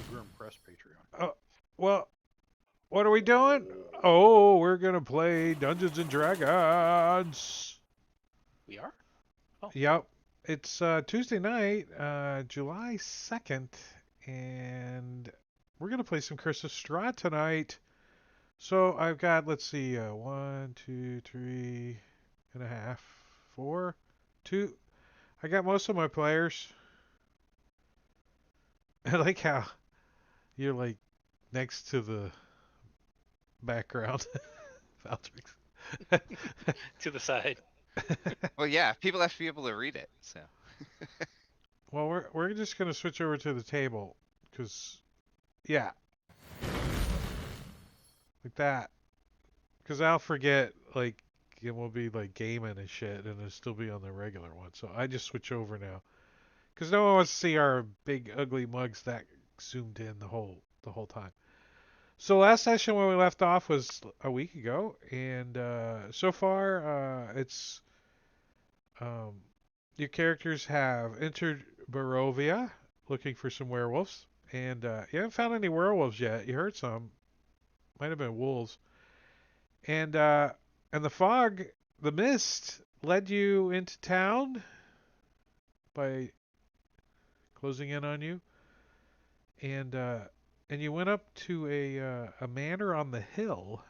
Grim Press Patreon. Well, what are we doing? Oh, we're gonna play Dungeons and Dragons. We are? Oh, Yep, it's Tuesday night, July 2nd, and we're gonna play some Curse of Strahd tonight. So I've got, let's see, one, two, three and a half, four, two. I got most of my players. I like how you're like next to the background, Valtrix. to the side. Well, yeah, people have to be able to read it. So Well, we're just gonna switch over to the table, cause yeah, like that. Cause I'll forget, like, and we'll be like gaming and shit, and it'll still be on the regular one. So I just switch over now, cause no one wants to see our big ugly mugs that zoomed in the whole time. So last session when we left off was a week ago, and so far it's um, your characters have entered Barovia looking for some werewolves, and you haven't found any werewolves yet. You heard some, might have been wolves, and the fog, the mist, led you into town by closing in on you, and you went up to a manor on the hill,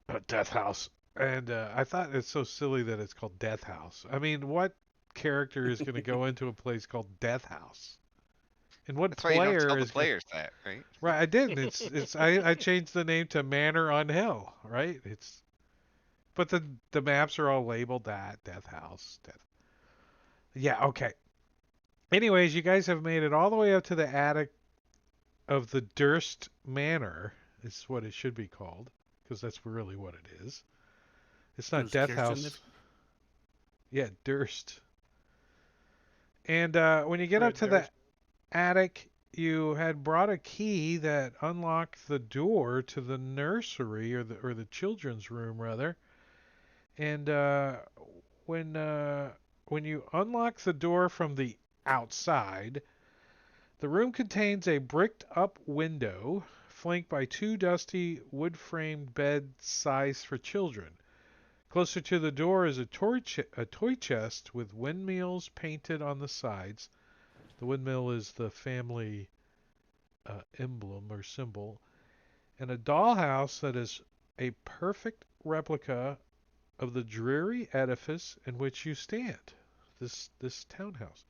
a death house, and I thought it's so silly that it's called Death House. I mean, what character is going to go into a place called Death House? And what that's why you don't player tell the is going? players that, right? Right, I didn't. I changed the name to Manor on Hill. Right, but the maps are all labeled that Death House. Death. Yeah, okay. Anyways, you guys have made it all the way up to the attic of the Durst Manor. Is what it should be called, because that's really what it is. It's not There's Death Kirsten. House. Yeah, Durst. And when you get up Fred to the Durst. attic, you had brought a key that unlocked the door to the nursery or the children's room rather. And when when you unlock the door from the outside, the room contains a bricked up window flanked by two dusty wood framed beds sized for children. Closer to the door is a toy chest with windmills painted on the sides. The windmill is the family emblem or symbol, and a dollhouse that is a perfect replica of the dreary edifice in which you stand. This townhouse.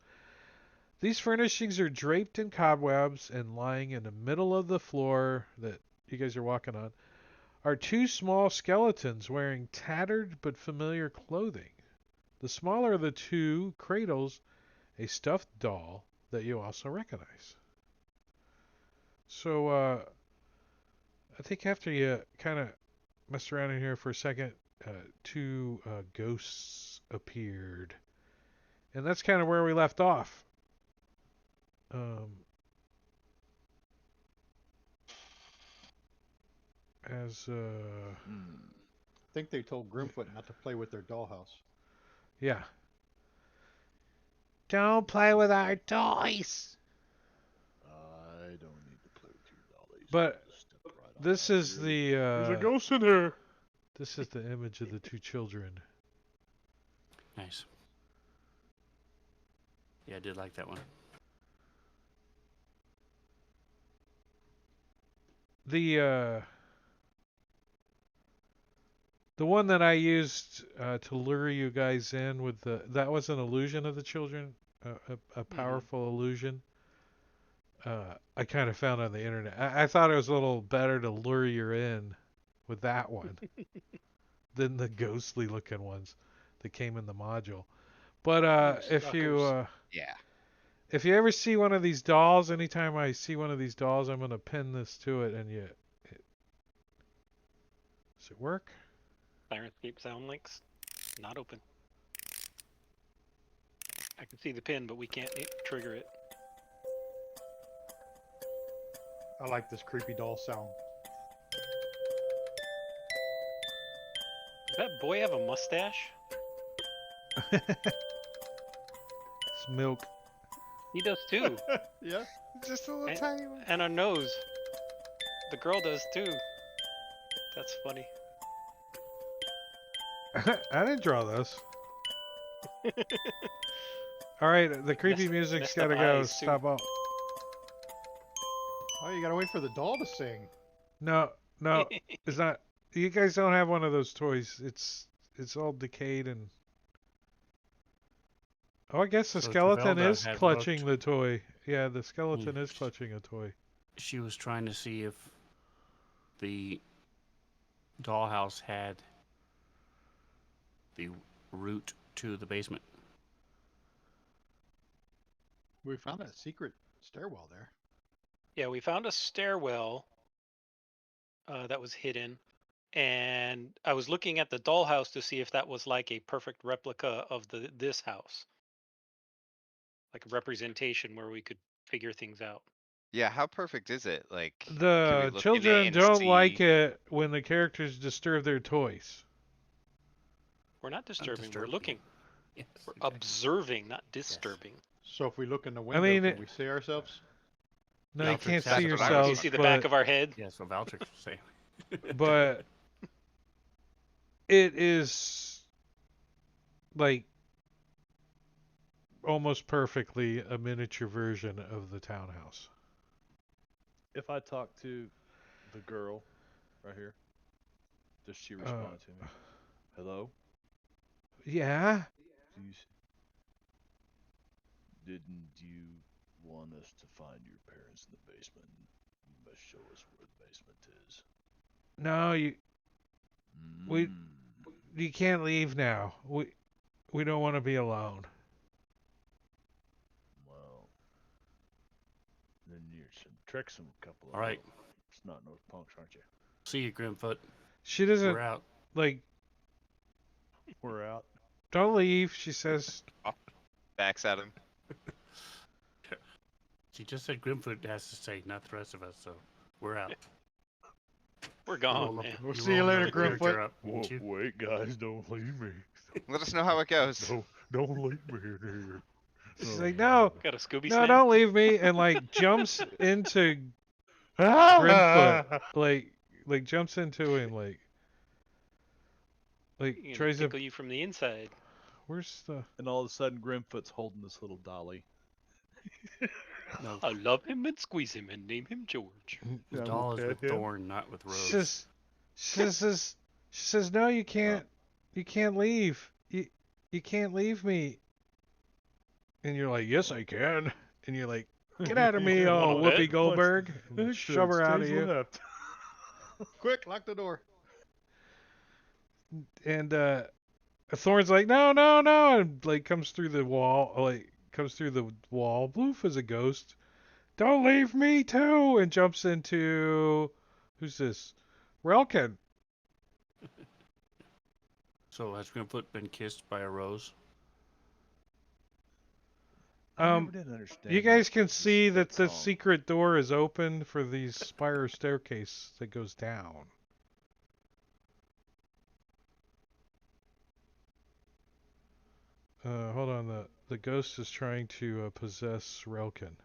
These furnishings are draped in cobwebs, and lying in the middle of the floor that you guys are walking on are two small skeletons wearing tattered but familiar clothing. The smaller of the two cradles a stuffed doll that you also recognize. So I think after you kind of messed around in here for a second, two ghosts appeared, and that's kind of where we left off. As I think they told Grimfoot not to play with their dollhouse. yeah. Don't play with our toys. I don't need to play with your dollies. But Just step right on this out, is really. the There's a ghost in here. this is the image of the two children. Nice. Yeah, I did like that one. The one that I used to lure you guys in with that was an illusion of the children, a powerful illusion. I kind of found on the internet. I thought it was a little better to lure you in with that one than the ghostly looking ones that came in the module. But Yeah. if you ever see one of these dolls, anytime I see one of these dolls, I'm gonna pin this to it, and does it work? Sirenscape sound links not open. I can see the pin, but we can't trigger it. I like this creepy doll sound. Does that boy have a mustache? It's milk. He does too. Yeah. Just a little And- tiny one. And a nose. The girl does too. That's funny. I didn't draw this. All right, the creepy Messed- music's messed gotta up go. eyes, too. Stop all. Oh, you gotta wait for the doll to sing. No, it's not. You guys don't have one of those toys. It's all decayed and. Oh, I guess the So skeleton Travelda is had clutching looked- the toy. Yeah, the skeleton Hmm. is clutching a toy. She was trying to see if the dollhouse had the route to the basement. We found a secret stairwell there. Yeah, we found a stairwell that was hidden, and I was looking at the dollhouse to see if that was like a perfect replica of this house, like a representation where we could figure things out. Yeah, how perfect is it? Like, can we The look in children and don't see- like it when the characters disturb their toys. We're not disturbing. We're disturbing. looking. Yes, We're exactly. observing, not disturbing. So if we look in the window, mean, can it- we see ourselves? No, Yeah, you I'll can't fix see that. That's what I was You yourselves, see the but back of our head. Yeah, that's what Valtrix was saying. but it is like almost perfectly a miniature version of the townhouse. If I talk to the girl right here, does she respond to me? Hello? Yeah. Do you Didn't you want us to find your parents in the basement? You must show us where the basement is. No, We- Mm. you can't leave now. We don't want to be alone. Well, then you're some tricksome couple of All right. snot nosed punks, aren't you? See you, Grimfoot. She doesn't We're out. like. We're out. Don't leave, she says. Backs at him. She just said Grimfoot has to stay, not the rest of us. So we're out. We're You gone, roll up- man. We'll you see you roll later, another character Grimfoot. up, won't you? Wait, guys, don't leave me. Let us know how it goes. Don't leave me in here. She's Oh, like, no, Got a Scooby no, snap. don't leave me, and like jumps into Ah! Grimfoot, like jumps into him, like You're gonna tries to. tickle you from the inside. Where's the? And all of a sudden, Grimfoot's holding this little dolly. No, I love him and squeeze him and name him George. the Yeah, doll we'll is with pet him. Thorn, not with Rose. She says, no, you can't leave. You can't leave me. And you're like, yes, I can. And you're like, get out of me, Oh, Whoopi that- Goldberg. And Extra shove her out of stage you. left. Quick, lock the door. And Thorn's like, no, no, no, and like comes through the wall, Bloof is a ghost. Don't leave me too, and jumps into Who's this? Relkin. So has Grimfoot been kissed by a rose? I never Um, did understand. You guys that, can this- see that the song. secret door is open for the spiral staircase that goes down. Hold on. The ghost is trying to possess Relkin.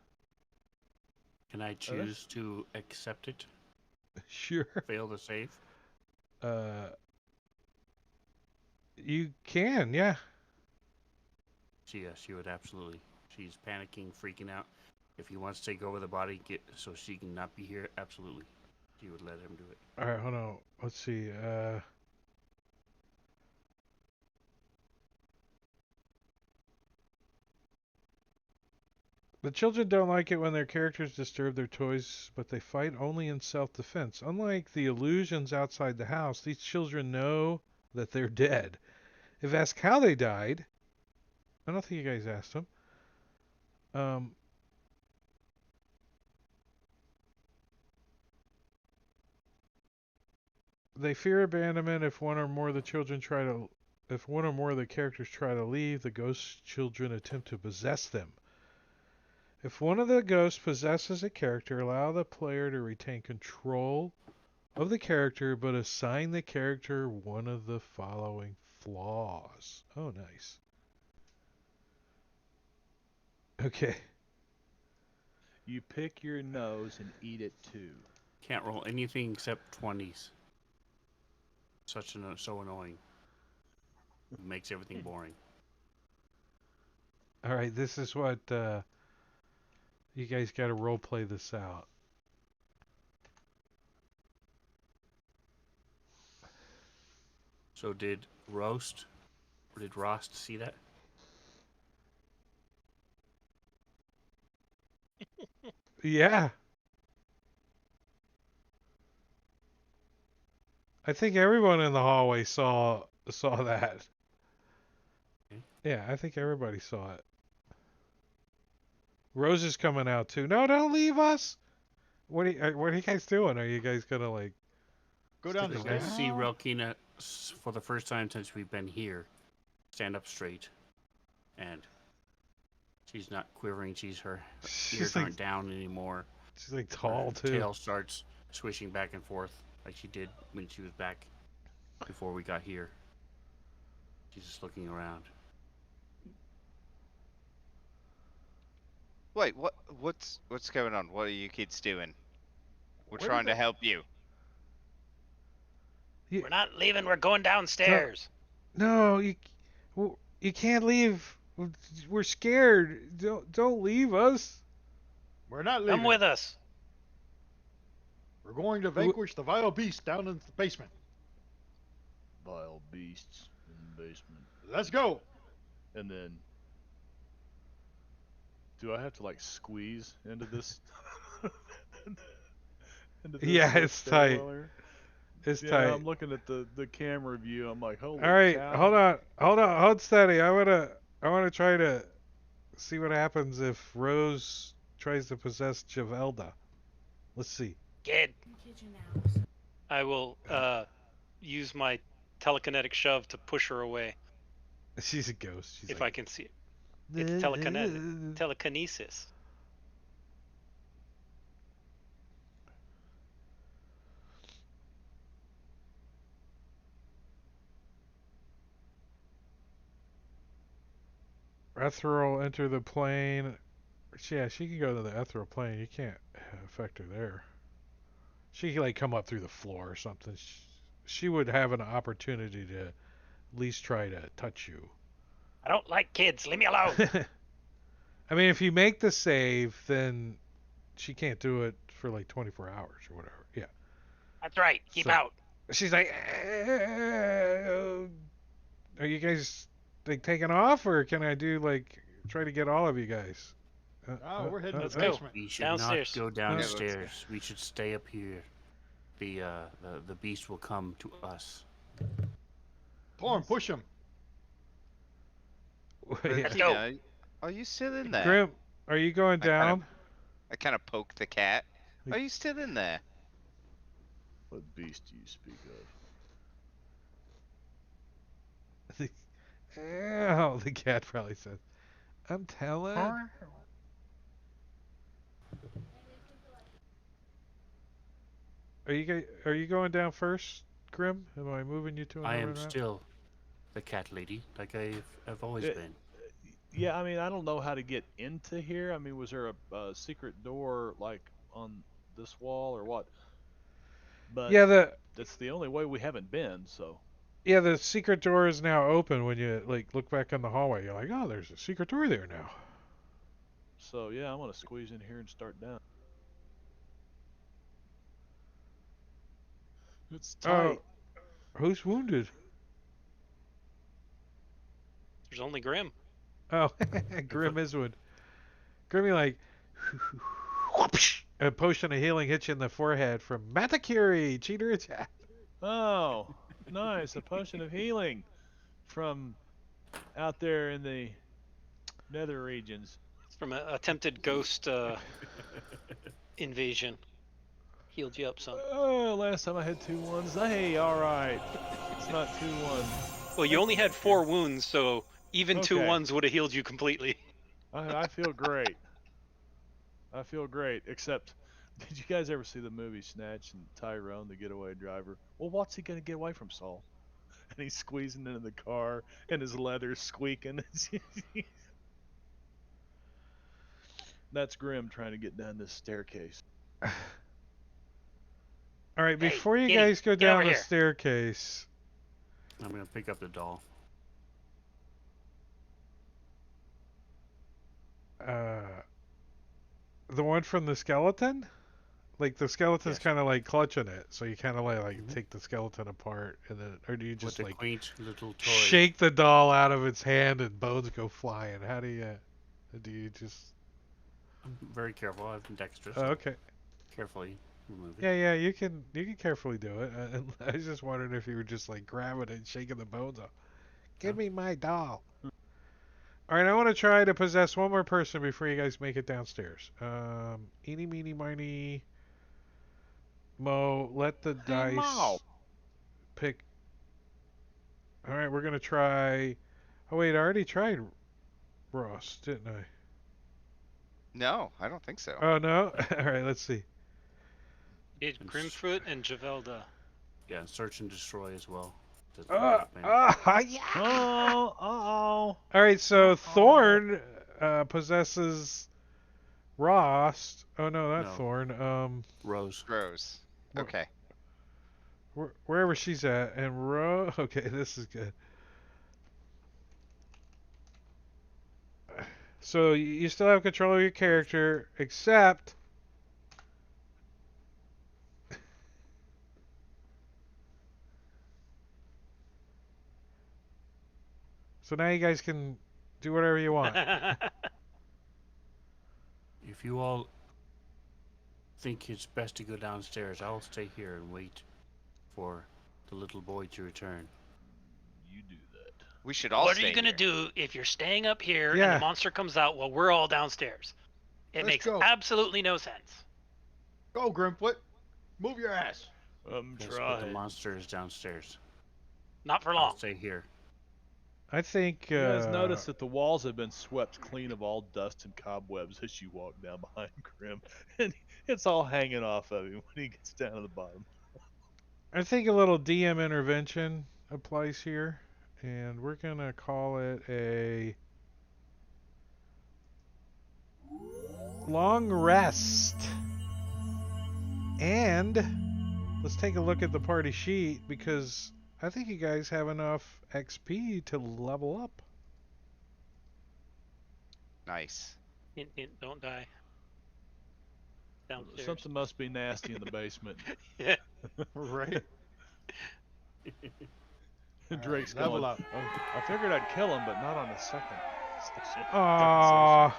Can I choose to accept it? Sure. Fail to save? Uh, you can, yeah. She would absolutely. She's panicking, freaking out. If he wants to take over the body, so she can not be here, absolutely. She would let him do it. All right, hold on. Let's see. The children don't like it when their characters disturb their toys, but they fight only in self-defense. Unlike the illusions outside the house, these children know that they're dead. If asked how they died, I don't think you guys asked them. They fear abandonment if one or more of the children try to if one or more of the characters try to leave, the ghost children attempt to possess them. If one of the ghosts possesses a character, allow the player to retain control of the character, but assign the character one of the following flaws. Oh, nice. Okay. You pick your nose and eat it too. Can't roll anything except 20s. So annoying. It makes everything boring. All right, this is what you guys got to role play this out. So did Rost see that? Yeah. I think everyone in the hallway saw that. Okay. Yeah, I think everybody saw it. Rose is coming out too. No, don't leave us. What are you guys doing? Are you guys gonna like? Go down the You guys stairs. see Relkina for the first time since we've been here. Stand up straight, and she's not quivering. Her She's ears like aren't down anymore. she's like tall Her too. tail starts swishing back and forth like she did when she was back before we got here. She's just looking around. Wait, what's going on? What are you kids doing? We're Where did trying to the- help you. We're not leaving. We're going downstairs. No, you can't leave. We're scared. Don't leave us. We're not leaving. Come with us. We're going to vanquish the vile beast down in the basement. Vile beasts in the basement. Let's go. And then, do I have to like squeeze into this? into this Yeah, it's tight. stairwell here? It's Yeah, tight. I'm looking at the camera view. I'm like, holy All right, cow. hold steady. I wanna try to see what happens if Rose tries to possess Javelda. Let's see. Kid. I will use my telekinetic shove to push her away She's a ghost. She's if like, I can see it. It's telekinesis. Ethereal enter the plane. Yeah, she can go to the ethereal plane. You can't affect her there. She can like come up through the floor or something. She would have an opportunity to at least try to touch you. I don't like kids. Leave me alone. I mean, if you make the save, then she can't do it for like 24 hours or whatever. Yeah. That's right. Keep So- out. She's like, are you guys like taking off, or can I do like try to get all of you guys? Oh, we're heading to Let's the go. basement. We should Downstairs. not go let's go. downstairs. We should stay up here. The beast will come to us. Pull him, push him. Let's You go. know, are you still in there? Grim, are you going I kind down? I kind of poked the cat. Are you still in there? What beast do you speak of? Oh, the cat probably says, "I'm telling." Are you going down first, Grim? Am I moving you to I another am map? still the cat lady, like I've always Eh, been. yeah, I mean, I don't know how to get into here. I mean, was there a secret door like on this wall or what? But Yeah, the that's the only way we haven't been. So, yeah the secret door is now open. When you like look back in the hallway, you're like, oh, there's a secret door there now. so yeah, I'm gonna squeeze in here and start down. It's Oh, tight. who's wounded? There's only Grim. Oh, If I, Grim is wounded. Grim, you like whoopsh, a potion of healing hits you in the forehead from Matakiri, cheater attack. Oh, nice, a potion of healing from out there in the nether regions. From an attempted ghost invasion. Healed you up some. Oh, last time I had 2 1s. Hey, all right, it's not 2-1. Well, you only had 4 wounds, so even two Okay, ones would have healed you completely. I feel great. I feel great. Except, did you guys ever see the movie Snatch and Tyrone, the getaway driver? Well, what's he gonna get away from, Saul? And he's squeezing into the car, and his leather's squeaking. That's Grim trying to get down this staircase. All right, Hey, before you kitty, guys go get over down the here. staircase, I'm gonna pick up the doll. uh, the one from the skeleton, like the skeleton's Yes. kind of like clutching it, so you kind of like Mhm. take the skeleton apart, and then, or do you With just the like quaint little toy. shake the doll out of its hand and bones go flying? How do you just? I'm very careful. I've been dexterous. Oh, I'll okay. carefully remove it. Yeah, you can carefully do it. And I was just wondering if you were just like grabbing it and shaking the bones off. Give No? me my doll. All right, I want to try to possess one more person before you guys make it downstairs. Eeny, meeny, miny, mo. Let the Hey, Mo. dice pick. All right, we're gonna try. Oh wait, I already tried Ross, didn't I? No, I don't think so. Oh no. All right, let's see. Did And Grimfoot and Javelda. yeah, search and destroy as well. That's what they've been. Yeah. Oh, uh-oh. All right, so Uh-oh. Thorn possesses Ross. Oh no, not No, Thorn. Rose. Rose. Wh- Okay. wherever she's at, and Okay, this is good. So you still have control of your character, except so now you guys can do whatever you want. If you all think it's best to go downstairs, I'll stay here and wait for the little boy to return. You do that. We should all What are stay you gonna here. do if you're staying up here and the Yeah. monster comes out while we're all downstairs? It Let's makes go. absolutely no sense. Go, Grimfoot. Move your ass. I'm Yes, but the trying. monster is downstairs. Not for I'll long. stay here. I think You guys notice that the walls have been swept clean of all dust and cobwebs as you walk down behind Grim, and it's all hanging off of him when he gets down to the bottom. I think a little DM intervention applies here, and we're gonna call it a long rest. And let's take a look at the party sheet because I think you guys have enough XP to level up. Nice. Hint, hint, don't die. Downstairs. Something must be nasty in the basement. Yeah. Right. All Drake's right, level going. up. Oh, I figured I'd kill him, but not on a second session. Aww.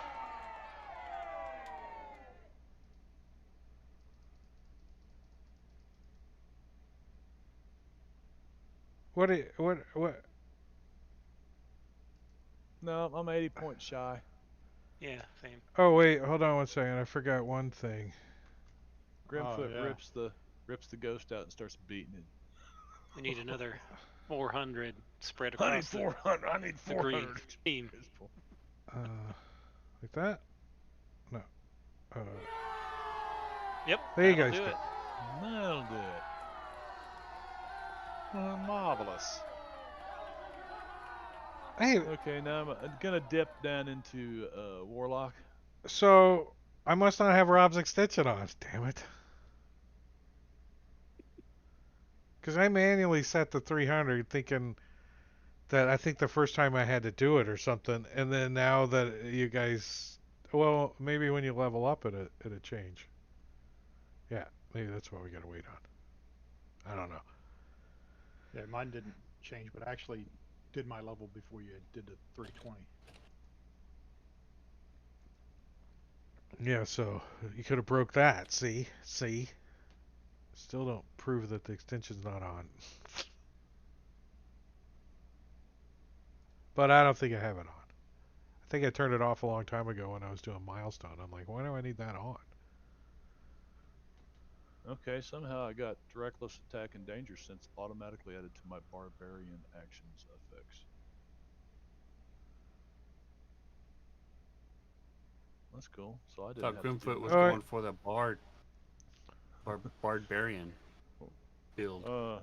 What? No, I'm 80 points shy. Yeah, same. Oh wait, hold on one second. I forgot one thing. Oh, Grimfoot yeah. rips the rips the ghost out and starts beating it. We need another 400 spread I need across the 400. I need the green 400. team. Like that? No. Uh, Yep, there you that'll guys do go. it. That'll do it. Marvelous. Hey, Okay, now I'm gonna dip down into Warlock. so I must not have Rob's extension on. Damn it. Because I manually set the 300 thinking that I think the first time I had to do it or something. And then now that you guys. Well, maybe when you level up it'll change. Yeah, maybe that's what we gotta wait on. I don't know. Yeah, mine didn't change, but I actually did my level before you did the 320. Yeah, so you could have broke that. See? See? Still don't prove that the extension's not on. But I don't think I have it on. I think I turned it off a long time ago when I was doing Milestone. I'm like, why do I need that on? Okay, somehow I got Reckless Attack and Danger Sense automatically added to my Barbarian actions effects. That's cool. So I didn't Thought have to do Grimfoot was Alright. going for the barbarian build. Yeah,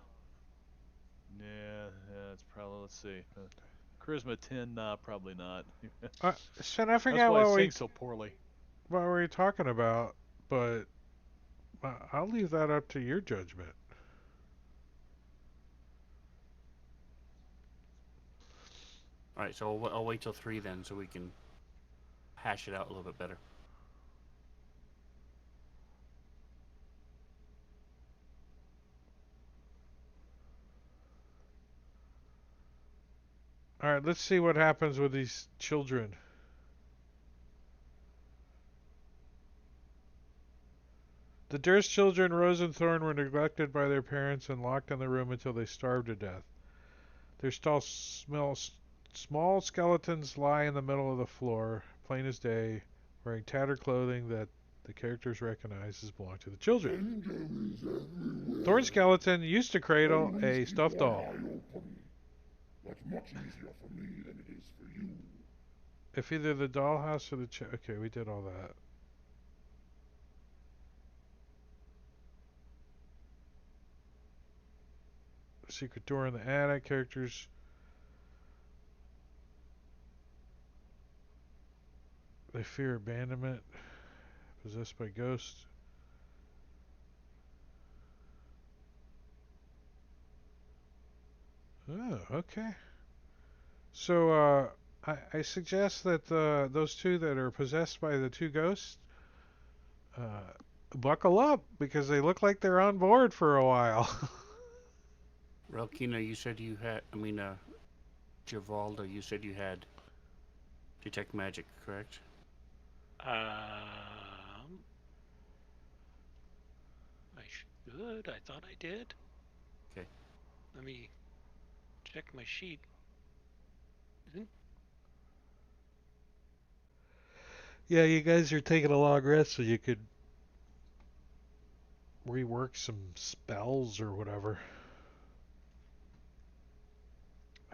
it's probably, let's see. Charisma 10, nah, probably not. Shit, I That's forgot why I sing so poorly. what we were talking about, but I'll leave that up to your judgment. All right, so I'll wait till 3 then, so we can hash it out a little bit better. Alright, let's see what happens with these children. The Durst children, Rose and Thorn, were neglected by their parents and locked in the room until they starved to death. Their small skeletons lie in the middle of the floor, plain as day, wearing tattered clothing that the characters recognize as belong to the children. Thorn's skeleton used to cradle a stuffed doll. That's much easier for me than it is for you. If either the dollhouse or the okay, we did all that. Secret door in the attic. Characters. They fear abandonment. Possessed by ghosts. Oh, okay. So, I suggest that those two that are possessed by the two ghosts, buckle up because they look like they're on board for a while. Relkina, you said you had, Givaldo, you said you had Detect Magic, correct? I should. I thought I did. Okay. Let me check my sheet. Yeah, you guys are taking a long rest so you could rework some spells or whatever.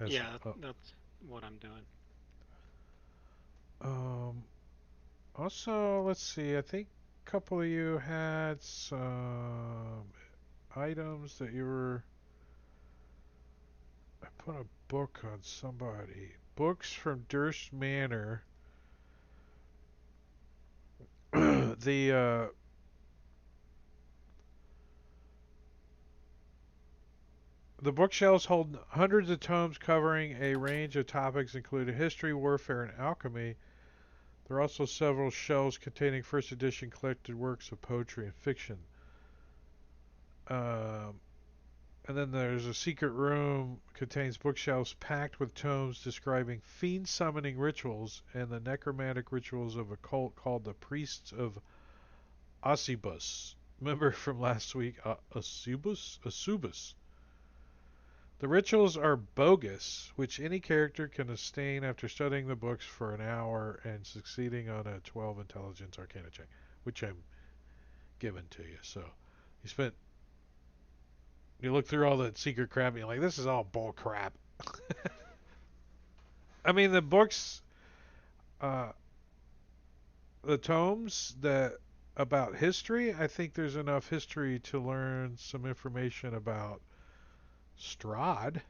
Yeah, that's what I'm doing. Also, let's see. I think a couple of you had some items that you were. I put a book on somebody. Books from Durst Manor. The the bookshelves hold hundreds of tomes covering a range of topics including history, warfare, and alchemy. There are also several shelves containing first edition collected works of poetry and fiction. Um, and then there's a secret room contains bookshelves packed with tomes describing fiend summoning rituals and the necromantic rituals of a cult called the Priests of Asubus. Remember from last week, Asubus? Asubus. The rituals are bogus, which any character can sustain after studying the books for an hour and succeeding on a 12 intelligence arcana check, which I'm given to you. So you spent You look through all that secret crap and you're like, this is all bull crap. I mean, the books, uh, the tomes that about history, I think there's enough history to learn some information about Strahd.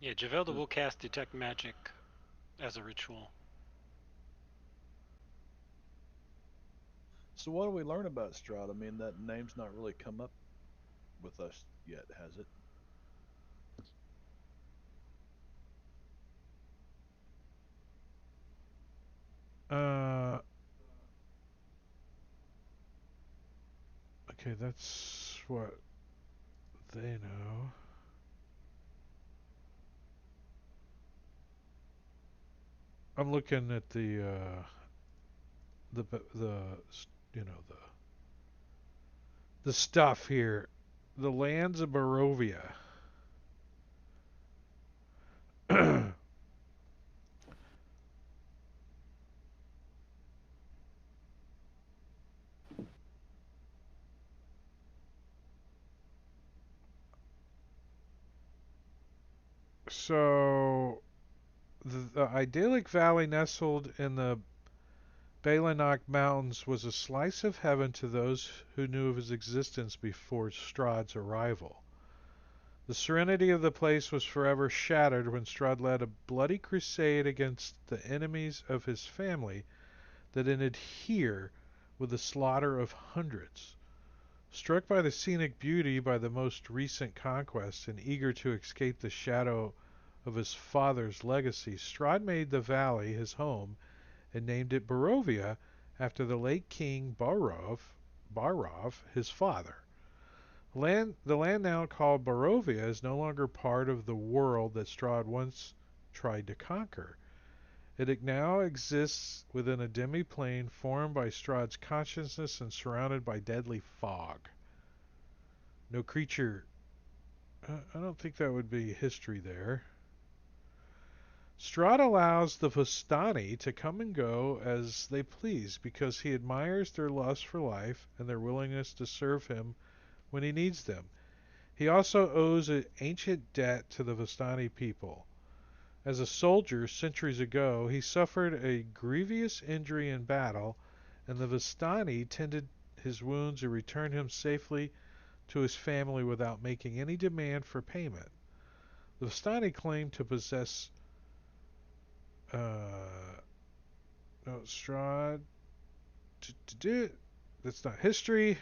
Yeah, Javelda will cast Detect Magic as a ritual. So what do we learn about Strahd? I mean, that name's not really come up with us yet, has it? Uh, okay, that's what they know. I'm looking at the you know the stuff here. The lands of Barovia. So the idyllic valley nestled in the Balanok Mountains was a slice of heaven to those who knew of his existence before Strahd's arrival. The serenity of the place was forever shattered when Strahd led a bloody crusade against the enemies of his family that ended here with the slaughter of hundreds. Struck by the scenic beauty by the most recent conquest and eager to escape the shadow of his father's legacy, Strahd made the valley his home and named it Barovia after the late king Barov, his father. The land now called Barovia is no longer part of the world that Strahd once tried to conquer. It now exists within a demi-plane formed by Strahd's consciousness and surrounded by deadly fog. No creature. I don't think that would be history there. Strahd allows the Vistani to come and go as they please because he admires their lust for life and their willingness to serve him when he needs them. He also owes an ancient debt to the Vistani people. As a soldier centuries ago, he suffered a grievous injury in battle, and the Vistani tended his wounds and returned him safely to his family without making any demand for payment. The Vistani claim to possess no, Strahd. That's not history.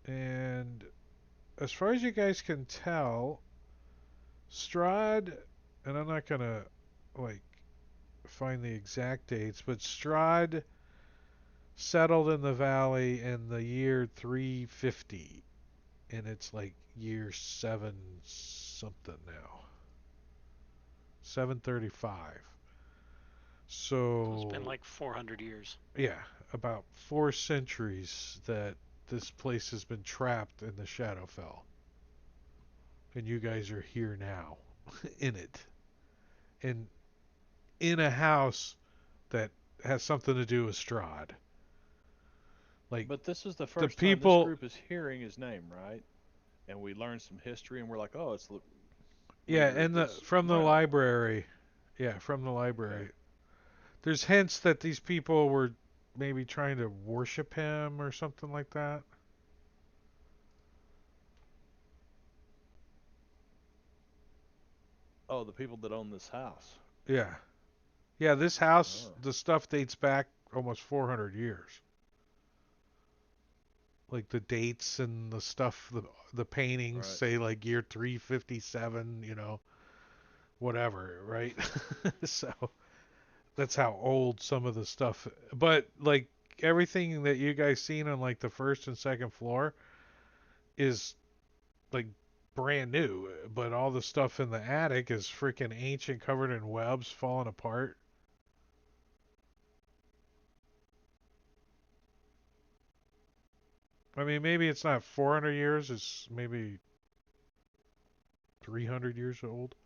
And as far as you guys can tell, Strahd, and I'm not gonna like find the exact dates, but Strahd settled in the valley in the year 350, and it's like year 7 something now. 735. So it's been So, like 400 years. yeah, about 4 centuries that this place has been trapped in the Shadowfell. And you guys are here now in it. And in a house that has something to do with Strahd. Like But this is the the first time this people, group is hearing his name, right? And we learned some history, and we're like, oh, it's the yeah, leader of and the this from the realm. library. Yeah, from the Okay. library. There's hints that these people were maybe trying to worship him or something like that. Oh, the people that own this house. Yeah. Yeah, this house, Oh, the stuff dates back almost 400 years. Like the dates and the stuff, the paintings right. say like year 357, whatever, right? So that's how old some of the stuff. But like everything that you guys seen on like the first and second floor is like brand new, but all the stuff in the attic is freaking ancient, covered in webs, falling apart. I mean, maybe it's not 400 years, it's maybe 300 years old.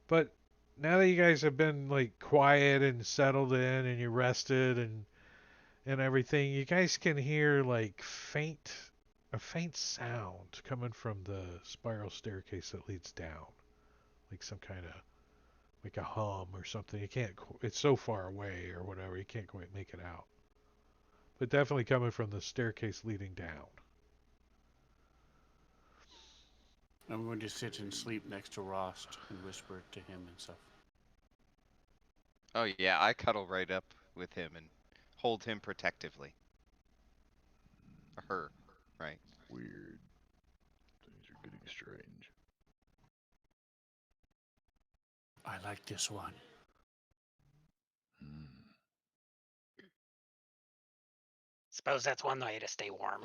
But now that you guys have been like quiet and settled in and you rested and everything, you guys can hear like a faint sound coming from the spiral staircase that leads down, like some kind of like a hum or something. You can't. It's so far away or whatever. You can't quite make it out. But definitely coming from the staircase leading down. I'm going to sit and sleep next to Rost and whisper to him and stuff. Oh yeah, I cuddle right up with him and hold him protectively. Or her, right? Weird. Things are getting strange. I like this one. Hmm. Suppose that's one way to stay warm.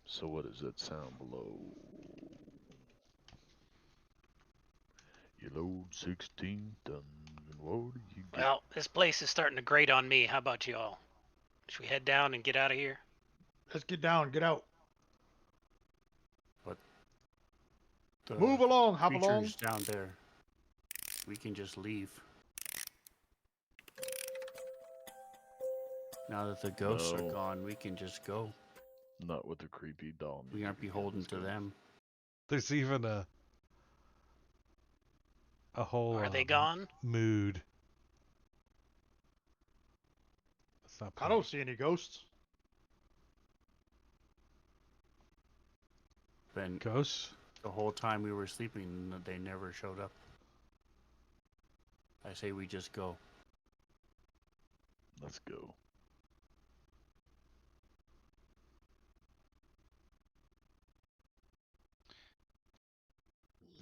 So what does that sound below? You load 16 tons, and what do you get? Well, this place is starting to grate on me. How about y'all? Should we head down and get out of here? Let's get down, get out. The Move along, hop along. creatures down there. We can just leave. Now that the ghosts are No. gone, we can just go. Not with the creepy doll. We aren't beholden Let's to go. them. There's even a whole Are they gone? mood. Let's not I play. don't see any ghosts. Then Ghosts? the whole time we were sleeping, they never showed up. I say we just go. Let's go.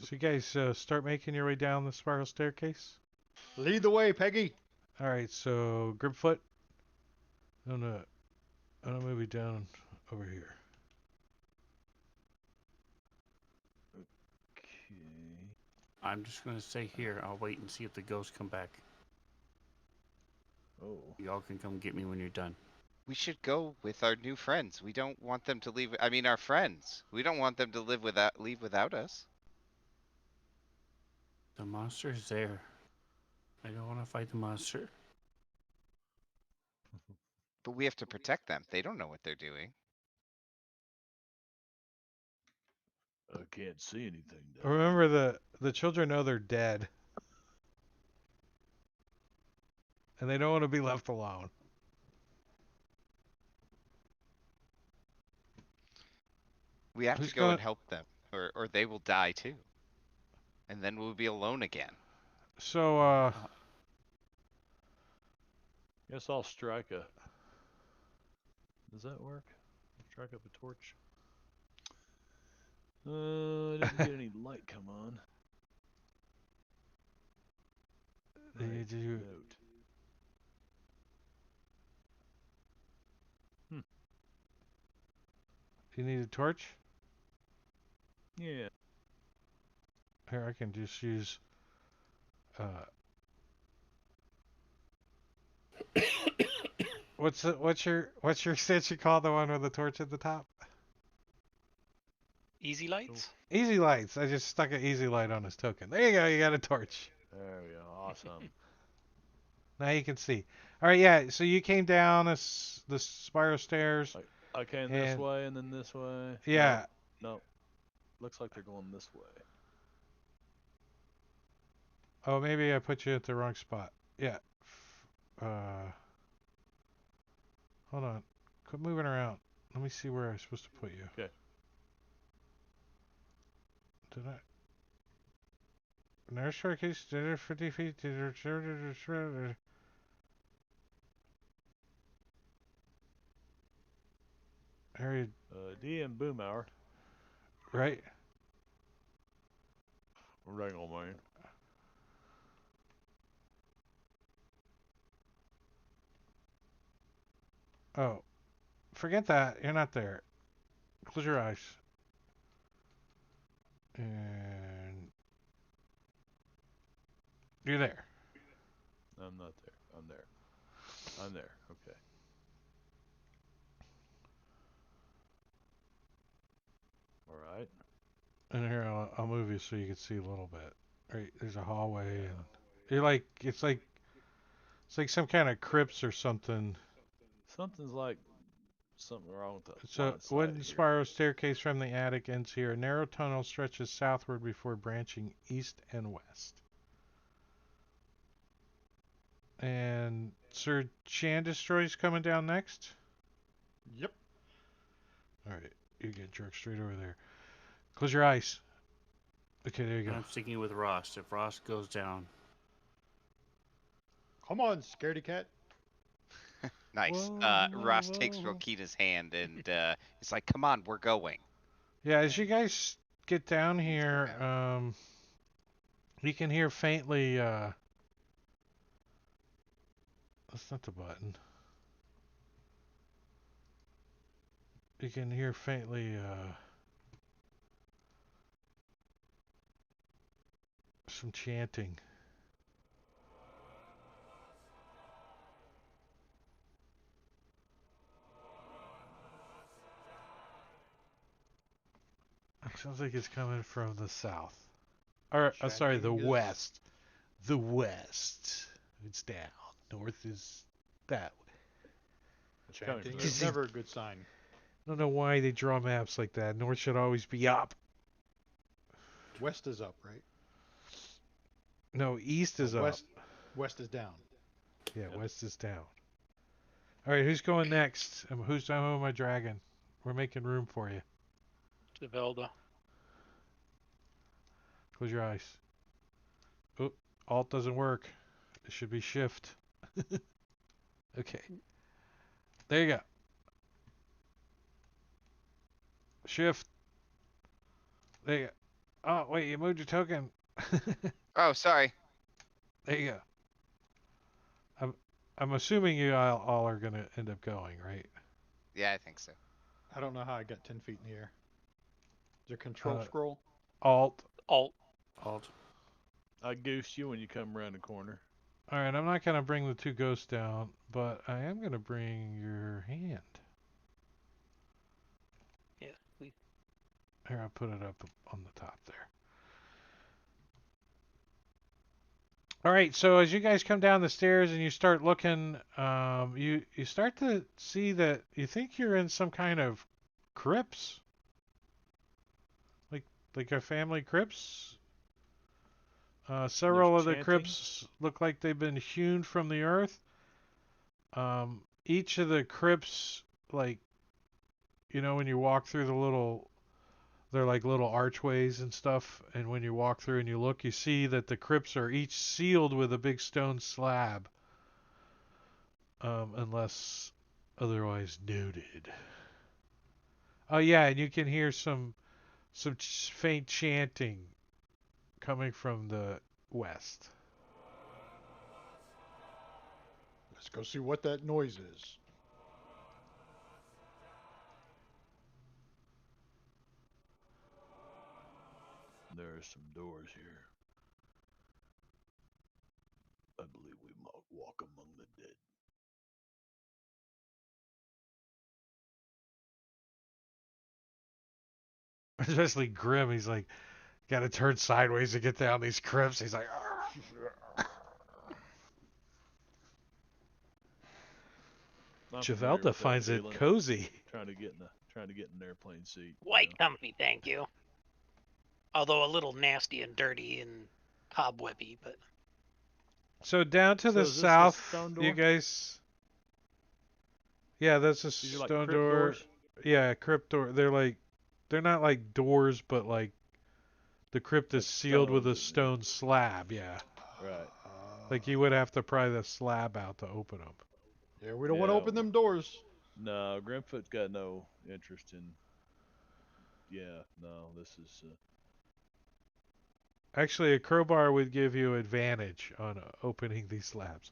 So you guys start making your way down the spiral staircase. Lead the way, Peggy. All right, so Gripfoot, I'm gonna move you down over here. Okay. I'm just gonna stay here. I'll wait and see if the ghosts come back. Oh. Y'all can come get me when you're done. We should go with our new friends. We don't want them to leave. I mean, our friends. We don't want them to leave without us. The monster's there. I don't want to fight the monster. But we have to protect them. They don't know what they're doing. I can't see anything down Remember, the children know they're dead, and they don't want to be left alone. We have Who's to go going? and help them, or they will die too. And then we'll be alone again. So, Guess I'll strike a. Does that work? Strike up a torch. I didn't get any light come on. Right. you, Note. you need a torch? Yeah. Here, I can just use. What's your extension called? The one with the torch at the top? Easy lights? Easy lights. I just stuck an easy light on his token. There you go. You got a torch. There we go. Awesome. Now you can see. All right, yeah. So you came down the spiral stairs. I came this And- way and then this way. Yeah. No. Looks like they're going this way. Oh, maybe I put you at the wrong spot. Yeah. Hold on. Quit moving around. Let me see where I'm supposed to put you. Okay. Did I? Nurse staircase, 50 feet. Area, DM boom hour. right? Wrangle, man. Oh, forget that. You're not there. Close your eyes. And you're there. I'm not there. I'm there. I'm there. Okay. All right. And here, I'll move you so you can see a little bit. Right, there's a hallway, Yeah. and it's like some kind of crypts or something. Something's like something wrong with the It's a line of sight wooden here. spiral staircase from the attic ends here. A narrow tunnel stretches southward before branching east and west. And Sir Chandestroy's coming down next. Yep. All right, you get jerked straight over there. Close your eyes. Okay, there you go. I'm sticking with Ross. If Ross goes down, Come on, scaredy cat. Nice. Whoa, whoa, Ross takes whoa. Rokita's hand and he's like, "Come on, we're going." Yeah, as you And guys get down leads her here, down. you can hear faintly. That's not the button. You can hear faintly some chanting. Sounds like it's coming from the south. Or, sorry, the Chanting is west. The west. It's down. North is that way. It's coming chanting from is there. never a good sign. I don't know why they draw maps like that. North should always be up. West is up, right? No, east is Oh, up. west is down. Yeah, Yep. west is down. All right, who's going next? Who's on my dragon? We're making room for you. Develda. Close your eyes. Oh, Alt doesn't work. It should be Shift. Okay. There you go. Shift. There you go. Oh, wait, you moved your token. Oh, sorry. There you go. I'm assuming you all are going to end up going, right? Yeah, I think so. I don't know how I got 10 feet in the air. Is there a control Uh, scroll? Alt. Alt. Alt. I goose you when you come around the corner. All right, I'm not going to bring the two ghosts down, but I am going to bring your hand. Yeah. We Here, I'll put it up on the top there. All right, so as you guys come down the stairs and you start looking, you start to see that you think you're in some kind of crypts, like a family crypts. Several There's of the chanting. crypts look like they've been hewn from the earth. Each of the crypts, like when you walk through they're like little archways and stuff. And when you walk through and you look, you see that the crypts are each sealed with a big stone slab. Unless otherwise noted. Oh yeah, and you can hear some faint chanting coming from the west. Let's go see what that noise is. There are some doors here. I believe we might walk among the dead. Especially Grim, he's like, got to turn sideways to get down these crypts. He's like, I'm familiar Javelda with that finds it feeling. cozy. Trying to get in an airplane seat. Quite comfy, thank you. Although a little nasty and dirty and cobwebby, but So down to So the is this the south, stone you door? guys. Yeah, that's a These are like stone crypt door. doors. Yeah, crypt door. They're not like doors, but like the crypt is Like sealed with stones. a stone slab. Yeah, Right. like you would have to pry the slab out to open them. Yeah, we don't want to Yeah. open them doors. No, Grimfoot's got no interest in. Yeah. No, this is. Actually, a crowbar would give you advantage on opening these slabs.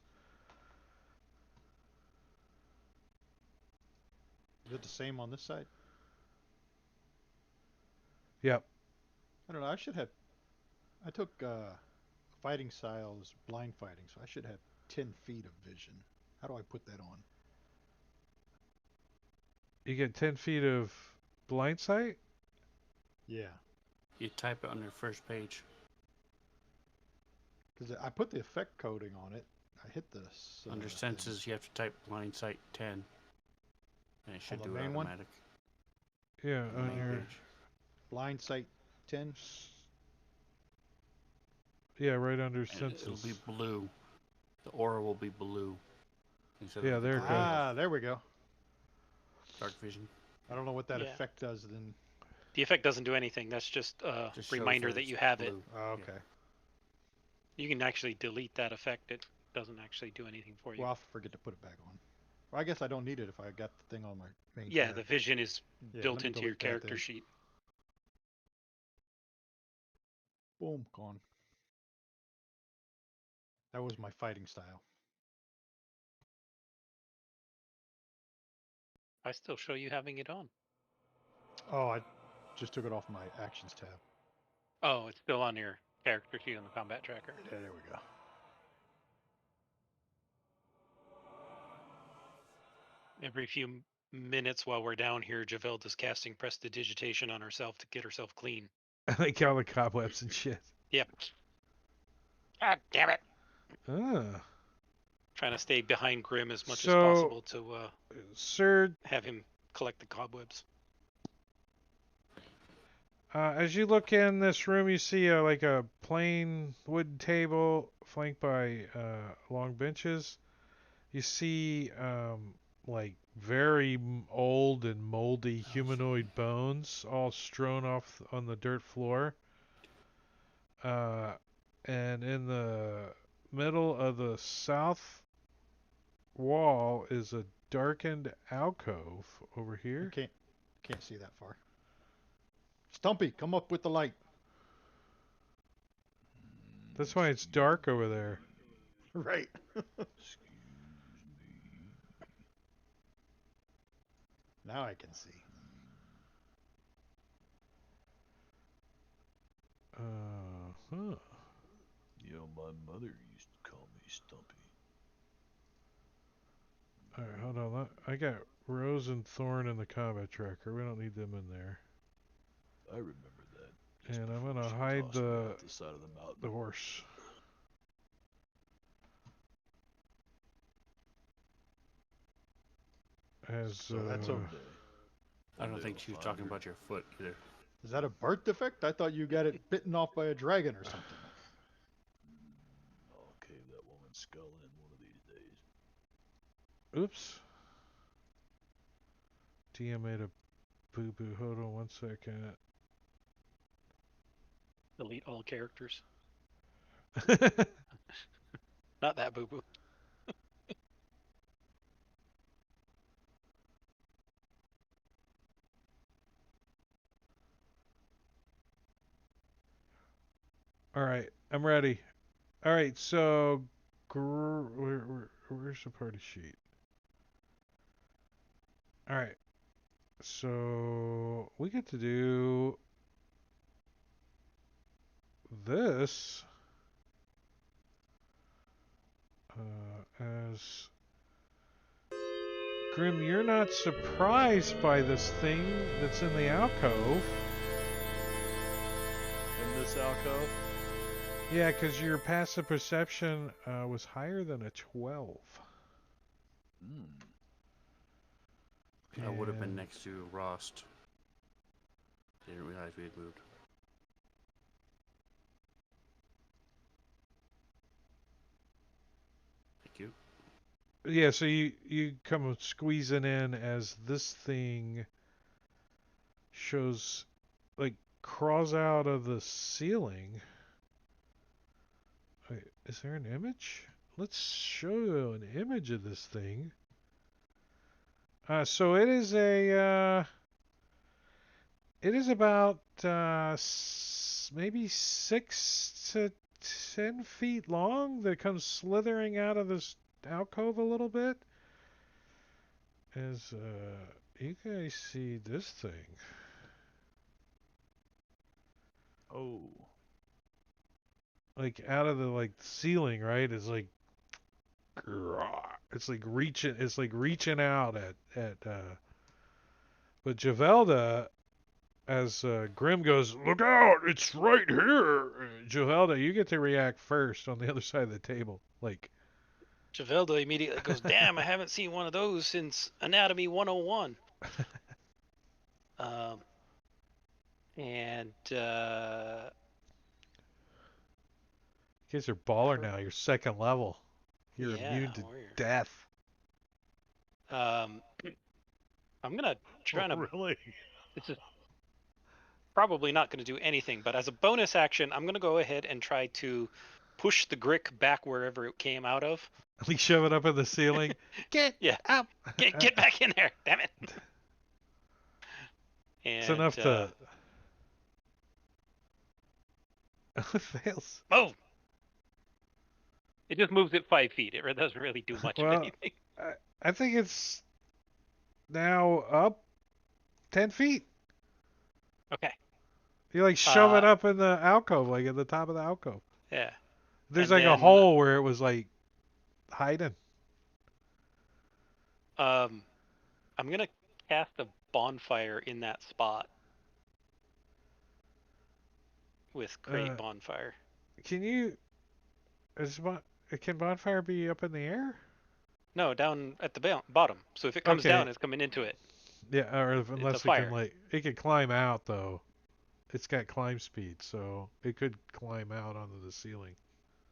Is it the same on this side? Yep. I don't know. I took fighting style as blind fighting, so I should have 10 feet of vision. How do I put that on? You get 10 feet of blind sight? Yeah, You type it on your first page. because I put the effect coding on it. I hit this Under thing. senses, you have to type blind sight 10, and it should the do it main one? automatic. Yeah, The on main your. page. Blind sight 10. Yeah, right under And it'll be senses. blue. The aura will be blue instead Yeah, of the there it gray goes. of There we go. dark vision. I don't know what that Yeah. effect does then. The effect doesn't do anything. That's just a Just shows reminder that it's you have it. blue. Oh, Yeah. okay. You can actually delete that effect. It doesn't actually do anything for you. Well, I'll forget to put it back on. Well, I guess I don't need it if I got the thing on my main Yeah, character. the vision is Yeah, built let me into your delete that character then. sheet. Boom, gone. That was my fighting style. I still show you having it on. Oh, I just took it off my actions tab. Oh, it's still on your character sheet on the combat tracker. Yeah, there we go. Every few minutes while we're down here, Javelda's casting prestidigitation on herself to get herself clean. I like all the cobwebs and shit. Yep. God damn it. Ah. Trying to stay behind Grim as much as So, possible to Sir, have him collect the cobwebs. as you look in this room, you see like a plain wooden table flanked by long benches. You see like very old and moldy humanoid bones all strewn off on the dirt floor. And in the middle of the south wall is a darkened alcove over I here. can't see that far. Stumpy, come up with the light. That's why it's dark over there. Right. Now I can see. Huh. You know, my mother used to call me Stumpy. Alright, hold on. I got Rose and Thorn in the combat tracker. We don't need them in there. I remember that. Just And I'm before gonna she hide tossed me the off the side of the mountain. horse. As So that's a. I don't think she was talking about your foot either. Is that a birth defect? I thought you got it bitten off by a dragon or something. I'll cave that woman's skull in one of these days. oops. DM made a boo boo. Hold on 1 second. Delete all characters. Not that boo boo. Alright, I'm ready. Alright, so where's the party sheet? Alright, so we get to do this as Grim, you're not surprised by this thing that's in the alcove. In this alcove? Yeah, because your passive perception was higher than a 12. I would have been And- next to Rost. Didn't realize we had moved. Thank you. Yeah, so you come squeezing in as this thing shows, like, crawls out of the ceiling. Wait, is there an image? Let's show you an image of this thing. So it is it is about maybe 6 to 10 feet long that comes slithering out of this alcove a little bit. As you guys see this thing. Oh. Like out of the like ceiling, right? Is like It's like reaching. It's like reaching out at. But Javelda, as Grim goes, look out! It's right here. Javelda, you get to react first on the other side of the table. Like, Javelda immediately goes, "Damn, I haven't seen one of those since Anatomy 101." Um, and you guys are baller now. You're second level. You're yeah, immune to we're death. um, I'm gonna try to. Really? This is probably not going to do anything, but as a bonus action, I'm going to go ahead and try to push the Grick back wherever it came out of. Like shove it up in the ceiling. Get Yeah, up. get back in there, damn it! It's And enough to. Fails. move. It just moves it 5 feet. It doesn't really do much of Well, anything. I think it's now up 10 feet. Okay. You like shove it Uh, up in the alcove, like at the top of the alcove. Yeah. There's And like a then hole where it was like hiding. I'm gonna cast a bonfire in that spot with great bonfire. Can you? Can bonfire be up in the air? No, down at the bottom. So if it comes Okay. down, it's coming into it. Yeah, or It's a unless it fire. can like it could climb out though. It's got climb speed, so it could climb out onto the ceiling.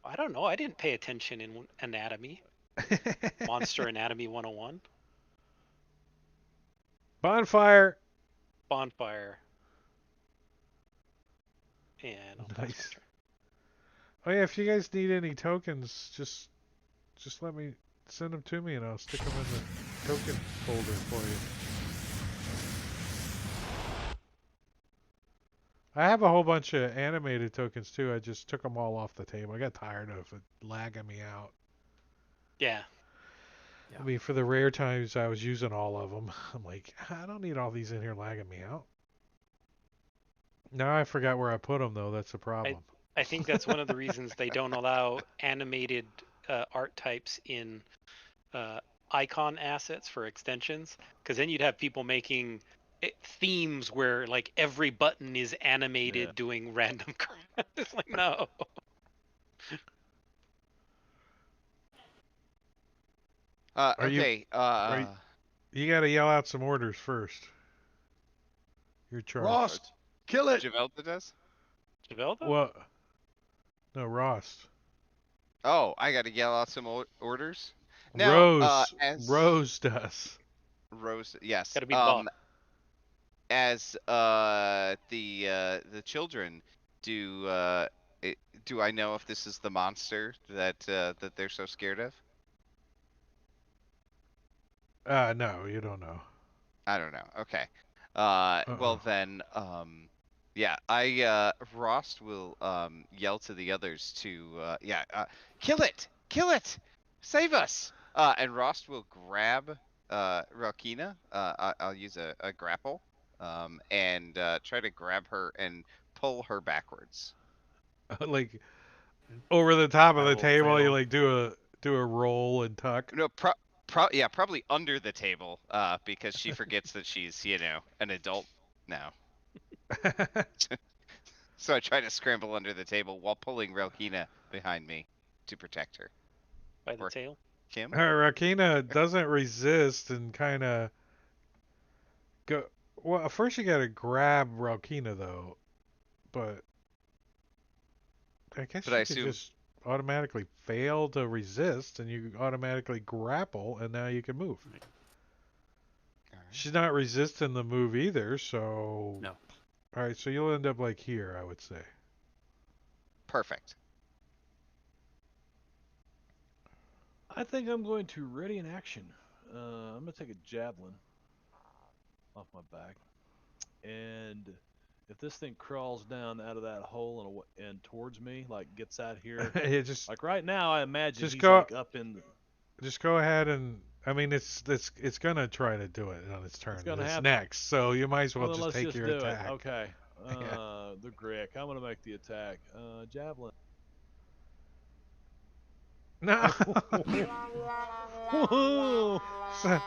I don't know. I didn't pay attention in anatomy. Monster Anatomy 101. Bonfire. Bonfire. And I'll pass my Nice. turn. Oh yeah, if you guys need any tokens, just let me send them to me, and I'll stick them in the token folder for you. I have a whole bunch of animated tokens too. I just took them all off the table. I got tired of it lagging me out. Yeah. I mean, for the rare times I was using all of them, I'm like, I don't need all these in here lagging me out. Now I forgot where I put them though. That's the problem. I think that's one of the reasons they don't allow animated art types in icon assets for extensions, because then you'd have people making themes where like every button is animated doing random crap. It's like, no. Are you? Okay. You got to yell out some orders first. You're charged. Ross, kill it. Javelda does? Javelda? What? No, Ross. Oh, I got to yell out some orders. Now, as Rose does. Rose, yes. Gotta be the boss. As the children, do do I know if this is the monster that that they're so scared of? No, you don't know. I don't know. Okay. Uh-uh. Well then, yeah, Rost will yell to the others to kill it, save us. And Rost will grab Rokina. I'll use a grapple, and try to grab her and pull her backwards. Like over the top of That the will table, you fail. like do a roll and tuck. No, yeah, probably under the table, because she forgets that she's, an adult now. So I try to scramble under the table while pulling Relkina behind me to protect her. By the Or tail? Kim? Rakina doesn't resist and kind of go. Well, first you got to grab Rakina though, but I guess But you I could assume just automatically fail to resist and you automatically grapple and now you can move. Alright. She's not resisting the move either, so. No. All right, so you'll end up like here, I would say. Perfect. I think I'm going to ready in action. I'm gonna take a javelin off my back, and if this thing crawls down out of that hole and towards me, like gets out here, Yeah, just like right now, I imagine Just he's go- like up in. go ahead and I mean it's gonna try to do it on its turn. gonna It's have- next, so you might as well Well, then just let's take just your do attack. it. Okay. Yeah. The Grick. I'm gonna make the attack. Javelin. No. Whoa. So,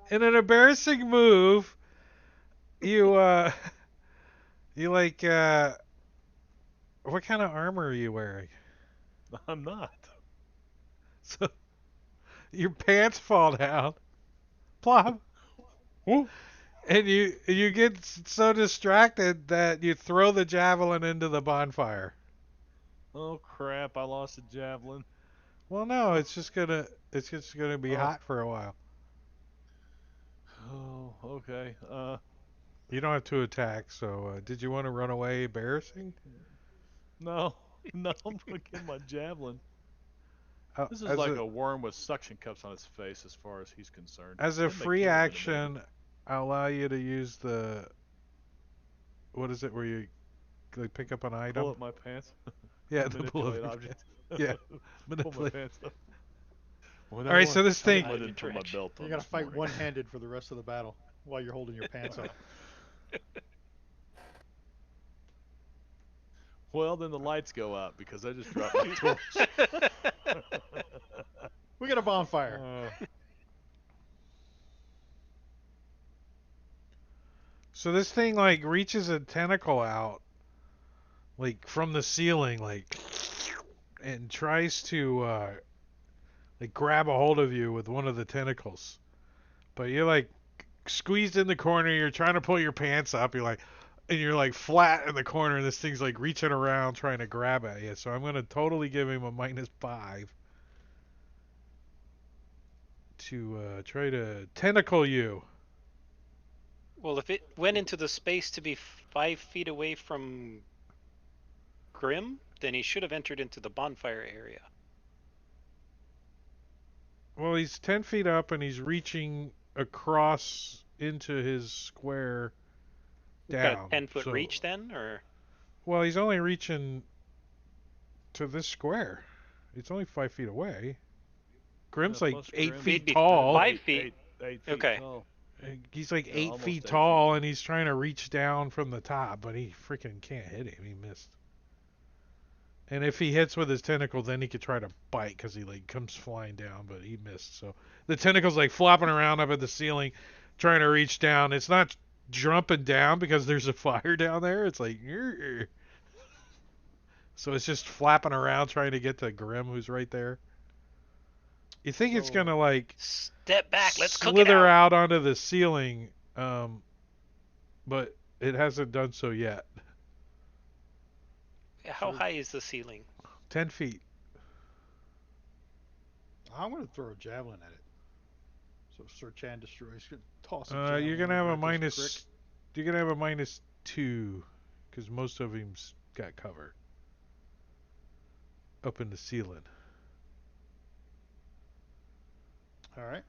in an embarrassing move, you you like what kind of armor are you wearing? I'm not. So your pants fall down, plop, Whoa. and you get so distracted that you throw the javelin into the bonfire. Oh crap! I lost a javelin. Well, no, it's just gonna be Oh. hot for a while. Oh. Okay. You don't have to attack. So did you want to run away? Embarrassing. No. No. I'm gonna get my javelin. This is As like a a worm with suction cups on its face, as far as he's concerned. as a It may free kill him in a minute. action, I'll allow you to use the what is it where you like pick up an Pull item? up my pants. Yeah, the pull up Manipulate your objects. pants. Yeah, Pull my manipulate. pants up. Well, All that right, so worked. this I thing. I Time to didn't put my stretch. belt You're on gonna this fight morning. one-handed for the rest of the battle while you're holding your pants up. Well, then the lights go out because I just dropped my torch. We got a bonfire. So this thing like reaches a tentacle out like from the ceiling like and tries to like grab a hold of you with one of the tentacles. But you're like squeezed in the corner, you're trying to pull your pants up, you're like flat in the corner and this thing's like reaching around trying to grab at you. So I'm going to totally give him a -5 to try to tentacle you. Well, if it went into the space to be 5 feet away from Grim, then he should have entered into the bonfire area. Well, he's 10 feet up and he's reaching across into his square He's got a down. 10-foot So, reach then, or well, he's only reaching to this square. It's only 5 feet away. Grim's Yeah, like plus 8 Grim. feet He'd be tall. 5 feet. 8 feet Okay. tall. He's like Yeah, 8 almost feet 8 tall feet. and he's trying to reach down from the top, but he freaking can't hit him. He missed. And if he hits with his tentacle, then he could try to bite because he like comes flying down, but he missed. So the tentacle's like flopping around up at the ceiling, trying to reach down. It's not jumping down because there's a fire down there. It's like, "Grr." So it's just flapping around trying to get to Grim, who's right there. You think it's So- gonna like Step back, let's cook it slither out. out onto the ceiling, but it hasn't done so yet. How Sure. high is the ceiling? 10 feet. I'm gonna throw a javelin at it. So Sir Chan destroys. Toss a javelin You're gonna have a over at this minus. You're gonna have a -2, because most of him's got cover up in the ceiling. crick. All right.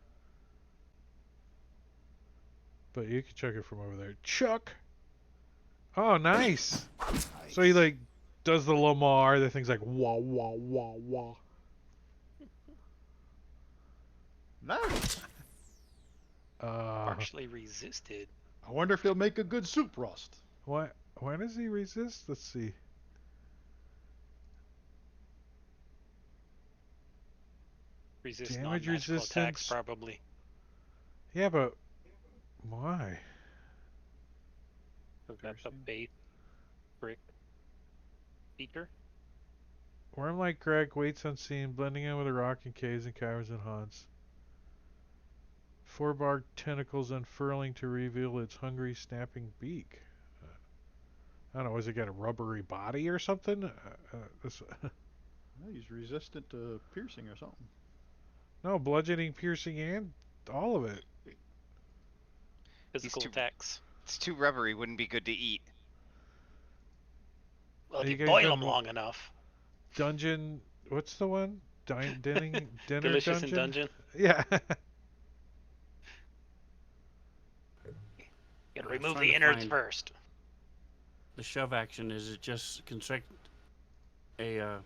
But you can chuck it from over there. Chuck. Oh, nice. So he like does the Lamar. The thing's like wah wah wah wah. Nice. Partially resisted. I wonder if he'll make a good soup roast. Why? Why does he resist? Let's see. Resist Damage non-magical attacks, resistance. probably. Yeah, but why? So that's a bait brick speaker. Worm-like Greg waits unseen, blending in with the rock and caves and caverns and haunts. Four-barred tentacles unfurling to reveal its hungry, snapping beak. I don't know, has it got a rubbery body or something? Well, he's resistant to piercing or something. No, bludgeoning, piercing, and all of it. Physical too- attacks. It's too rubbery. Wouldn't be good to eat. Well, if Are you you guys boil done them mo- long enough. Dungeon, what's the one? Dinner Delicious dungeon? in dungeon. Yeah. You gotta I was remove trying the to innards find- first. The shove action, is it just construct a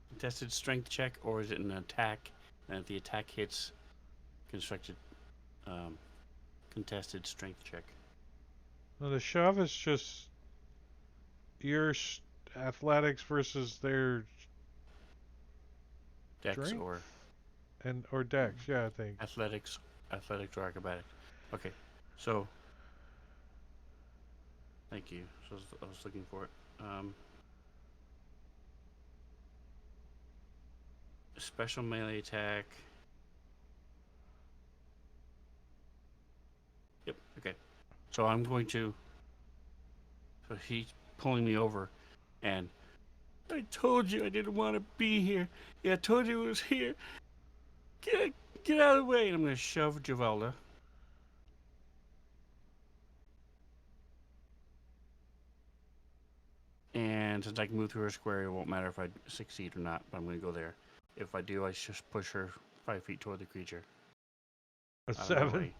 contested strength check, or is it an attack? And if the attack hits, constructed contested strength check. No, the shove is just your athletics versus their Dex Strength? or and or Dex. Yeah, I think. Athletics or acrobatics. Okay, so thank you. So I was looking for it. Special melee attack. Yep. Okay. So I'm going to. So he's pulling me over, and I told you I didn't want to be here. Yeah, I told you it was here. Get out of the way. And I'm going to shove Javelda. And since I can move through her square, it won't matter if I succeed or not. But I'm going to go there. If I do, I just push her 5 feet toward the creature. A Out of my 7. way.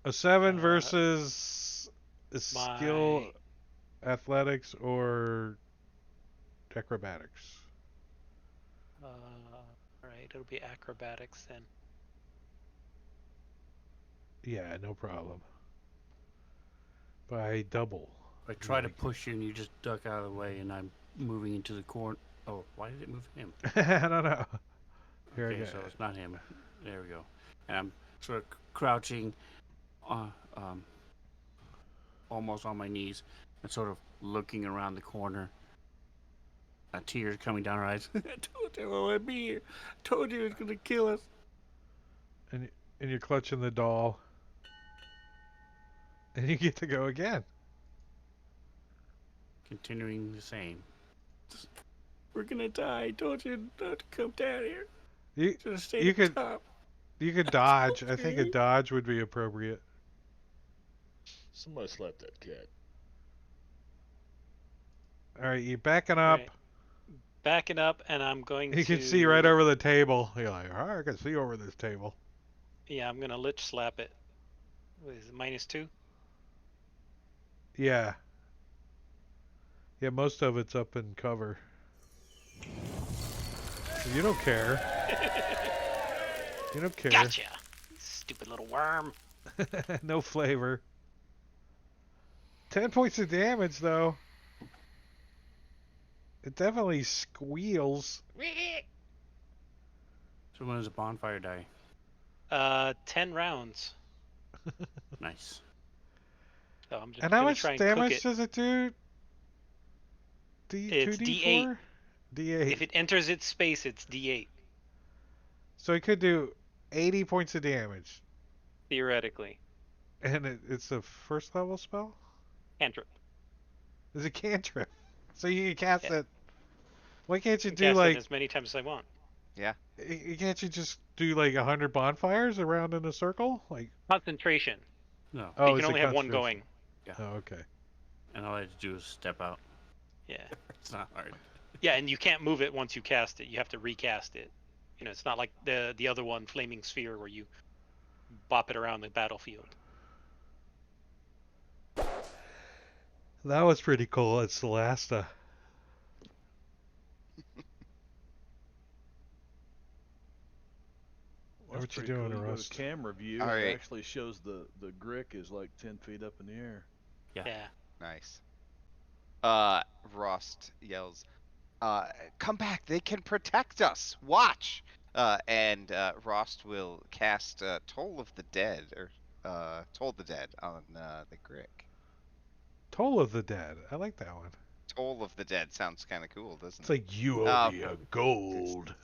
A 7 Uh, versus a skill, My athletics, or acrobatics. all right, it'll be acrobatics then. Yeah, no problem. By double. I if you try to like. push you, and you just duck out of the way, and I'm moving into the corner. Oh, why did it move him? I don't know. Here Okay, I go. so it's not him. There we go. And I'm sort of crouching, almost on my knees, and sort of looking around the corner. Tears coming down her eyes. I told you I would be here. I told you it was going to kill us. And you're clutching the doll. And you get to go again. Continuing the same. We're going to die. I told you not to come down here. You Should have stayed you up could top. you could dodge. I think a dodge would be appropriate. Somebody slap that cat. All right, you're backing up. Right. Backing up, and I'm going You to. can see right over the table. You're like, all right, I can see over this table. Yeah, I'm gonna lich slap it. What is it, -2? Yeah. Yeah, most of it's up in cover. You don't care. You don't care. Gotcha! Stupid little worm. No flavor. 10 points of damage, though. It definitely squeals. So when does a bonfire die? 10 rounds. Nice. So I'm just And how gonna much try and cook damage it. does it do? It's 2d4? D8. If it enters its space, it's D8, So it could do 80 points of damage. theoretically. And it's a first level spell? Cantrip. It's a cantrip. So you can cast Yeah. it. Why can't you I can do cast it like... as many times as I want. Can't you just do like 100 bonfires around in a circle? Like, Concentration. No. oh, You it's can a only have one concentration. going. Oh, okay. And all I have to do is step out. Yeah. It's not hard. Yeah, and you can't move it once you cast it. You have to recast it. You know, it's not like the other one, Flaming Sphere, where you bop it around the battlefield. That was pretty cool. It's the last. Well, What that's you pretty doing, cool. You go Rust? to camera view, All and it right. actually shows the Grick is like 10 feet up in the air. Yeah. Nice. Rost yells, come back, they can protect us. Watch. And Rost will cast Toll of the Dead, or Toll the Dead on the Grick. Toll of the Dead. I like that one. Toll of the Dead sounds kind of cool, doesn't It's it? like you owe me a gold.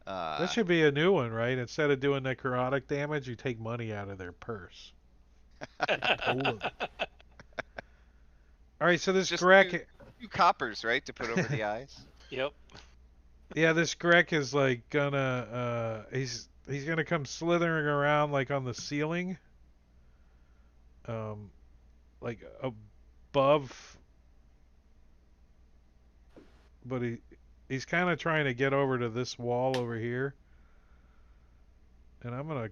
That should be a new one, right? Instead of doing necrotic damage, you take money out of their purse. Toll of... All right, so this just Grek... 2 coppers, right, to put over the eyes? Yep. Yeah, this Grek is like gonna he's gonna come slithering around like on the ceiling. Like above, but he's kind of trying to get over to this wall over here. And I'm gonna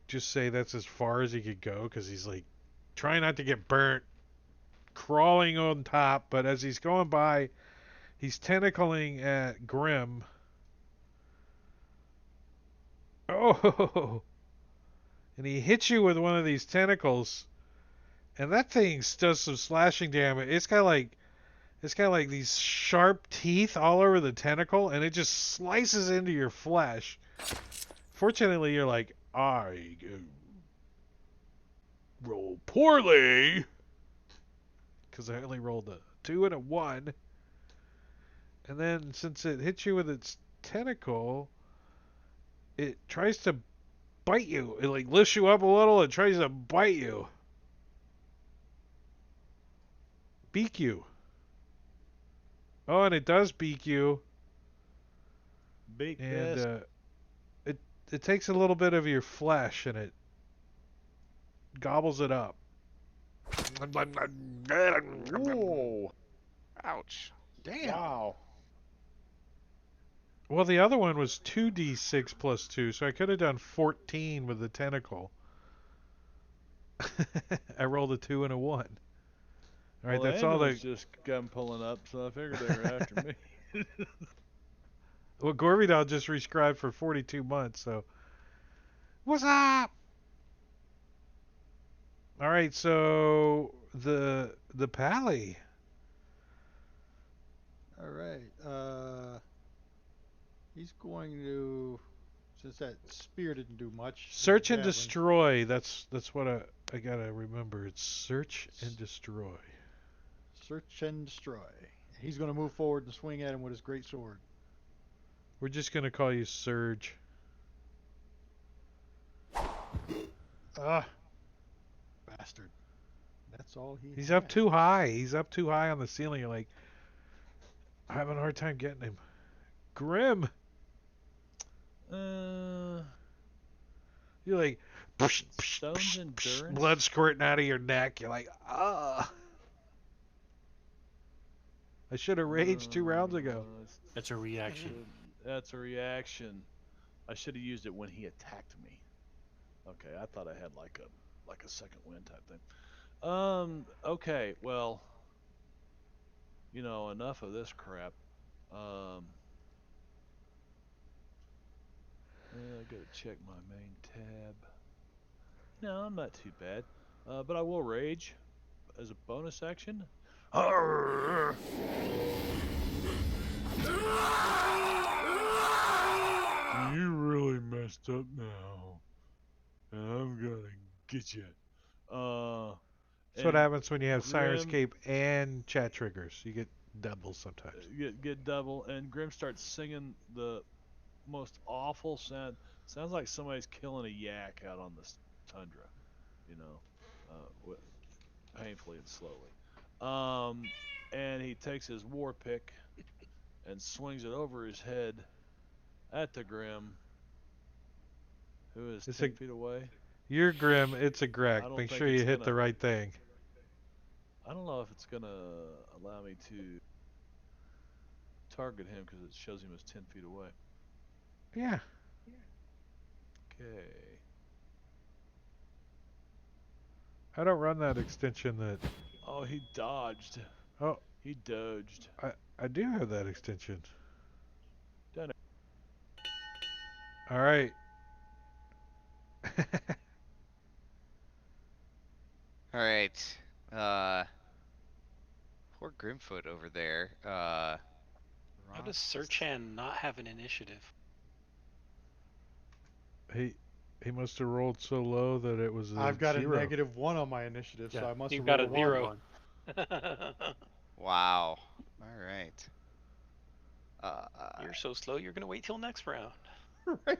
just say that's as far as he could go because he's like trying not to get burnt, crawling on top. But as he's going by, he's tentacling at Grim. Oh, and he hits you with one of these tentacles, and that thing does some slashing damage. It's It's got like these sharp teeth all over the tentacle, and it just slices into your flesh. Fortunately, you're like, I roll poorly, because I only rolled a 2 and a 1. And then since it hits you with its tentacle, it tries to bite you. It like lifts you up a little and tries to bite you. Beak you. Oh, and it does beak you. Beak And fist. it takes a little bit of your flesh and it gobbles it up. Whoa! Ouch. Damn. Wow. Well, the other one was 2d6 plus 2, so I could have done 14 with the tentacle. I rolled a 2 and a 1. All right, Well, the that's all ambulance the. just come pulling up, so I figured they were after me. Well, Gorvidal just rescribed for 42 months, so. What's up? All right, so the pally. All right. He's going to, since that spear didn't do much. Search and javelin, destroy. That's what I gotta remember. It's search and destroy. Search and destroy. He's going to move forward and swing at him with his great sword. We're just gonna call you Surge. Ah, bastard. That's all he He's had. up too high. He's up too high on the ceiling. You're like, I'm having a hard time getting him. Grim. uh, You're like, Stone's endurance. blood squirting out of your neck. You're like, ah. I should have raged 2 rounds ago. That's a reaction. That's a reaction. I should have used it when he attacked me. Okay, I thought I had like a second wind type thing. Okay, well, enough of this crap. I gotta check my main tab. No, I'm not too bad. But I will rage as a bonus action. Arrgh! You really messed up now. And I'm gonna get you. That's what And happens when you have Siren Grim Escape and chat triggers. You get doubles sometimes. get double, and Grim starts singing the most awful sound. Sounds like somebody's killing a yak out on the tundra, you know, painfully and slowly. And he takes his war pick and swings it over his head at the Grim, who is It's 10 a feet away. You're Grim. It's a I Greg. don't Make think sure it's you hit the gonna. right thing. I don't know if it's gonna allow me to target him because it shows him as 10 feet away. Yeah. Okay. I don't run that extension that. Oh, he dodged. Oh, He dodged. I do have that extension. Done it. All right. All right. Poor Grimfoot over there. How does Ross. Searchan not have an initiative? he must have rolled so low that it was a I've got 0. a -1 on my initiative, so Yeah, I must You've have got a rolled a 1. 0. Wow. All right. You're so slow, you're going to wait till next round. Right?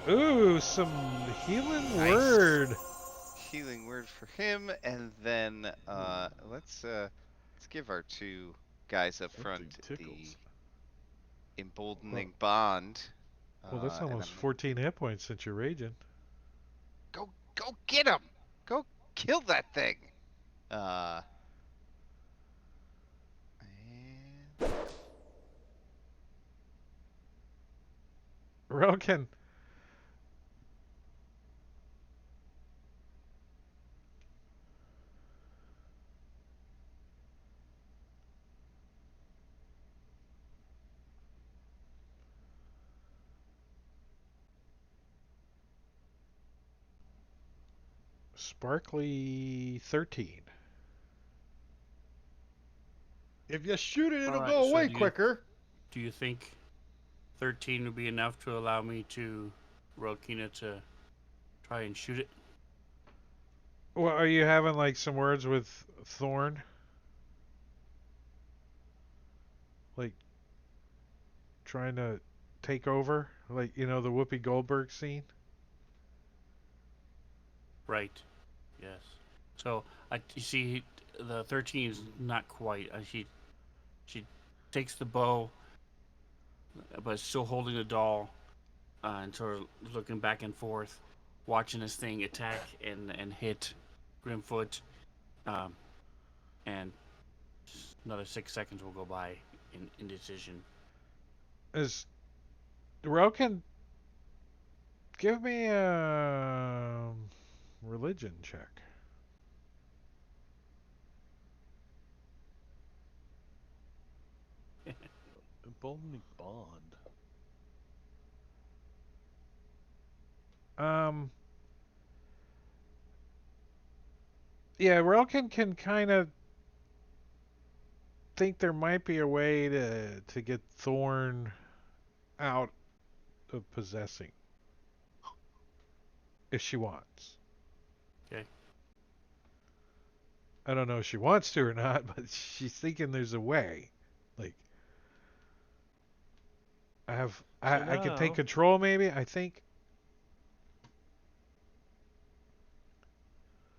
Ooh, some healing Nice. word. Healing word for him, and then let's give our two guys up front Something the tickles. emboldening bond. Well, that's And almost I'm 14 hit points since you're raging. go get him. Go kill that thing. And Roken. sparkly 13. If you shoot it, it'll All right, go so away quicker. do you think 13 would be enough to allow me to Rokina to try and shoot it? Well, are you having like some words with Thorn? Like trying to take over? Like, the Whoopi Goldberg scene? Right. Yes. So you see, the 13 is not quite. She takes the bow, but still holding the doll, and sort of looking back and forth, watching this thing attack and hit Grimfoot, um, and just another 6 seconds will go by in indecision. Is Relkin, give me a religion check. Emboldening bond. Um, yeah, Relkin can kind of think there might be a way to get Thorn out of possessing if she wants. Okay. I don't know if she wants to or not, but she's thinking there's a way. Like I can take now control maybe, I think.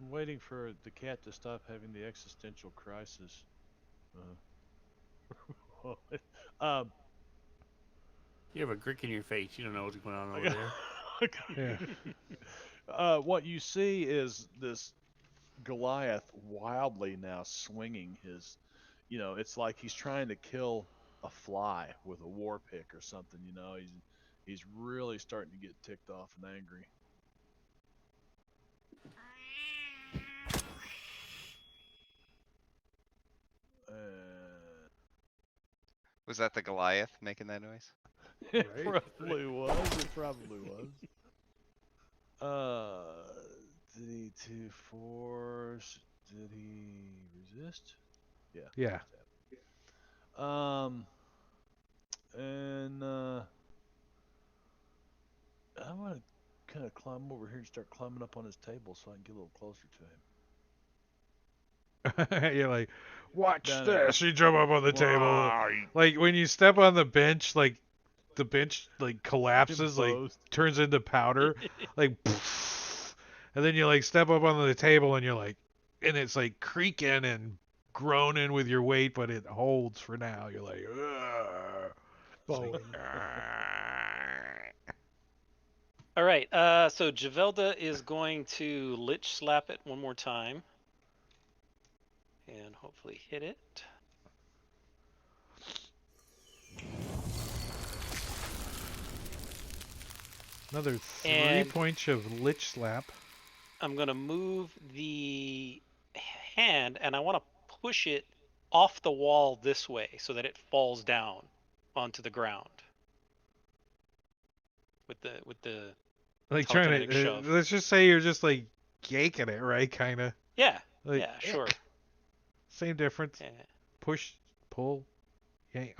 I'm waiting for the cat to stop having the existential crisis. Um, You have a grick in your face. You don't know what's going on I over got- there. Yeah. what you see is this Goliath wildly now swinging his, it's like he's trying to kill a fly with a war pick or something. He's really starting to get ticked off and angry. Uh, Was that the Goliath making that noise? it Right, probably was. It probably was. Did he 2 4? Did he resist? Yeah. Yeah. And I'm gonna kind of climb over here and start climbing up on his table so I can get a little closer to him. You're like, watch Down this. You jump up on the table. Like when you step on the bench, like the bench like collapses, like Imposed. turns into powder, like, and then you like step up on the table and you're like, and it's like creaking and groaning with your weight, but it holds for now. You're like, ugh. bowing. All right. So Javelda is going to lich slap it one more time, and hopefully hit it. Another 3 And- points of lich slap. I'm gonna move the hand, and I want to push it off the wall this way so that it falls down onto the ground. With the Like trying telekinetic to, shove. let's just say you're just like yanking it, right? Kind of. Yeah. Like, Yeah. Sure. Same difference. Yeah. Push, pull, yank.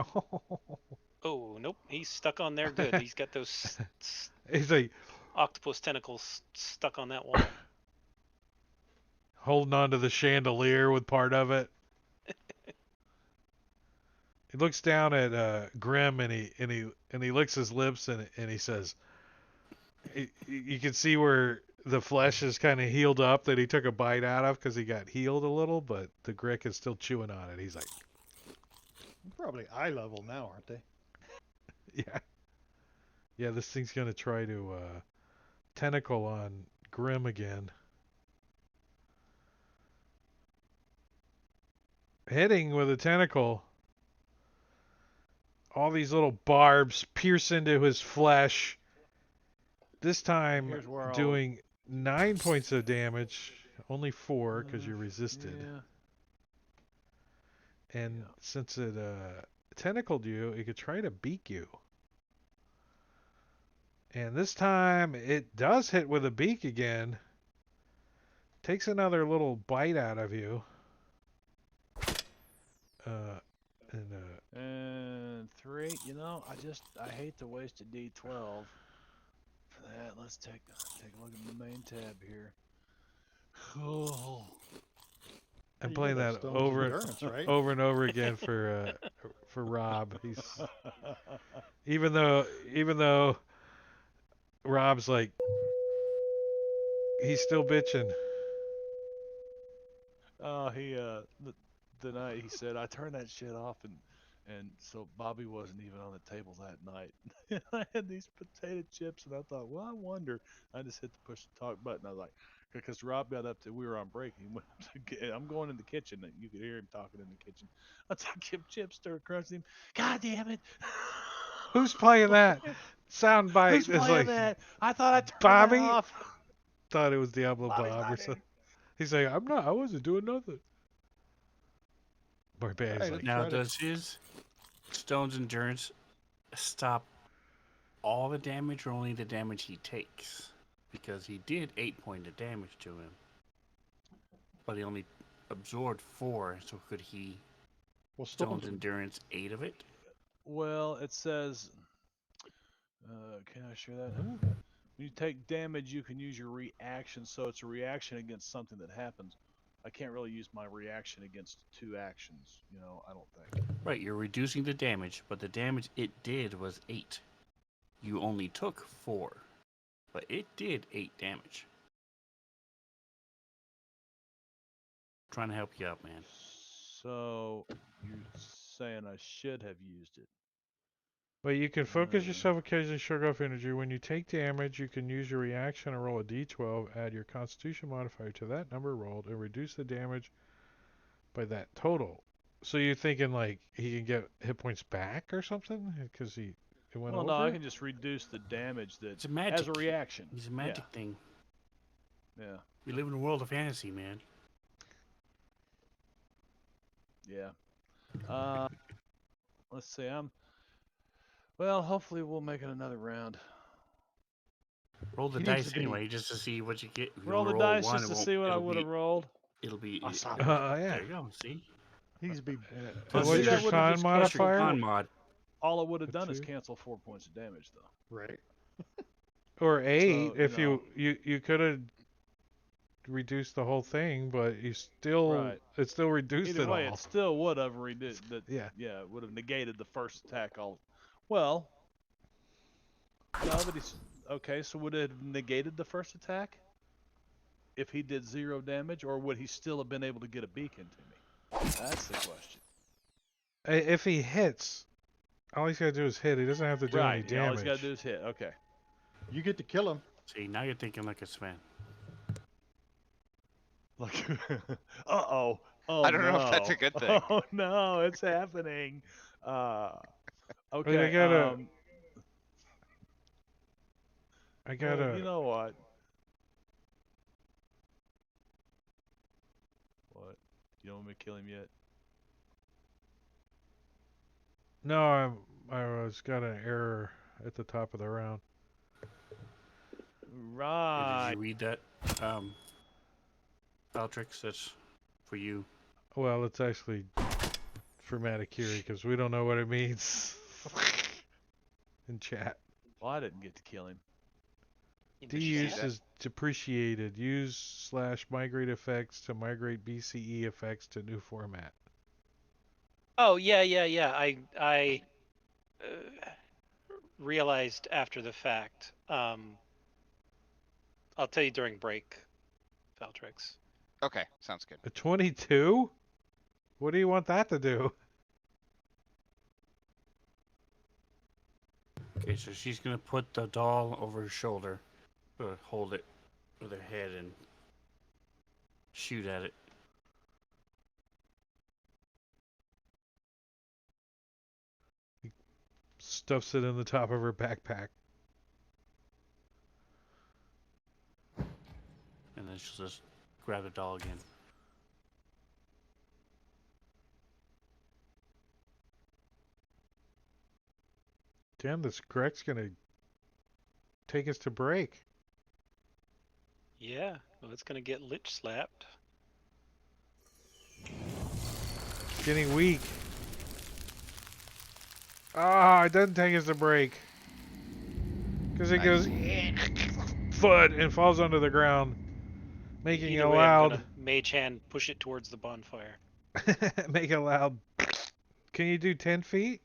Oh nope, he's stuck on there. Good. He's got those He's like octopus tentacles stuck on that wall. holding on to the chandelier with part of it. He looks down at Grim and he licks his lips and he says, you can see where the flesh is kind of healed up that he took a bite out of because he got healed a little, but the Grick is still chewing on it. He's like, Probably eye level now, aren't they? yeah, yeah. This thing's gonna try to tentacle on Grim again. Hitting with a tentacle. All these little barbs pierce into his flesh. This time Here's where I'll- doing 9 points of damage. Only 4 because you resisted. Yeah. And Yeah. since it tentacled you, it could try to beak you. And this time it does hit with a beak again. takes another little bite out of you. Uh, and And 3. You know, I hate to waste a D12 for that. Let's take a look at the main tab here. Oh. I'm You got playing that that stone's endurance, right? over and over again for Rob. He's even though Rob's like he's still bitching. The night he said I turned that shit off, and so Bobby wasn't even on the table that night. I had these potato chips, and I thought, well, I wonder. I just hit the push the talk button. I was like, because Rob got up to, we were on break. He went to get, I'm going in the kitchen. And you could hear him talking in the kitchen. I took chips, stir crunching him. God damn it! Who's playing that sound bite? Who's It's playing like that? I thought I turned that Bobby off. thought it was Diablo Bobby's Bob or not something. in. He's like, I wasn't doing nothing. Barbarian's Alright, like, let's Now, try to. does his Stone's Endurance stop all the damage or only the damage he takes? Because he did 8 points of damage to him, but he only absorbed 4. So could he Well, Stone's stones. Endurance 8 of it? Well, it says, can I share that? Huh? When you take damage, you can use your reaction. So it's a reaction against something that happens. I can't really use my reaction against 2 actions. I don't think. Right, you're reducing the damage, but the damage it did was 8. You only took 4, but it did 8 damage. Trying to help you out, man. So you're saying I should have used it? but you can focus yourself occasionally, shut off energy. When you take damage, you can use your reaction and roll a d12, add your constitution modifier to that number rolled, and reduce the damage by that total. So you're thinking like he can get hit points back or something because it went Well, over? no, I can just reduce the damage that It's a magic. as a reaction. It's a magic thing. Yeah. We live in a world of fantasy, man. Yeah. Let's see. Well, hopefully we'll make it another round. Roll the He needs dice to be. anyway, just to see what you get. If you Roll only the roll dice one, just it to won't. see what I It'll would have be. rolled. It'll be. Oh, stop it. Yeah. There you go. See. Needs to be. Plus what's see, your that would have con just Plus your modifier? con mod. All it would have A done is 2? cancel 4 points of damage, though. Right. Or 8 So if you could have reduced the whole thing, but right. it still reduced Either it way, it all. still would have reduced that. Yeah. Yeah, it would have negated the first attack. Well, no, but he's okay. So would it have negated the first attack if he did 0 damage, or would he still have been able to get a beacon to me? That's the question. If he hits, all he's got to do is hit. He doesn't have to do any Right. All he's got to damage. do is hit. Okay. You get to kill him. See, now you're thinking like a Sven. Like, uh-oh. Oh, I don't know if that's no. a good thing. Oh, no. It's happening. Uh, I mean, okay. I gotta. You know what? What? You don't want me to kill him yet? No, I was got an error at the top of the round. Right. Did you read that, Valtrix? That's for you. Well, it's actually for Matakiri because we don't know what it means in chat. Well, I didn't get to kill him. D use is depreciated. Use / migrate effects to migrate BCE effects to new format. Oh yeah. I realized after the fact. I'll tell you during break, Valtrix. Okay, sounds good. A 22? What do you want that to do? Okay, so she's gonna put the doll over her shoulder, hold it with her head, and shoot at it. Stuffs it in the top of her backpack. And then she'll just grab the doll again. Damn, this Greg's gonna take us to break. Yeah, well, it's gonna get lich slapped. Getting weak. Ah, it doesn't take us a break. Because it Nice. goes thud and falls onto the ground, making Either a way, I'm loud, gonna mage hand push it towards the bonfire. make a loud. Can you do 10 feet?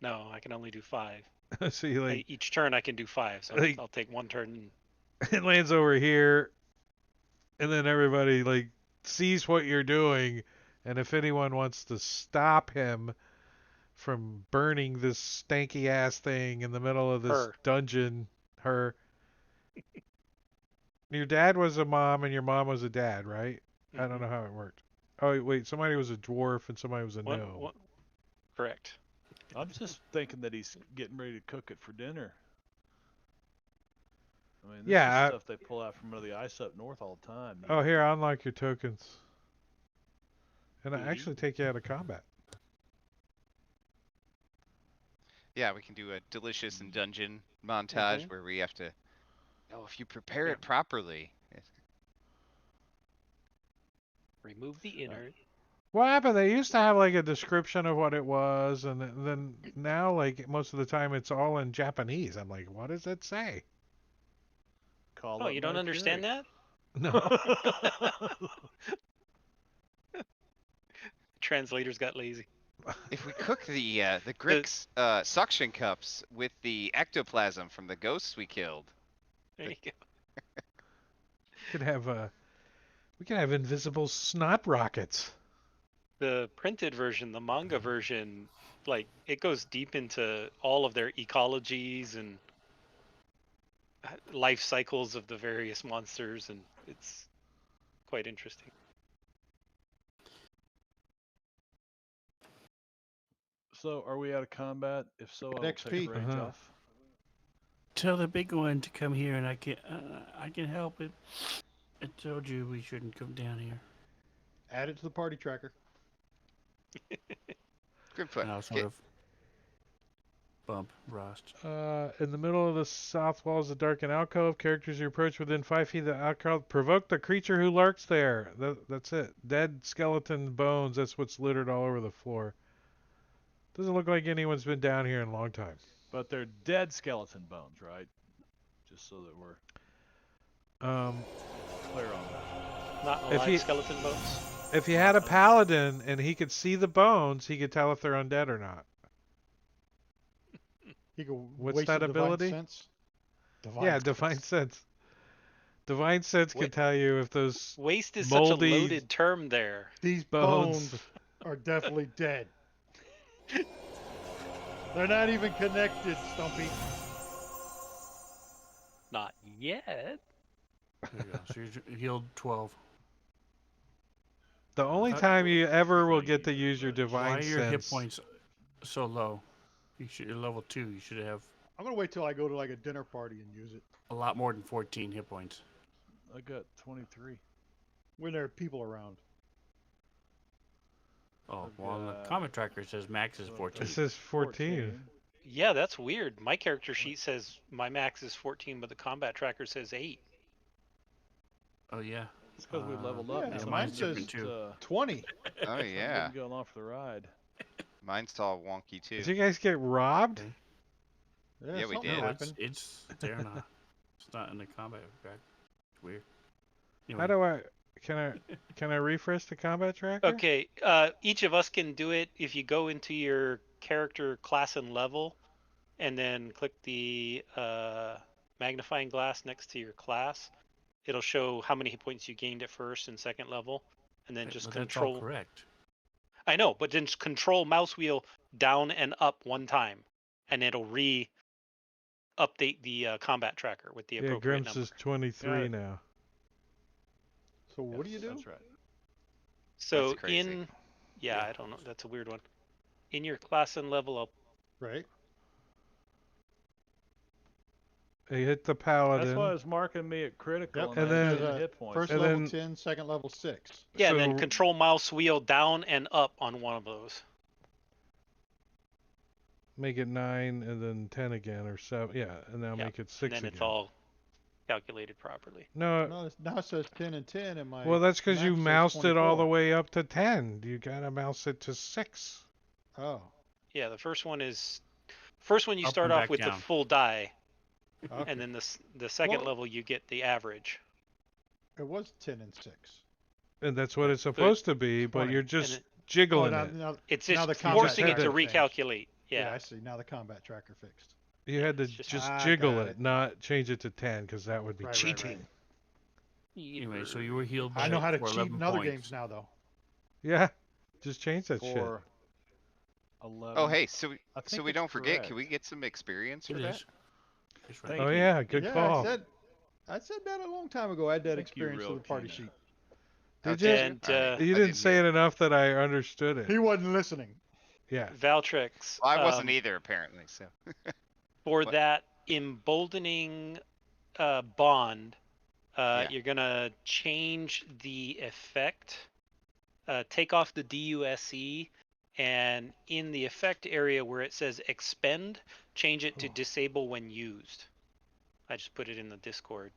No, I can only do 5. So you like, Each turn I can do 5, so like I'll take one turn. And it lands over here, and then everybody like sees what you're doing, and if anyone wants to stop him from burning this stanky ass thing in the middle of this her. dungeon, her. Your dad was a mom and your mom was a dad, right? I don't Mhm. know how it worked. Oh wait, somebody was a dwarf and somebody was a One, gnome. one, correct. I'm just thinking that he's getting ready to cook it for dinner. I mean, this is Yeah. stuff they pull out from under the ice up north all the time. Oh, here, unlock your tokens, and I Mhm. actually take you out of combat. Yeah, we can do a delicious and dungeon montage Mhm. where we have to. Oh, if you prepare Yeah. it properly. Remove the inner. What happened? They used to have like a description of what it was, and then now, like most of the time, it's all in Japanese. I'm like, what does it say? Call Oh, up you don't understand that? No. Translators got lazy. If we cook the The Grix suction cups with the ectoplasm from the ghosts we killed. there you go. Could have we can have invisible snot rockets. The printed version, the manga version, like it goes deep into all of their ecologies and life cycles of the various monsters, and it's quite interesting. So, are we out of combat? If so, I will XP. take rage Uh-huh. off. Tell the big one to come here, and I can help it. I told you we shouldn't come down here. Add it to the party tracker. Grimfoot, And I'll sort get, of bump Rost. In the middle of the south wall is a darkened alcove. Characters you approach within 5 feet of the alcove provoke the creature who lurks there. That's it. Dead skeleton bones. That's what's littered all over the floor. Doesn't look like anyone's been down here in a long time. But they're dead skeleton bones, right? Just so that we're Um, clear on that. Not If alive he- skeleton bones. if you had a paladin and he could see the bones, he could tell if they're undead or not. He can What's waste that a divine ability? sense. Yeah, divine sense. Divine sense can Wait. tell you if those Waste is such a moldy loaded term there. These bones. bones are definitely dead. They're not even connected, Stumpy. Not yet. There you go. So you're healed 12. The only How- time you ever will get to use your Why divine are your hit sense. points so low? You're level 2. You should have I'm gonna wait till I go to like a dinner party and use it a lot more than 14 hit points. I got 23. when there are people around. Oh, I've well, on the got- comment tracker it says max is 14. It says 14. Yeah, that's weird. My character sheet says my max is 14, but the combat tracker says 8. Oh, yeah. It's because we leveled up. yeah, now. mine It's says just, 20. oh yeah, been going on for the ride. mine's all wonky too. Did you guys get robbed? Okay. Yeah, we something did. No, happened. it's there now. It's not in the combat tracker. It's weird. How do I can I refresh the combat tracker? Okay, each of us can do it if you go into your character class and level, and then click the magnifying glass next to your class. It'll show how many hit points you gained at first and second level, and then just But that's all control. correct. I know, but then just control mouse wheel down and up one time, and it'll update the combat tracker with the Yeah, appropriate Grims number. is 23 now. So what do you Yes, do? That's right. So That's crazy. yeah, I don't know. That's a weird one. In your class and level up, Right. You hit the That's paladin. why it's marking me at critical. Yep. And, And I then- see the hit points. First And level then- 10, second level 6. yeah, and So- then control mouse wheel down and up on one of those. Make it 9 and then 10 again or 7. Yeah, and now Yeah, make it 6 And then again. it's all, calculated properly. No, No, now it says 10 and 10, and my well, that's because you map says moused it all the 24. way up to 10. You gotta mouse it to 6. Oh, Yeah, the first one you Up start and off back with the down. full die, okay. and then the second Well, level you get the average. it was 10 and 6. And that's what it's But supposed to be, but 20. you're and just it, Oh, jiggling now, it. now, it's now just the You combat just forcing had it to tracker changed. recalculate. Yeah, Yeah, I see. Now the combat tracker fixed. You yeah, had to it's just just I jiggle got it, it. not change it to 10, because that would be Right. cheating. Anyway, so you were healed I by know how to for cheat 11 in other points. games now, though. Yeah, just change that shit. For 11. Oh, hey, so I so think we it's don't forget, can correct. we get some experience It for that? is. It's right. Thank Oh you. yeah, good Yeah, call. I said that a long time ago. Add that Thank you, experience to Real the party Kina. sheet. Oh, Did you? did you? and All right. You I didn't say hear it enough that I understood it. He wasn't listening. Yeah. Valtrix. Well, I wasn't either, apparently. So. For What? that emboldening bond, Yeah. you're gonna change the effect. Take off the DUSE, and in the effect area where it says expend, change it to Oh. disable when used. I just put it in the Discord,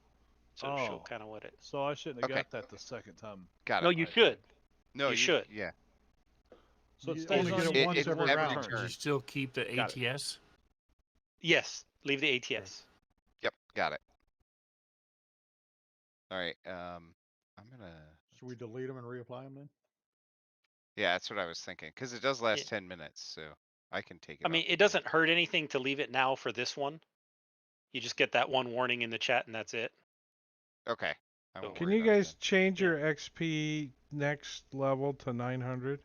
so to show Oh, kind of what it. so I shouldn't have Okay. got that the second time. Got No, it. you I should. attacked. No, you should. Yeah. So it You stays only on get you it once for every one round. turn. Does he still keep the Got it. ATS? Yes, leave the ATS. Yep. Got it. All right. I'm gonna. Should we delete them and reapply them then? Yeah, that's what I was thinking, because it does last Yeah. 10 minutes, so I can take it. I mean, off it again. doesn't hurt anything to leave it now for this one. You just get that one warning in the chat, and that's it. Okay. I So- won't Can worry you about it guys change Yeah. your XP next level to 900?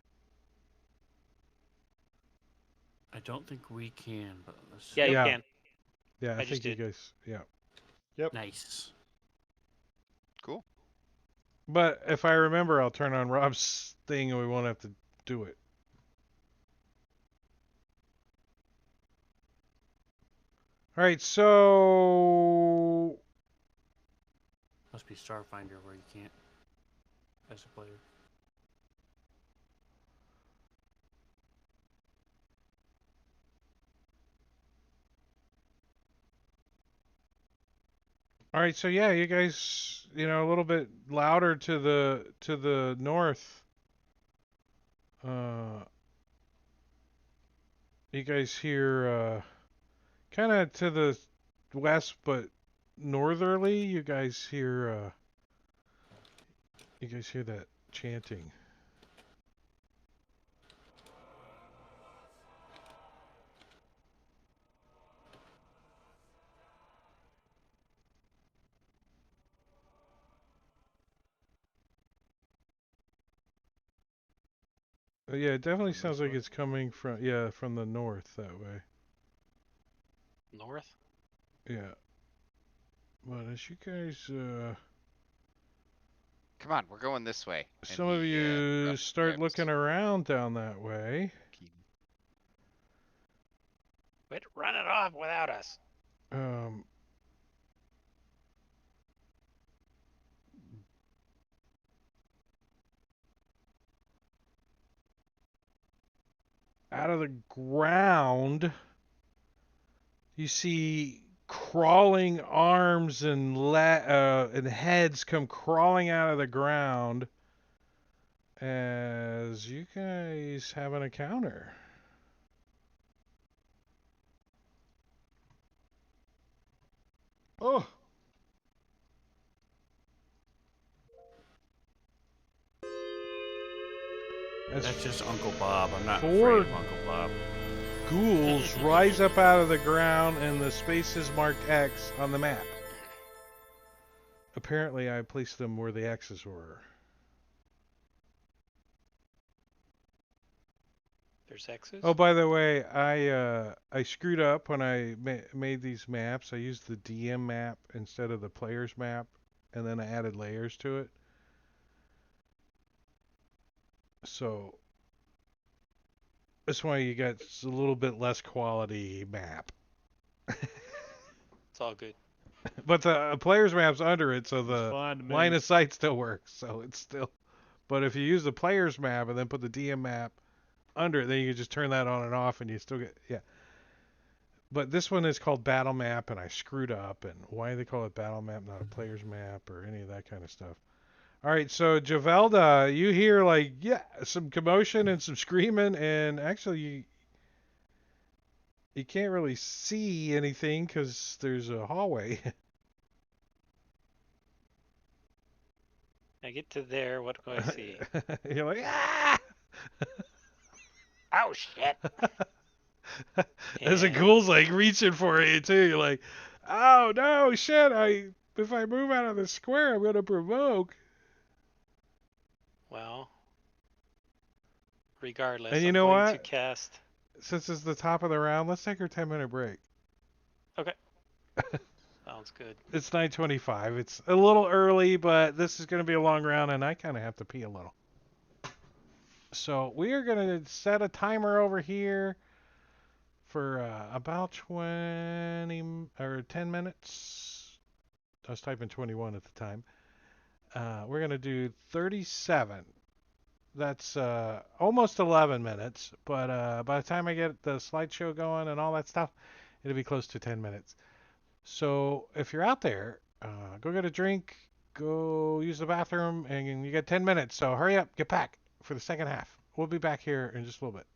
I don't think we can, but let's Yeah, see. you Yeah. can. Yeah, I I just think you did. guys. Yeah. Nice. then. Cool. But if I remember, I'll turn on Rob's thing, and we won't have to do it. All right, so Must be Starfinder where you can't as a player. all right, so yeah, you guys, a little bit louder to the north. You guys hear kind of to the west, but northerly. You guys hear that chanting. Yeah, it definitely From sounds this like way? it's coming from from the north that way. North. Yeah. But as you guys Come on, we're going this way. And some of he, you start grabs looking around down that way. Keen. Quit running off without us. Um Out of the ground you see crawling arms and heads come crawling out of the ground as you guys have an encounter. Oh, As That's just Uncle Bob. I'm not Four afraid of Uncle Bob. ghouls rise up out of the ground and the spaces marked X on the map. Apparently I placed them where the X's were. There's X's. Oh, by the way, I screwed up when I made these maps. I used the DM map instead of the player's map, and then I added layers to it. So that's why you got a little bit less quality map. It's all good. But the player's map's under it, so It's the fine to me. line of sight still works. So it's still. But if you use the player's map and then put the DM map under it, then you can just turn that on and off, and you still get But this one is called Battle Map, and I screwed up. And why do they call it Battle Map, not a player's map, or any of that kind of stuff? All right, so Javelda, you hear like some commotion and some screaming, and actually you can't really see anything because there's a hallway. I get to there. What do I see? You're like, ah! Oh shit! As a And ghoul's like reaching for you too. You're like, oh no, shit! If I move out of the square, I'm gonna provoke. well, regardless, And you I'm know going to what? cast. Since it's the top of the round, let's take our 10-minute break. Okay, sounds good. It's 9:25. It's a little early, but this is gonna be a long round, and I kind of have to pee a little. So we are gonna set a timer over here for about 20 or 10 minutes. I was typing 21 at the time. We're going to do 37. That's almost 11 minutes, but by the time I get the slideshow going and all that stuff, it'll be close to 10 minutes. So if you're out there, go get a drink, go use the bathroom, and you get 10 minutes. So hurry up, get back for the second half. We'll be back here in just a little bit.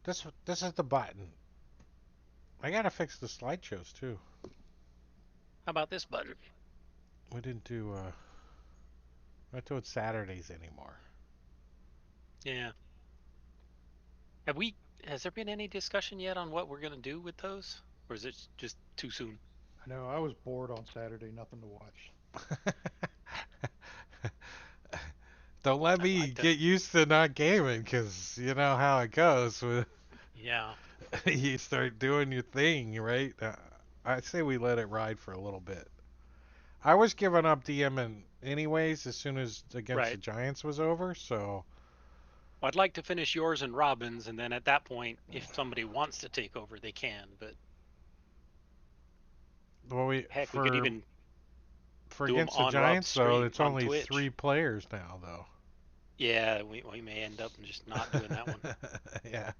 This is the button. I gotta fix the slideshows too. How about this button? We didn't do not doing Saturdays anymore. Yeah. Have we? Has there been any discussion yet on what we're gonna do with those, or is it just too soon? I know I was bored on Saturday, nothing to watch. Don't let I'd me like to. get used to not gaming, 'cause you know how it goes. With Yeah. you start doing your thing, right? I say we let it ride for a little bit. I was giving up DMing anyways as soon as against the Right. Giants was over, so Well, I'd like to finish yours and Robin's, and then at that point, if somebody wants to take over, they can. But well, heck, we could even for do them against the on Rob's Giants though, stream it's on only 3 Twitch. players now though. Yeah, we may end up just not doing that one. Yeah.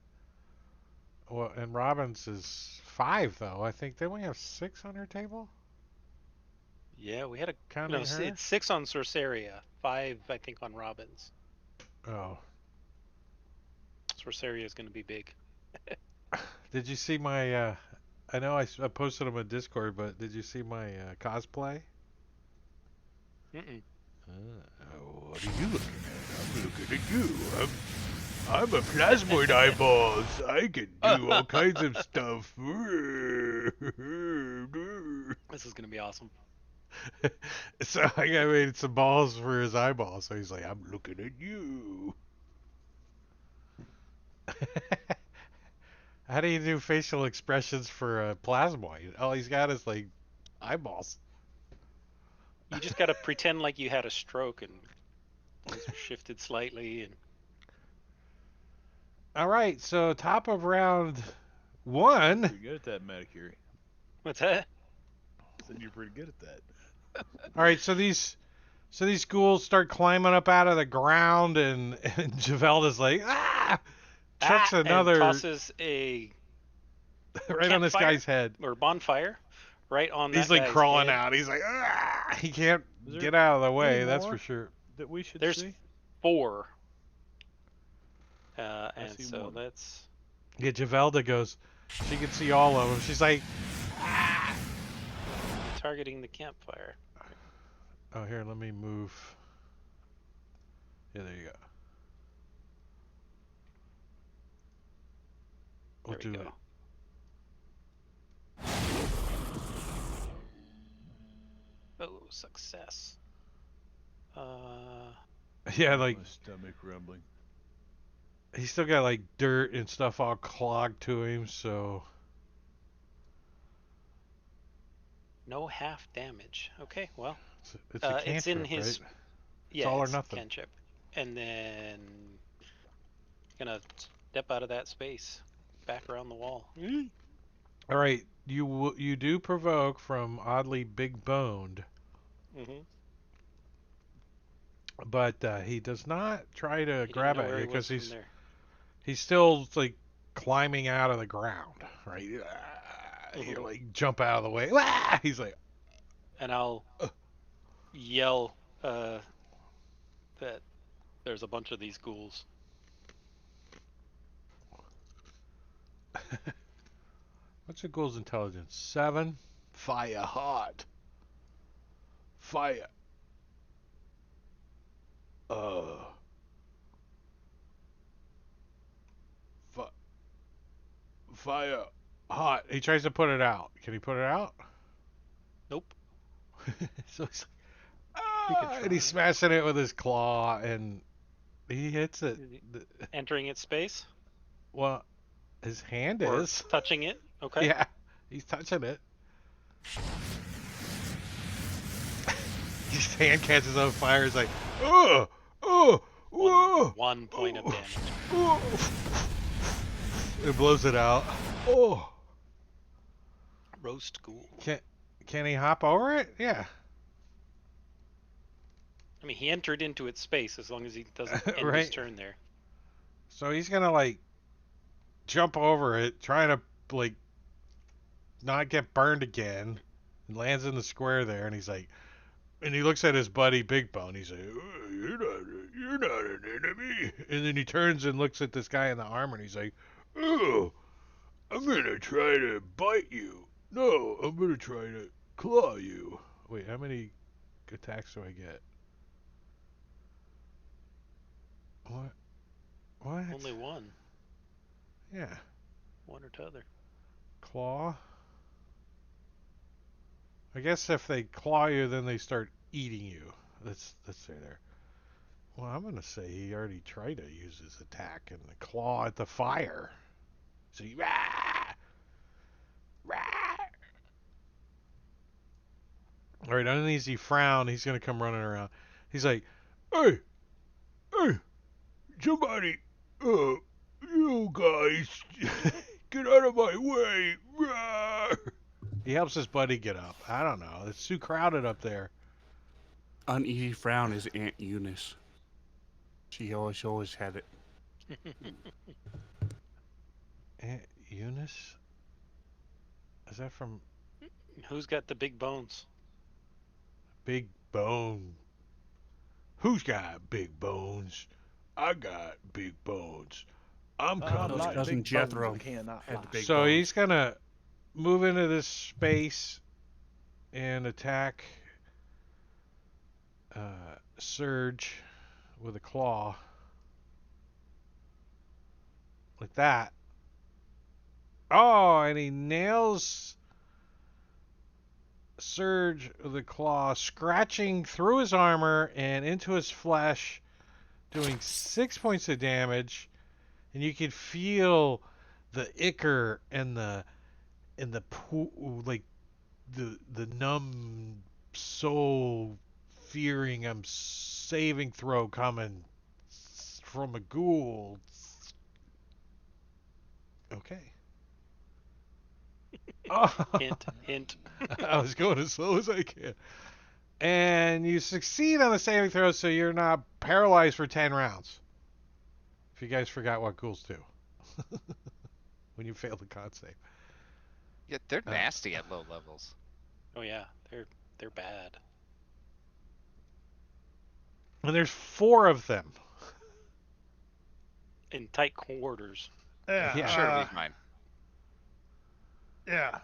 Well, and Robbins is 5 though. I think they only have 6 on their table, Yeah, we had a counting her. it's 6 on Sorceria, 5 I think on Robin's. Oh, Sorceria is going to be big. did you see my? I know I posted them on Discord, but did you see my cosplay? Mm-mm. What are you looking at? I'm looking at you. I'm a plasmoid eyeballs. I can do all kinds of stuff. This is going to be awesome. So I made some balls for his eyeballs. So he's like, I'm looking at you. How do you do facial expressions for a plasmoid? All he's got is like eyeballs. You just got to pretend like you had a stroke and things are shifted slightly. And All right, so top of round 1. Pretty good at that, Manicure. what's that? Said you're pretty good at that. All right, so these ghouls start climbing up out of the ground, and Javelda's like, chucks And another tosses a right on this campfire guy's head. or bonfire right on He's that like guy's crawling head. out. He's like, he can't Is there get out of the any way. That's more for sure. that we should There's see? 4. I And see so one. that's Yeah, Javelda goes. She can see all of them. She's like, targeting the campfire. oh, here, let me move. Yeah, there you go. We'll There we do go. it. Oh, success. Yeah, like My stomach rumbling. he's still got like dirt and stuff all clogged to him, so No half damage. Okay, well, it's a it's in cantrip, his right? yeah, all or it's nothing. cantrip, and then gonna step out of that space, back around the wall. All right, you do provoke from oddly big boned, Mm-hmm. but he does not try to He didn't grab know at where you he was because from there. he's still like climbing out of the ground, right? You Mhm. like jump out of the way. He's like, And I'll yell that there's a bunch of these ghouls. what's your ghoul's intelligence? 7. Fire hot. Fire. Uh. Fire hot. He tries to put it out. Can he put it out? Nope. So he's He could and he's try. smashing it with his claw, and he hits it. Is he entering its space Well, his hand or is. touching it? Okay. Yeah, he's touching it. His hand catches on fire. He's like, oh, oh, whoa, One point of damage. oh. It blows it out. Oh, Roast ghoul. can he hop over it? Yeah. I mean, he entered into its space as long as he doesn't end his Right. turn there. So he's gonna like jump over it, trying to like not get burned again, and lands in the square there, and he's like, and he looks at his buddy Big Bone. He's like, oh, you're not an enemy. And then he turns and looks at this guy in the armor, and he's like, Oh, I'm gonna try to bite you. No, I'm gonna try to claw you. Wait, how many attacks do I get? What? What? Only one. Yeah. One or t'other. Claw? I guess if they claw you, then they start eating you. Let's say there. Well, I'm gonna say he already tried to use his attack and the claw at the fire. So he, rah, rah. All right, uneasy frown. He's gonna come running around. He's like, "Hey, hey, somebody, you guys, get out of my way!" Rah. He helps his buddy get up. I don't know. It's too crowded up there. Uneasy frown is Aunt Eunice. She always had it. Aunt Eunice? Is that from Who's got the big bones? Big Bone? Who's got big bones? I got big bones. I'm coming. Those Not cousin big bones Jethro cannot had fly. the big So bones. he's gonna move into this space and attack Surge with a claw. Like that. Oh, and he nails Surge with a claw, scratching through his armor and into his flesh, doing 6 points of damage. And you can feel the ichor and like the numb soul fearing I'm saving throw coming from a ghoul. Okay. Oh, Hint, hint. I was going as slow as I can. And you succeed on the saving throw, so you're not paralyzed for 10 rounds. If you guys forgot what ghouls do when you fail the con save. Yeah, they're nasty at low levels. Oh yeah, they're bad. And there's 4 of them. In tight quarters. Yeah. Yeah. Sure, leave mine. Yeah.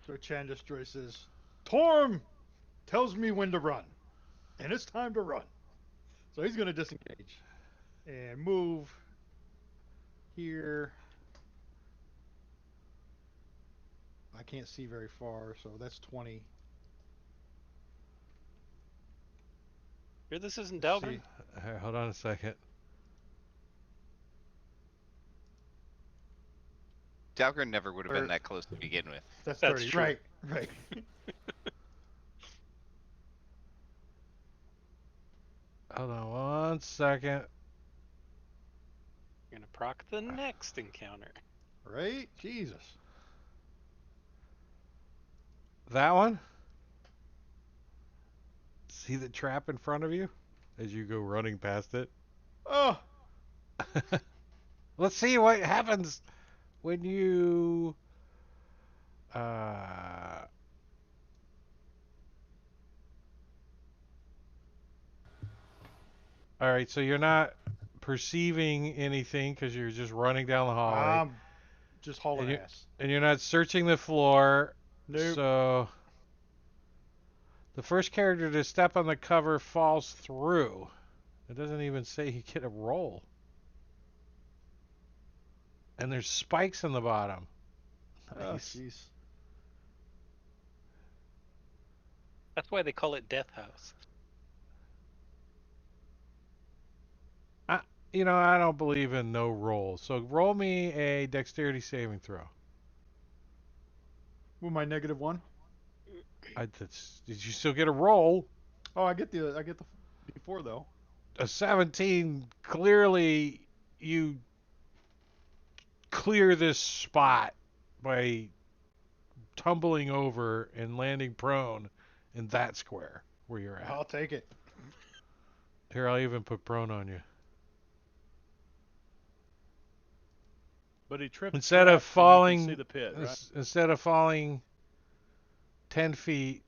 So Chan Destroy says, Torm tells me when to run. And it's time to run. So he's going to disengage. And move here. I can't see very far, so that's 20. Here, this isn't Let's Dalgren. see. Hold on a second. Dalgren never would have been Or- that close to begin with. That's That's 30. true. Right, right. Hold on one second. You're gonna proc the next encounter. Right? Jesus. That one? See the trap in front of you as you go running past it? Oh, Let's see what happens when you uh all right, so you're not perceiving anything because you're just running down the hallway, I'm just hauling you- ass. and you're not searching the floor. Nope. So the first character to step on the cover falls through. It doesn't even say you get a roll. And there's spikes in the bottom. Oh, Nice. jeez. That's why they call it Death House. I don't believe in no roll. So roll me a dexterity saving throw. With my -1. Did you still get a roll? Oh, I get the before though. A 17. Clearly, you clear this spot by tumbling over and landing prone in that square where you're at. I'll take it. Here, I'll even put prone on you. But he tripped. Instead of trapped and you can falling, see the pit, right? instead of falling 10 feet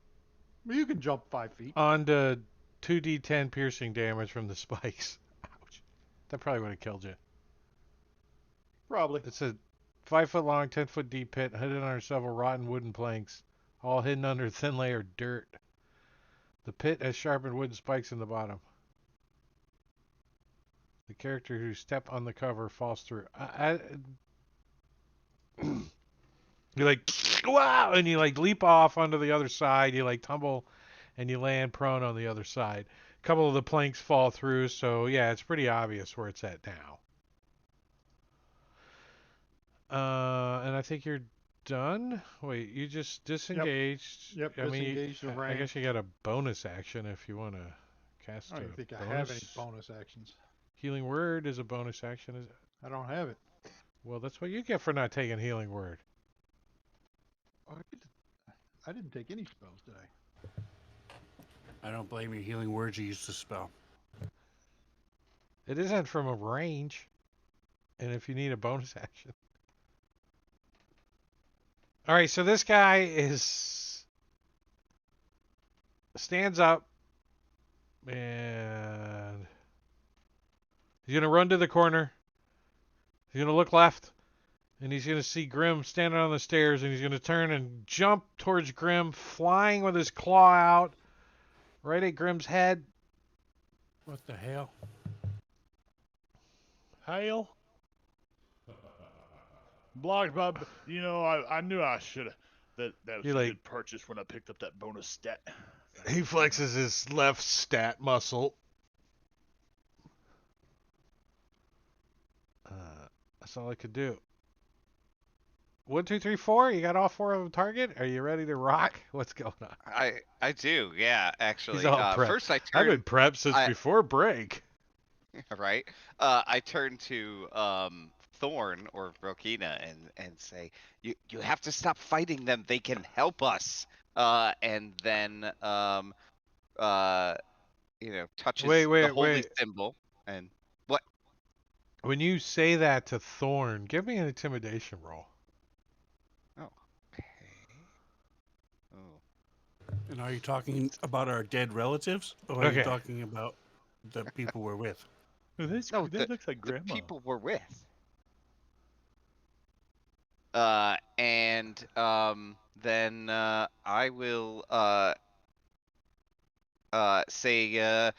Well, you can jump 5 feet. onto 2d10 piercing damage from the spikes. Ouch. That probably would have killed you. Probably. It's a 5-foot long, 10-foot deep pit hidden under several rotten wooden planks, all hidden under a thin layer of dirt. The pit has sharpened wooden spikes in the bottom. The character who stepped on the cover falls through. You like, wow, and you like leap off onto the other side. You like tumble, and you land prone on the other side. A couple of the planks fall through, so yeah, it's pretty obvious where it's at now. And I think you're done. Wait, you just disengaged. Yep, I mean, disengaged and I ran. guess you got a bonus action if you want to cast I don't a even think I have any bonus. bonus actions. Healing word is a bonus action. Is it? I don't have it. Well, that's what you get for not taking healing word. Oh, I didn't take any spells, did I? I don't blame you. Healing words you used to spell. It isn't from a range, and if you need a bonus action. All right, so this guy stands up and he's gonna run to the corner. He's gonna look left, and he's gonna see Grim standing on the stairs, and he's gonna turn and jump towards Grim, flying with his claw out, right at Grim's head. What the hell? Hail. Blocked by. You know, I knew I should have. That was You a like- good purchase when I picked up that bonus stat. He flexes his left stat muscle. That's all I could do. 1, 2, 3, 4. You got all 4 of them target. Are you ready to rock? What's going on? I do, yeah, actually. He's all prepped. First I I've turn been prepped since I- before break. right. I turn to Thorn or Rokina and say, you have to stop fighting them. They can help us. And then touches Wait, the holy wait. symbol and what? When you say that to Thorn, give me an intimidation roll. Oh, okay. Oh. And are you talking about our dead relatives, or are Okay. you talking about the people we're with? No, that looks like the grandma. people we're with. And then I will say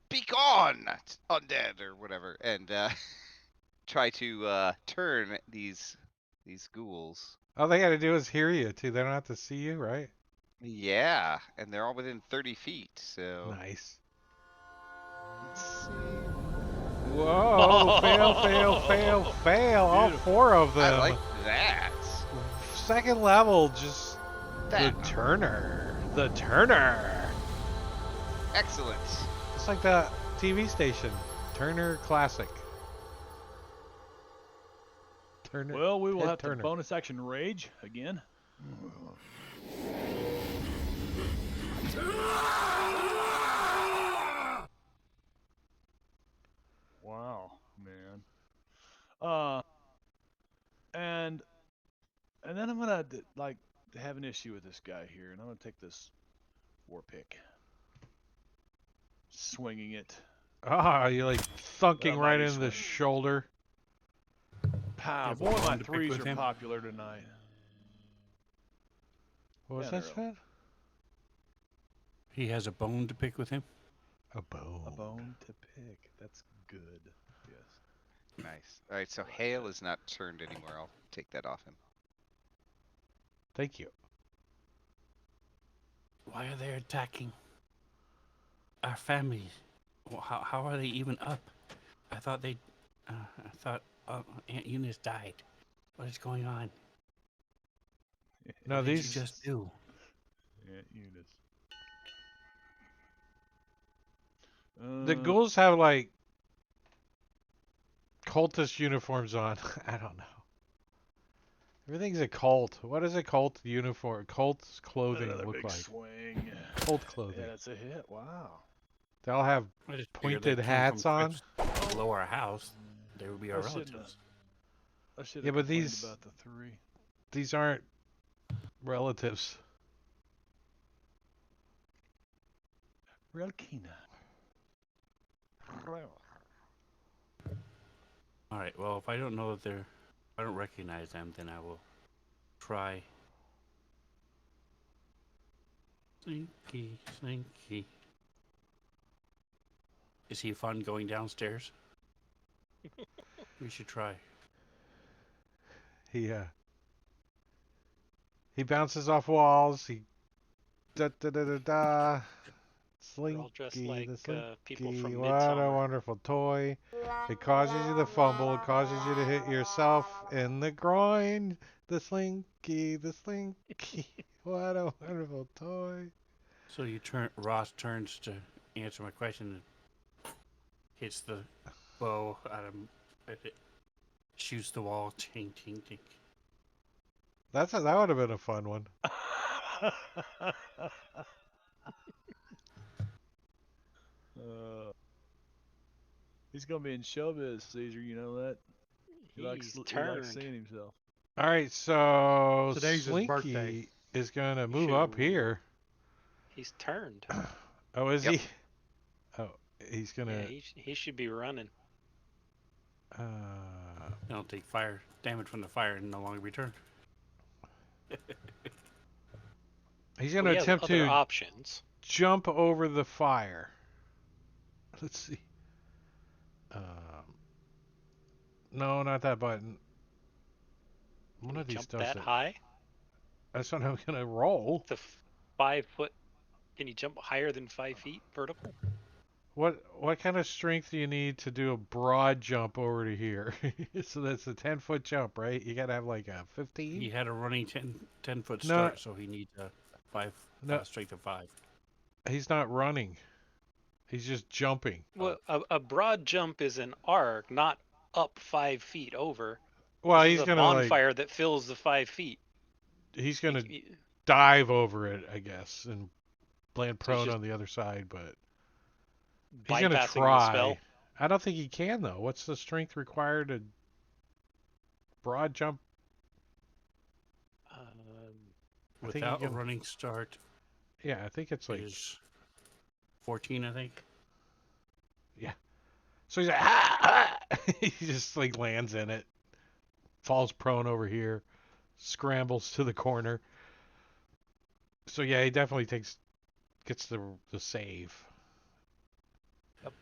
be gone, undead or whatever, and try to turn these ghouls. All they got to do is hear you, too. They don't have to see you, right? Yeah, and they're all within 30 feet, so Nice. let's see. Whoa, fail. All Beautiful. 4 of them. I like that. Second level, just That the Turner. The Turner. excellent. It's like the TV station, Turner Classic. Turner. Well, we will Ted have Turner. to bonus action rage again. Wow, man. And then I'm gonna have an issue with this guy here, and I'm gonna take this war pick, swinging it. Ah, you like thunking Mighty right in the swing. shoulder. Pow! have a Boy, bone my to pick threes with are him? popular tonight. What was Yeah, that, they're Sven? He has a bone to pick with him. A bone. A bone to pick. That's good. Yes. Nice. All right, so hail is not turned anymore. I'll take that off him. Thank you. Why are they attacking our families? How are they even up? I thought Aunt Eunice died. What is going on? No, What did these you just do? Aunt Eunice. the ghouls have like cultist uniforms on. I don't know. Everything's a cult. What does a cult uniform, cult's clothing Another look big like? swing. Cult clothing. Yeah, that's a hit. Wow. They all have I just figured pointed they came hats from on. trips below our house. They would be our I shouldn't relatives. I should have Yeah, but complained these- about the 3. These aren't relatives. Relkina. All right. Well, if I don't know that they're, I don't recognize them, then I will try. Slinky, Slinky. Is he fun going downstairs? We should try. He bounces off walls. He da da da da da. They're all dressed Slinky, like the people Slinky. from What a Midsummer. wonderful toy. It causes you to fumble. It causes you to hit yourself in the groin. The Slinky, the Slinky. What a wonderful toy. So you turn. Ross turns to answer my question and hits the bow at him. It shoots the wall. Ting, ting, ting. That would have been a fun one. He's gonna be in showbiz, Caesar. You know that. He likes He's he likes turned. seeing himself. All right, so Today's his birthday. Slinky is gonna He move should. up here. He's turned. Oh, is Yep. he? Oh, he's Yeah, gonna. he should be running. Uh, I don't take fire damage from the fire and no longer return. he's Well, gonna he has attempt other to options. jump over the fire. Let's see. No, not that button. Can One he of these jump does that it. high? That's what I'm gonna roll. The 5 foot. Can you jump higher than 5 feet vertical? What kind of strength do you need to do a broad jump over to here? So that's a 10-foot jump, right? You gotta have like a 15. He had a running 10 foot No, start, so he needs a 5 no, strength of 5. he's not running. He's just jumping. Well, a broad jump is an arc, not up 5 feet over. Well, This is he's a gonna like bonfire that fills the 5 feet. he's You, gonna you- dive over it, I guess, and land so he's prone just on the other side. But he's gonna bypassing the try. spell. I don't think he can though. What's the strength required to broad jump? I think he Without a can. running start, Yeah, I think it's it like is 14, I think. yeah. So he's like ah, ah! He just like lands in it, falls prone over here, scrambles to the corner. So yeah, he definitely gets the save. Yep.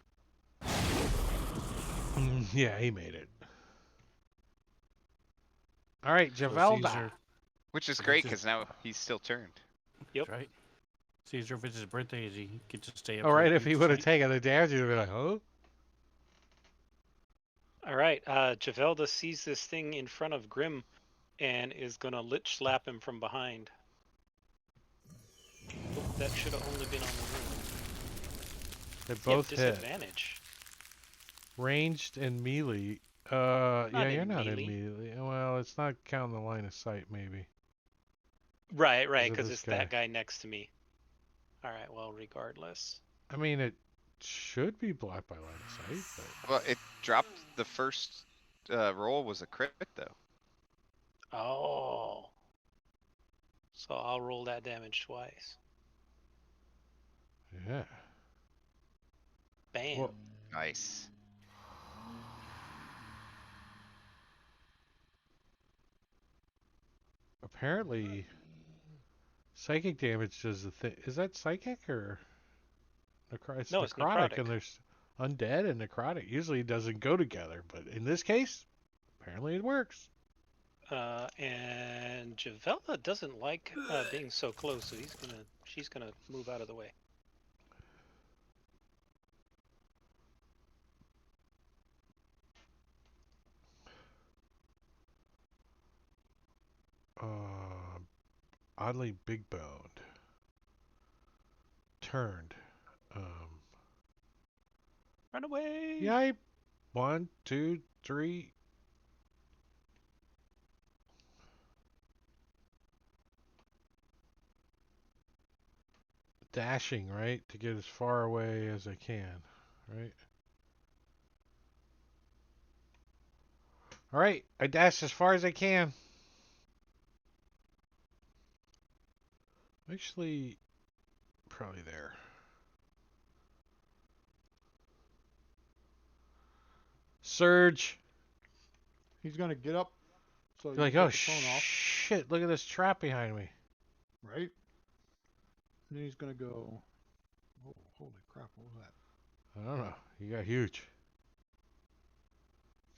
Yeah, he made it. All right, So Javelda. Caesar, Which is That's great just- because now he's still turned. Yep. right? Caesar, if it's his birthday, is he gets to stay up? All till right, if 8 he would have tonight? taken the damage, he'd have been like, huh? All right. Javelda sees this thing in front of Grim and is gonna lich slap him from behind. Oh, that should have only been on the room. They You have both hit. disadvantage. Ranged and melee. Not Yeah, in you're not melee. in melee. Well, it's not counting the line of sight, maybe. Right, Is it because this it's that guy next to me. All right. Well, regardless. I mean, it should be blocked by line of sight, but Well, it dropped the first roll was a crit though. Oh. So I'll roll that damage twice. yeah. Bam. Well, Nice. apparently, psychic damage does the thing. Is that psychic or it's No, it's necrotic? necrotic. And there's undead and necrotic. Usually, it doesn't go together, but in this case, apparently, it works. And Javelda doesn't like being so close, so she's gonna move out of the way. Oddly big boned. Turned. Um, Run away! Yipe. 1, 2, 3. Dashing, right? To get as far away as I can, right? All right, I dash as far as I can. Actually, probably there. Surge. He's gonna get up, so You're you like, can oh take the phone off, shit! Look at this trap behind me. right? And then he's gonna go. Oh, holy crap! What was that? I don't know. You got huge.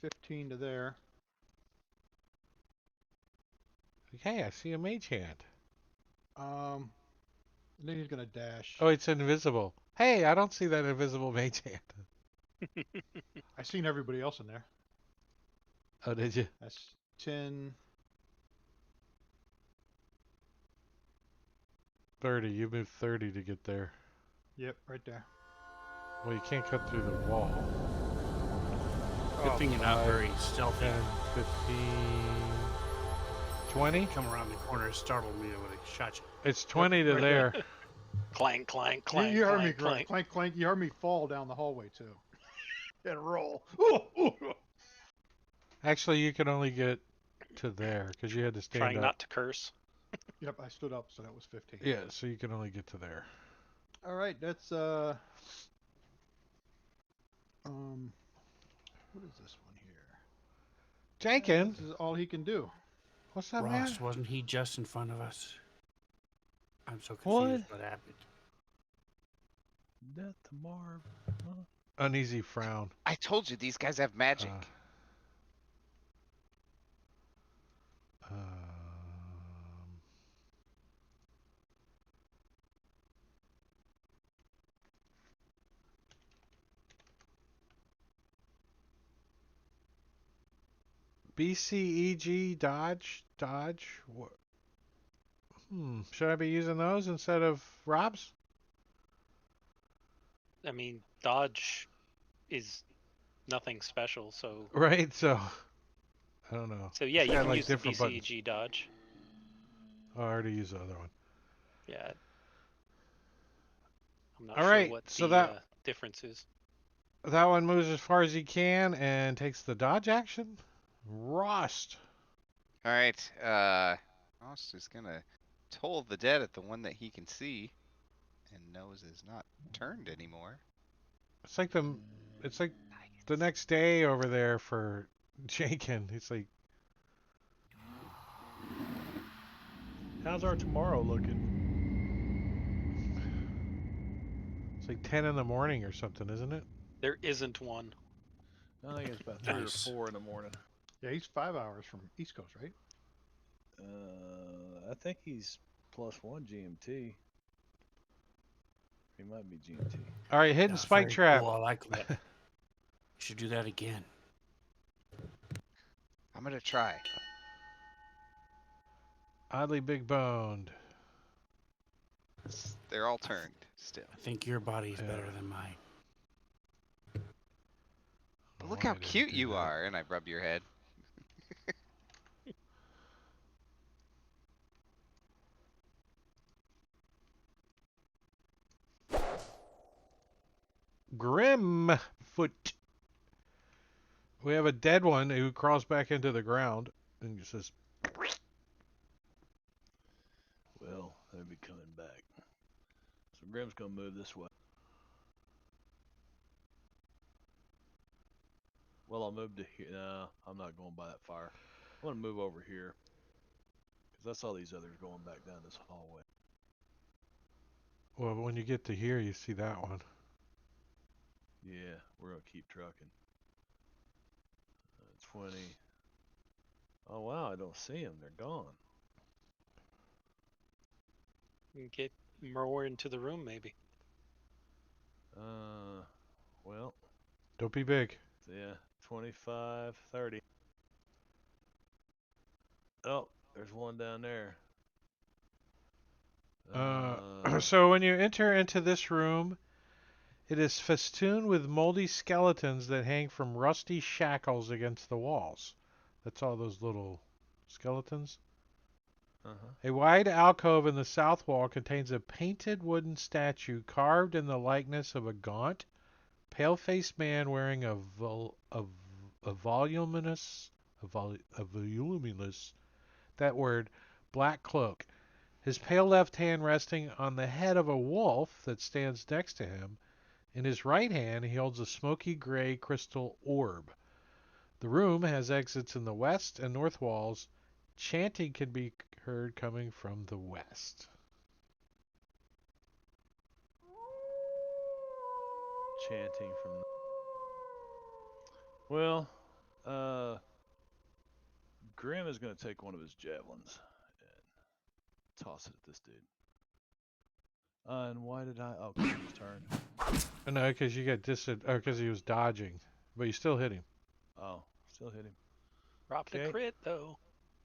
15 to there. Like, hey, I see a mage hand. And then he's gonna dash. Oh, it's invisible. Hey, I don't see that invisible mage hand. I seen everybody else in there. Oh, did you? That's 10. 30. You moved 30 to get there. Yep, right there. Well, you can't cut through the wall. Good thing you're not very stealthy. 10, 15, 20? Come around the corner and startled me. I would have shot you. It's 20 to right there. Clank, clank, clank, You heard me clank, clank. clank, clank. You heard me fall down the hallway too. And roll. Ooh, ooh. Actually, you can only get to there because you had to stand Trying up. not to curse. Yep, I stood up, so that was 15. Yeah, so you can only get to there. All right, that's what is this one here? Jenkins, This is all he can do. what's up, man? Ross, wasn't he just in front of us? I'm so What? confused what happened. Death to Marv. Huh? Uneasy frown. I told you these guys have magic. Um, BCEG, dodge. Should I be using those instead of Rob's? I mean, dodge is nothing special, so Right, so I don't know. yeah, It's you got, can like, use the different buttons. BCEG dodge. Oh, I already used the other one. Yeah. I'm not All sure right, what so the difference is. That one moves as far as he can and takes the dodge action. Rost. All right. Ross is gonna toll the dead at the one that he can see, and knows is not turned anymore. It's like the next day over there for Jenkins. It's like How's our tomorrow looking? it's like 10 in the morning or something, isn't it? There isn't one. I think it's about 3 Nice. or 4 in the morning. Yeah, he's 5 hours from East Coast, right? I think he's +1 GMT. He might be GMT. All right, hidden Yeah, spike very trap. Cool. I like that. Should do that again. I'm gonna try. Oddly big boned. They're all turned still. I think your body is Yeah. better than mine. But look how cute you are, and I rub your head. Grimfoot. We have a dead one who crawls back into the ground and just says, Well, they'll be coming back. So Grim's gonna move this way. Well, I'll move to here. No, I'm not going by that fire. I'm gonna move over here. Because I saw these others going back down this hallway. well, when you get to here, you see that one. Yeah, we're gonna keep trucking. 20. Oh wow, I don't see them. They're gone. You can get more into the room, maybe. Well, Don't be big. yeah, 25, 30. Oh, there's one down there. So when you enter into this room, it is festooned with moldy skeletons that hang from rusty shackles against the walls. That's all those little skeletons. Uh-huh. A wide alcove in the south wall contains a painted wooden statue carved in the likeness of a gaunt, pale-faced man wearing a voluminous, that word, black cloak. His pale left hand resting on the head of a wolf that stands next to him. In his right hand, he holds a smoky gray crystal orb. The room has exits in the west and north walls. Chanting can be heard coming from the west. Chanting from. Well, Grim is going to take one of his javelins and toss it at this dude. And why did I? Oh, 'cause it was turned. No, because you got because he was dodging, but you still hit him. Oh, still hit him. Dropped a Okay. crit though.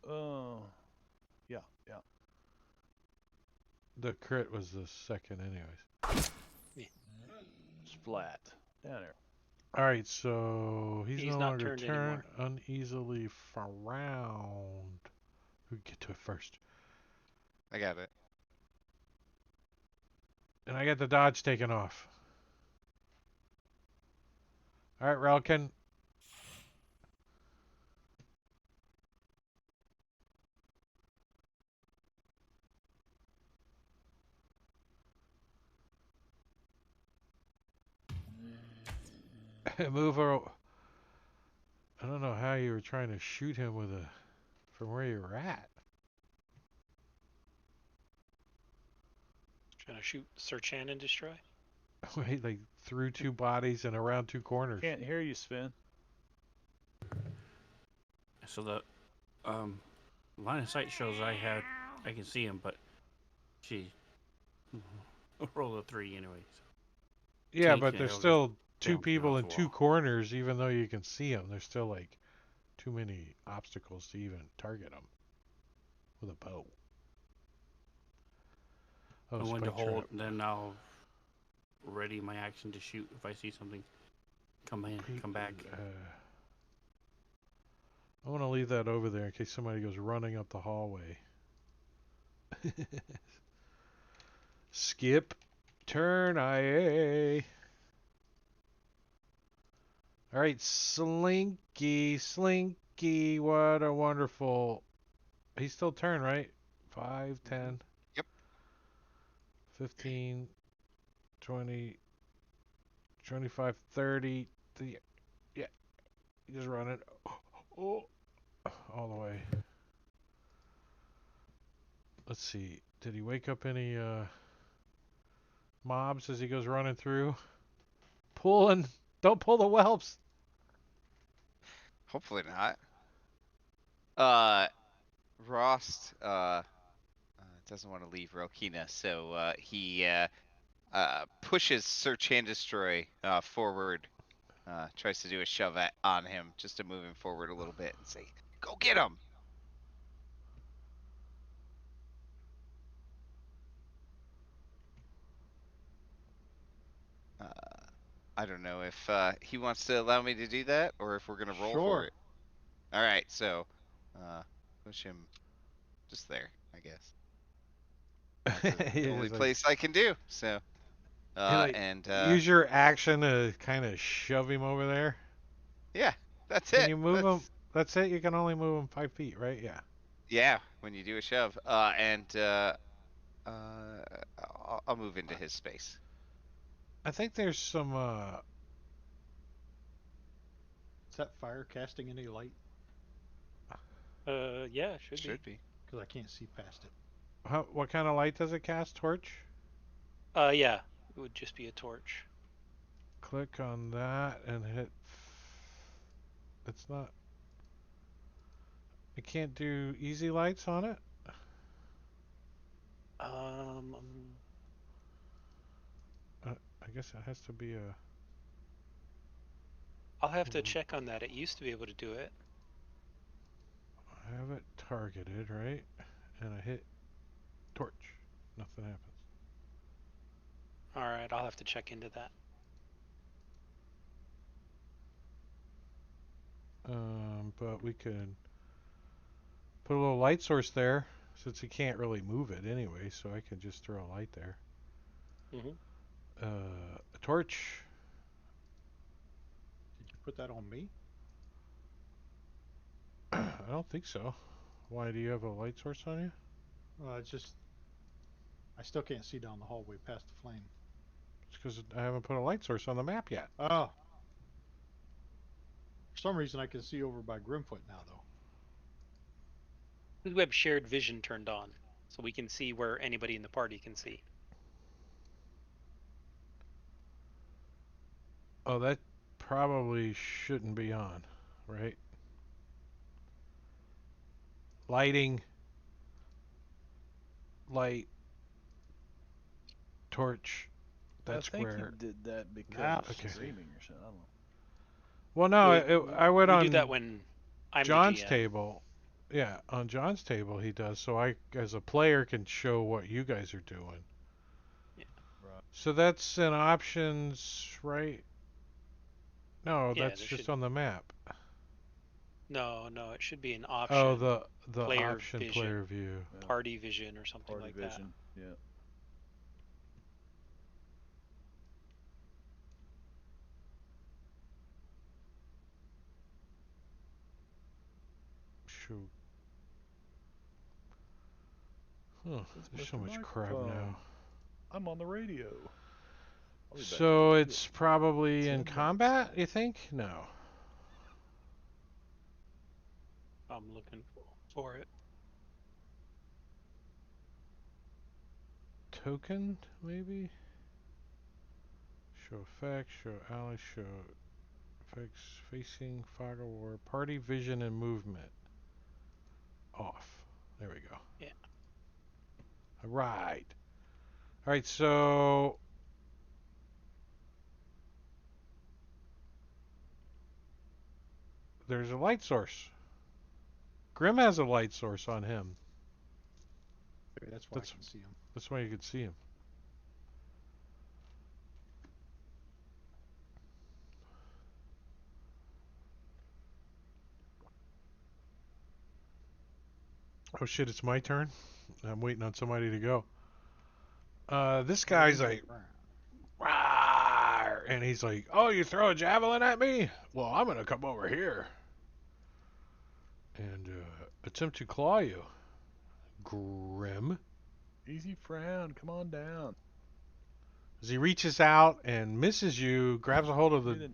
Oh, yeah. The crit was the second, anyways. Splat. Down there. All right, so he's He's no not longer turned turned. anymore. Uneasily frowned. Who can get to it first? I got it. And I got the dodge taken off. All right, Relkin. Move her. I don't know how you were trying to shoot him with a from where you were at. Trying to shoot, search, and destroy. Wait, like through two bodies and around two corners. Can't hear you, Sven. So the line of sight shows I can see him, but she rolled a 3 anyways. Yeah, TK, but there's I'll still two bouncing people off in the two wall. corners, even though you can see them. There's still like too many obstacles to even target them with a bow. Oh, And when to spike hold, trap. then I'll ready my action to shoot if I see something come back. I want to leave that over there in case somebody goes running up the hallway. Skip turn IA. All right, Slinky, what a wonderful. He's still turn, right? 5, 10, Yep. 15, 20, 25, 30. Yeah, he's running. Oh, all the way. Let's see. Did he wake up any mobs as he goes running through? Pulling. Don't pull the whelps. Hopefully not. Rost doesn't want to leave Rokina, so he pushes Search and Destroy forward. Tries to do a shove on him just to move him forward a little bit and say, "Go get him!" Uh, I don't know if he wants to allow me to do that or if we're gonna roll for Sure. it. All right, so push him just there, I guess. That's the He's only just like, place I can do. So, like, and use your action to kind of shove him over there. yeah, that's Can it. you move him? That's That's it. You can only move him 5 feet, right? Yeah. yeah. When you do a shove, uh, I'll move into his space. I think there's some. Is that fire casting any light? Yeah, it should be. Should be. Because I can't see past it. What kind of light does it cast? Torch. Yeah, it would just be a torch. Click on that and hit. It's not. I can't do easy lights on it. Um, I guess it has to be a. I'll have to check on that. It used to be able to do it. I have it targeted, right? And I hit torch. Nothing happens. All right, I'll have to check into that. But we could put a little light source there since he can't really move it anyway, so I can just throw a light there. Hmm. A torch. Did you put that on me? I don't think so. Why, do you have a light source on you? It's just I still can't see down the hallway past the flame. It's because I haven't put a light source on the map yet. Oh, For some reason, I can see over by Grimfoot now, though. We have shared vision turned on, so we can see where anybody in the party can see. Oh, that probably shouldn't be on, right? Lighting, light, torch. That's I think where. he did that because Now, of okay. streaming or something. I don't know. Well, no, I went We on do that when I'm John's the GM. table. Yeah, on John's table he does, so I, as a player, can show what you guys are doing. Yeah. Right. So that's in options, right? No, Yeah, that's there just should. on the map. No, it should be an Oh, option, the player option player vision, view. Yeah. party vision, or something Party like that. vision. Yeah. Shoot. Huh, It's there's so Mr. much crap Microphone. now. I'm on the radio. I'll be back So in it's probably 10 in minutes. combat, you think? No. I'm looking for it. Token, maybe? Show effects, show allies, show effects, facing, fog of war, party vision and movement. Off. There we go. Yeah. Alright. Alright, so there's a light source. Grim has a light source on him. maybe that's why That's- I can see him. That's why you could see him. Oh shit, it's my turn. I'm waiting on somebody to go. This guy's like, "Rawr," and he's like, "Oh, you throw a javelin at me? Well, I'm gonna come over here and attempt to claw you, Grim." Easy frown. Come on down. As he reaches out and misses you, grabs a hold of the.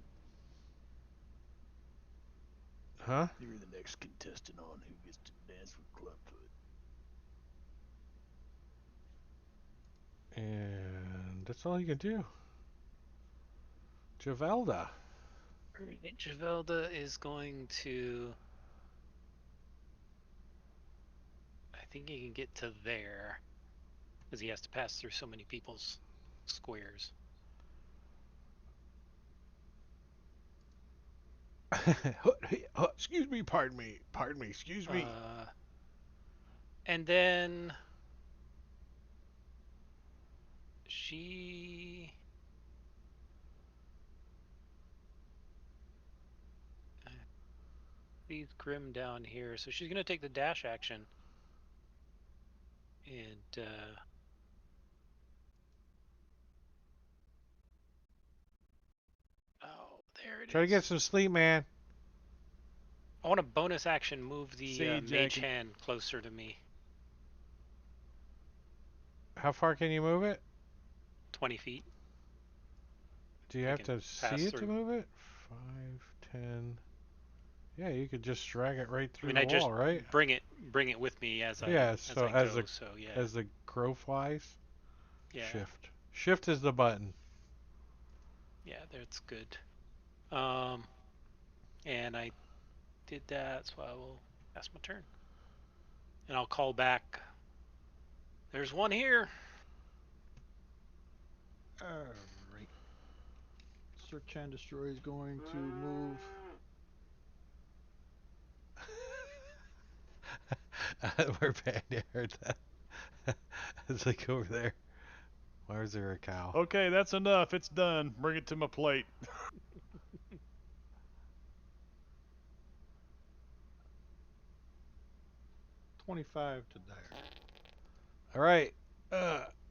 Huh? You're the next contestant on Who Gets to Dance with Clubfoot. And that's all he can do. Javelda. Alright, Javelda is going to. I think he can get to there, because he has to pass through so many people's squares. Excuse me, pardon me, excuse me. And then she sees Grim down here, so she's gonna take the dash action and oh, there it Try to is. get some sleep, man. I want a bonus action move the See you, mage Jackie. hand closer to me. How far can you move it? 20 feet. Do you I have can to pass see it to through. move it? 5, 10. Yeah, you could just drag it right I through mean, the I just wall, right? bring it with me as I Yeah, as so I as go. the So yeah, as the crow flies, yeah, shift. Shift is the button. yeah. That's good. Um, and I did that, so I will pass my turn, and I'll call back. There's one here. Alright. Search and destroy is going to move. We're bad. Heard that. It's like over there. Why is there a cow? Okay, that's enough. It's done. Bring it to my plate. 25 to there. All right.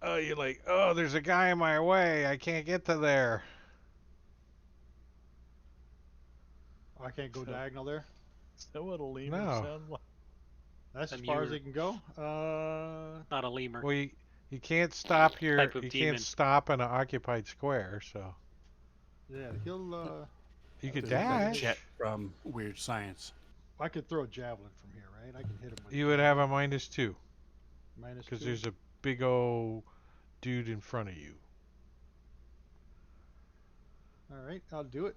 You're like, oh, there's a guy in my way. I can't get to there. Oh, I can't go So- diagonal there. Is that what a lemur No. sounds like? That's A as far as mure. they can go. Not a lemur. Well, you can't stop your. Type of You demon. can't stop in an occupied square. So Yeah, he'll You could This is like dash. Chet from Weird Science. I could throw a javelin from here, right? I can hit him with You would have a -2 minus because 2. there's a big old dude in front of you. All right, I'll do it.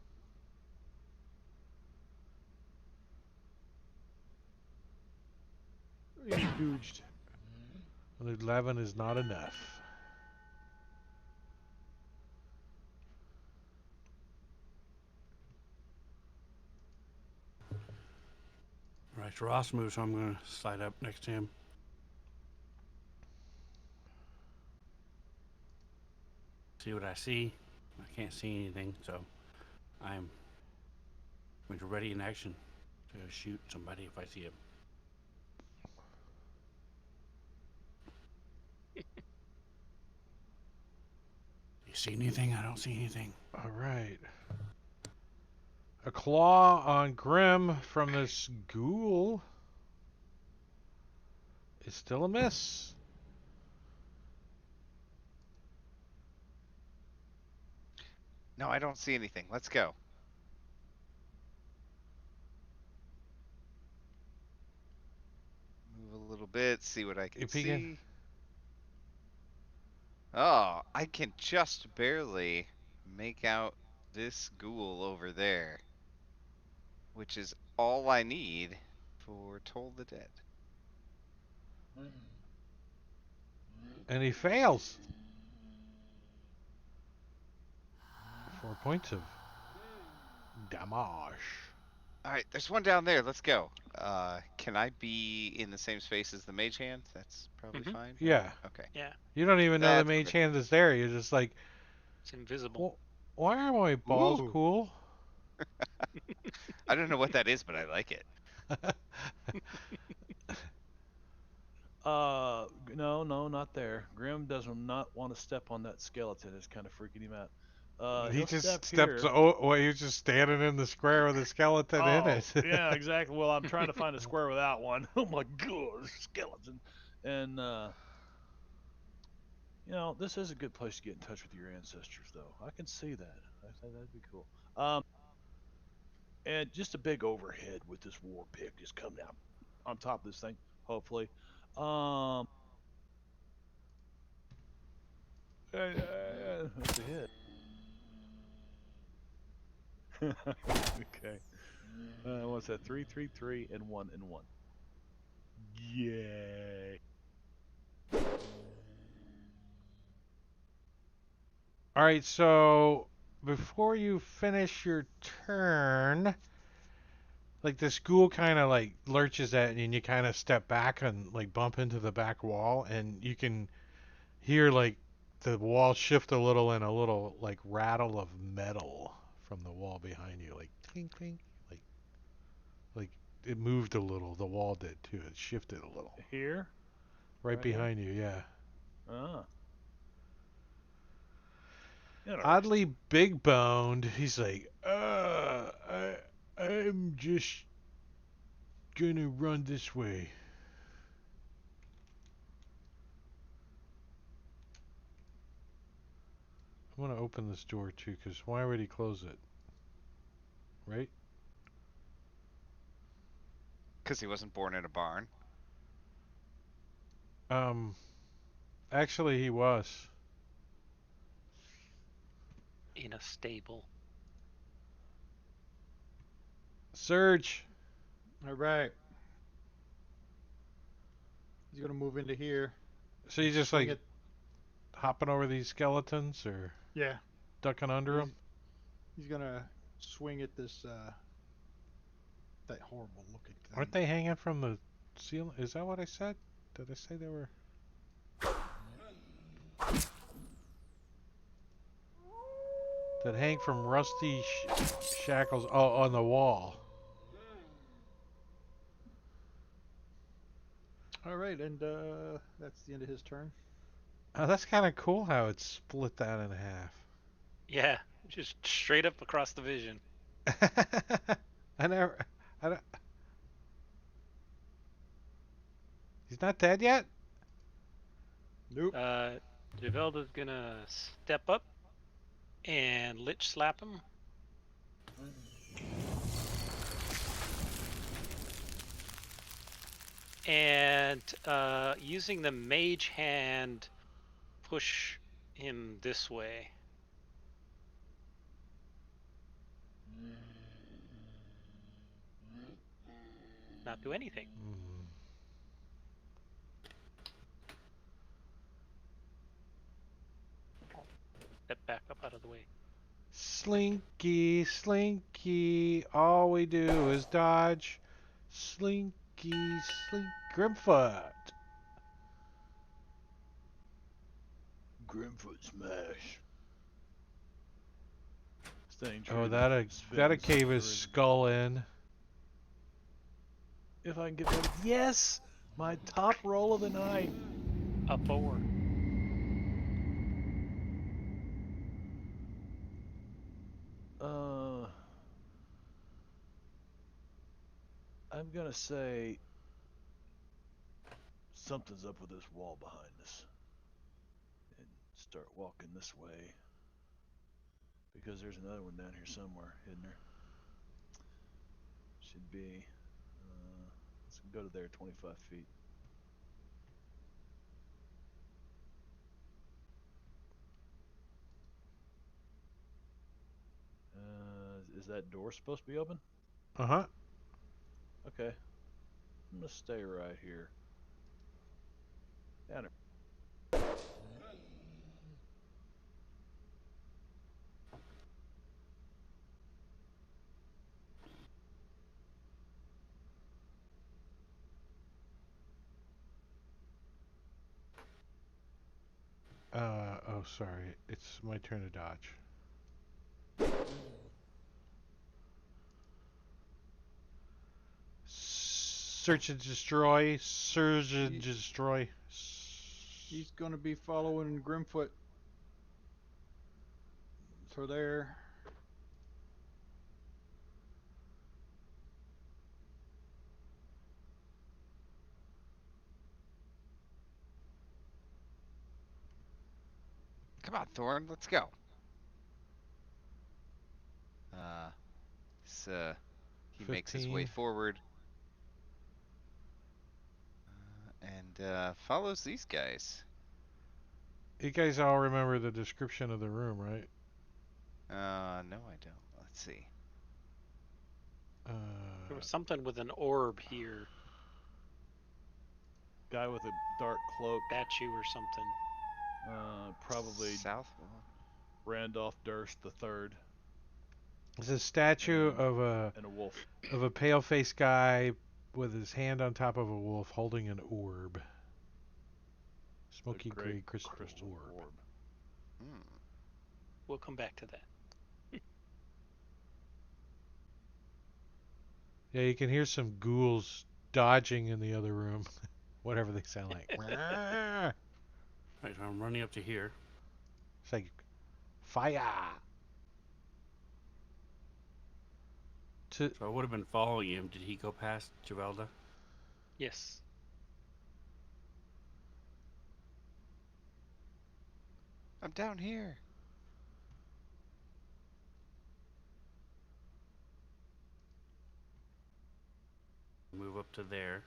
Engaged. 11 is not enough. Right, so Ross moves, so I'm going to slide up next to him. See what I see. I can't see anything, so I'm ready in action to shoot somebody if I see him. You see anything? I don't see anything. All right. A claw on Grim from this ghoul is still a miss. No, I don't see anything. Let's go. Move a little bit, see what I can If he can, see. Oh, I can just barely make out this ghoul over there, which is all I need for Toll the Dead. and he fails. 4 points of damage. All right, there's one down there. Let's go. Can I be in the same space as the mage hand? That's probably Mhm. fine. Right? Yeah. Okay. Yeah, You don't even know the That's mage okay. hand is there. You're just like, it's invisible. well, why are my balls Ooh. cool? I don't know what that is, but I like it. No, not there. Grim does not want to step on that skeleton. It's kind of freaking him out. He He'll just step steps. here. Oh, well, he was just standing in the square with a skeleton in Oh, it. yeah, exactly. Well, I'm trying to find a square without one. Oh my god, skeleton. And this is a good place to get in touch with your ancestors, though. I can see that. I think that'd be cool. And just a big overhead with this war pig just coming out on top of this thing. Hopefully, that's a hit. Okay. What's that? 3, 3, 3, and 1 and 1. Yay. All right, so before you finish your turn, like the school kind of like lurches at you, and you kind of step back and like bump into the back wall, and you can hear like the wall shift a little and a little like rattle of metal from the wall behind you, like clink clink, like it moved a little. The wall did too. It shifted a little. Here? Right Right here? behind you, yeah. Ah. Interesting. Oddly big boned. He's like, I'm just gonna run this way. I'm gonna open this door too, cause why would he close it? Right? Because he wasn't born in a barn. Um, actually he was. In a stable. Surge. All right. He's gonna move into here. So you just Swing like it. hopping over these skeletons or Yeah. ducking under He's, them? he's gonna swing at this that horrible looking thing. Aren't they hanging from the ceiling? Is that what I said? Did I say they were? That hang from rusty shackles on the wall. All right, and that's the end of his turn. Oh, that's kind of cool how it's split that in half. Yeah, just straight up across the vision. I never. I don't, he's not dead yet? Nope. Javelda's gonna step up and lich slap him. and using the mage hand, push him this way. Not do anything. Mm. Step back up out of the way. Slinky, Slinky, all we do is dodge. Slinky, Grimfoot. Grimfoot smash. Staying true Oh, to that'll Sven's cave his original. skull in. If I can get that. Yes! My top roll of the night. A 4. I'm gonna say something's up with this wall behind us. And start walking this way. Because there's another one down here somewhere, isn't there? Should be. Let's go to there, 25 feet. Is that door supposed to be open? Uh-huh. Okay. I'm gonna stay right here. Down here. Oh, sorry. It's my turn to dodge. Search and destroy. Surge and destroy. He's going to be following Grimfoot. So there. Come on, Thorn, let's go. So he makes his way 15. forward and follows these guys. You guys all remember the description of the room, right? No, I don't. Let's see. There was something with an orb here. Guy with a dark cloak. Statue or something. Probably South wall. Randolph Durst III. It's a statue And a wolf. of a pale-faced guy with his hand on top of a wolf holding an orb. Smoky A gray great crystal orb. Hmm. We'll come back to that. Yeah, you can hear some ghouls dodging in the other room. Whatever they sound like. Right, so I'm running up to here. It's like fire. So I would have been following him. Did he go past Javelda? Yes. I'm down here. Move up to there.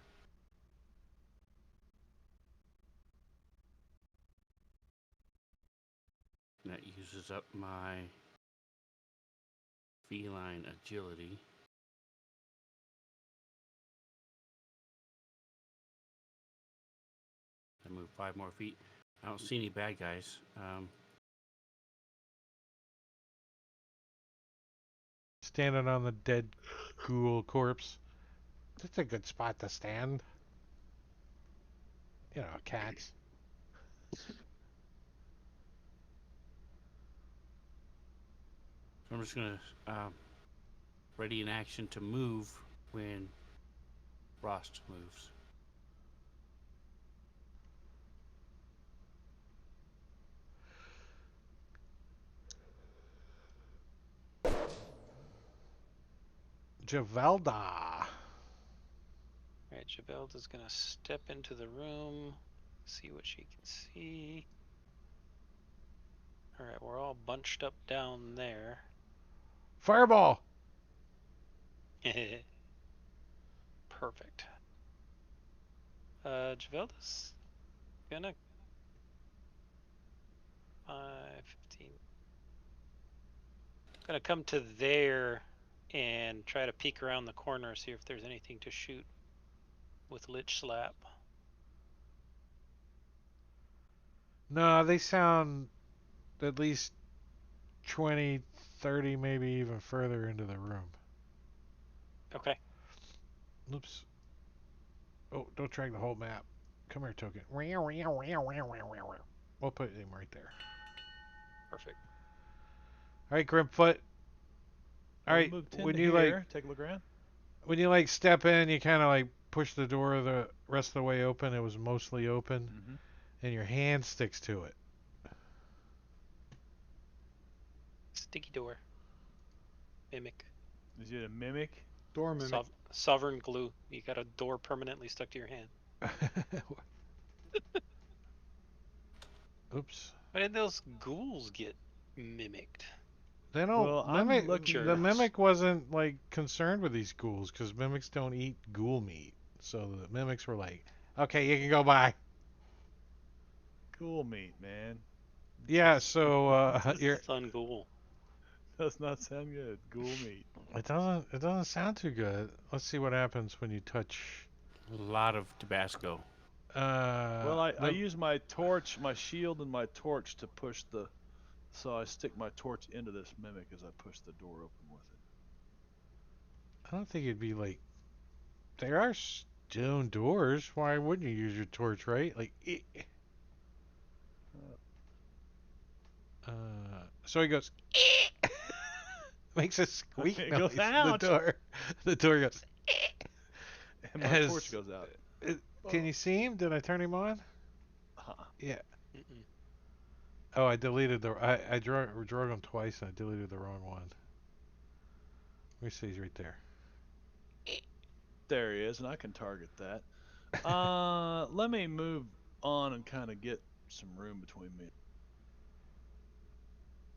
And that uses up my feline agility. I move 5 more feet. I don't see any bad guys. Standing on the dead ghoul corpse. That's a good spot to stand. You know, cats. So I'm just gonna ready in action to move when Frost moves. Javelda. Alright, Javelda's gonna step into the room, see what she can see. Alright, we're all bunched up down there. Fireball. Perfect. Javelda's gonna 15. Gonna come to there and try to peek around the corner, see if there's anything to shoot with Lich Slap. No, they sound at least 20, 30, maybe even further into the room. Okay. Oops. Oh, don't drag the whole map. Come here, Token. We'll put him right there. Perfect. All right, Grimfoot. All We'll right, move 10 when to you here. Take a look around. step in, you kind of like push the door the rest of the way open. It was mostly open, Mm-hmm. and your hand sticks to it. Sticky door. Mimic. Is it a mimic? Door mimic. Sovereign glue. You got a door permanently stuck to your hand. Oops. Why did those ghouls get mimicked? They don't Well, I'm mimic. looking. The Jerks. mimic wasn't like concerned with these ghouls because mimics don't eat ghoul meat. So the mimics were like, "Okay, you can go by." Cool meat, man. Yeah. So you're. Sun ghoul. Does not sound good. Ghoul meat. It doesn't. It doesn't sound too good. Let's see what happens when you touch. A lot of Tabasco. Well, I the- use my torch, my shield, and my torch to push the. So I stick my torch into this mimic as I push the door open with it. I don't think it'd be like. There are stone doors. Why wouldn't you use your torch, right? Like. So he goes. Makes a squeak It noise. goes, "Ouch!" The door goes. And my As- torch goes out. Can you see him? Did I turn him on? Uh-huh. Yeah. Mm-mm. Oh, I deleted the. I drug him twice and I deleted the wrong one. Let me see. He's right there. There he is, and I can target that. Let me move on and kind of get some room between me.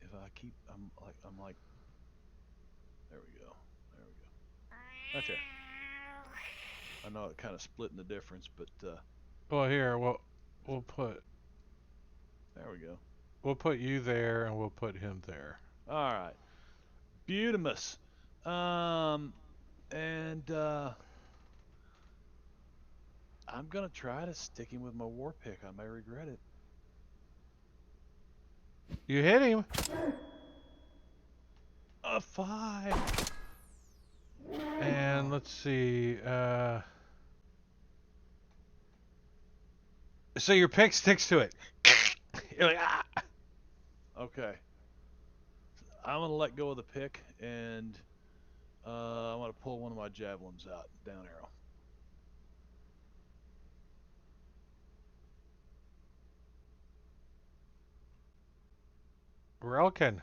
If I keep, I'm like, there we go, there we go. Right there. I know it kind of splitting the difference, but Well, here we'll put there we go. you there and we'll put him there. All right, Beautimus. And I'm gonna try to stick him with my war pick. I may regret it. You hit him. A 5. And let's see. So your pick sticks to it. You're like, ah. Okay. I'm gonna let go of the pick, and I'm gonna pull one of my javelins out, down arrow. Relkin.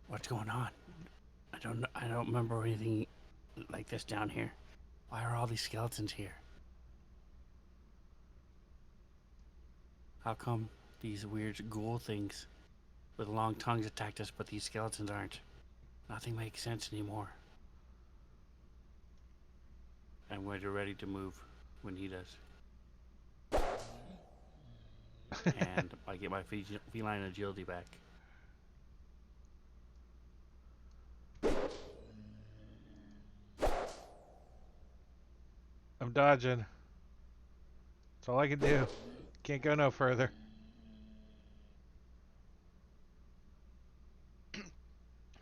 What's going on? I don't remember anything like this down here. Why are all these skeletons here? How come these weird ghoul things with long tongues attacked us, but these skeletons aren't? Nothing makes sense anymore. And we're ready to move when he does. And I get my feline agility back. I'm dodging. That's all I can do. Can't go no further.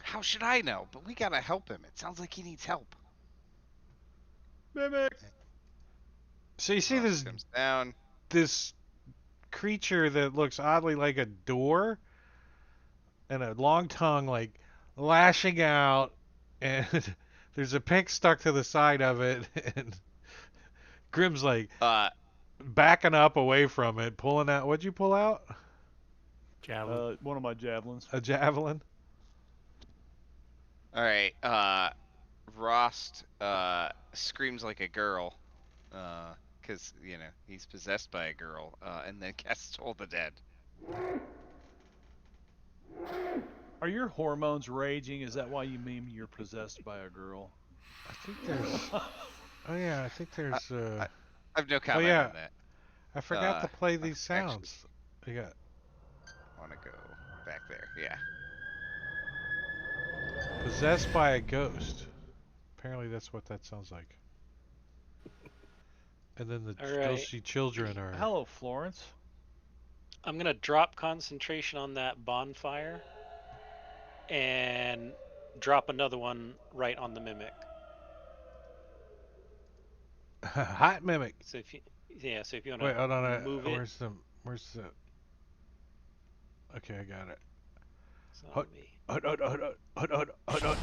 How should I know? But we gotta help him. It sounds like he needs help. Mimic. So you see Frost comes down. this creature that looks oddly like a door and a long tongue like lashing out and there's a pick stuck to the side of it and Grim's like backing up away from it, pulling out. What'd you pull out? Javelin. One of my javelins. A javelin? All right. Rost screams like a girl, because he's possessed by a girl, and then casts Toll the Dead. Are your hormones raging? Is that why you mean you're possessed by a girl? I think there's. Oh yeah, I think I, there's. I have no Oh comment yeah, on that. I forgot to play these Actually, sounds. You got want to go back there. Yeah. possessed by a ghost. Apparently, that's what that sounds like. And then the All right. ghostly children are. Hello, Florence. I'm gonna drop concentration on that bonfire and drop another one right on the mimic. Hot mimic. So if you, yeah, so if you Wait, wanna hold on. move it, Where's the? Okay, I got it. so Hut, let me. hut.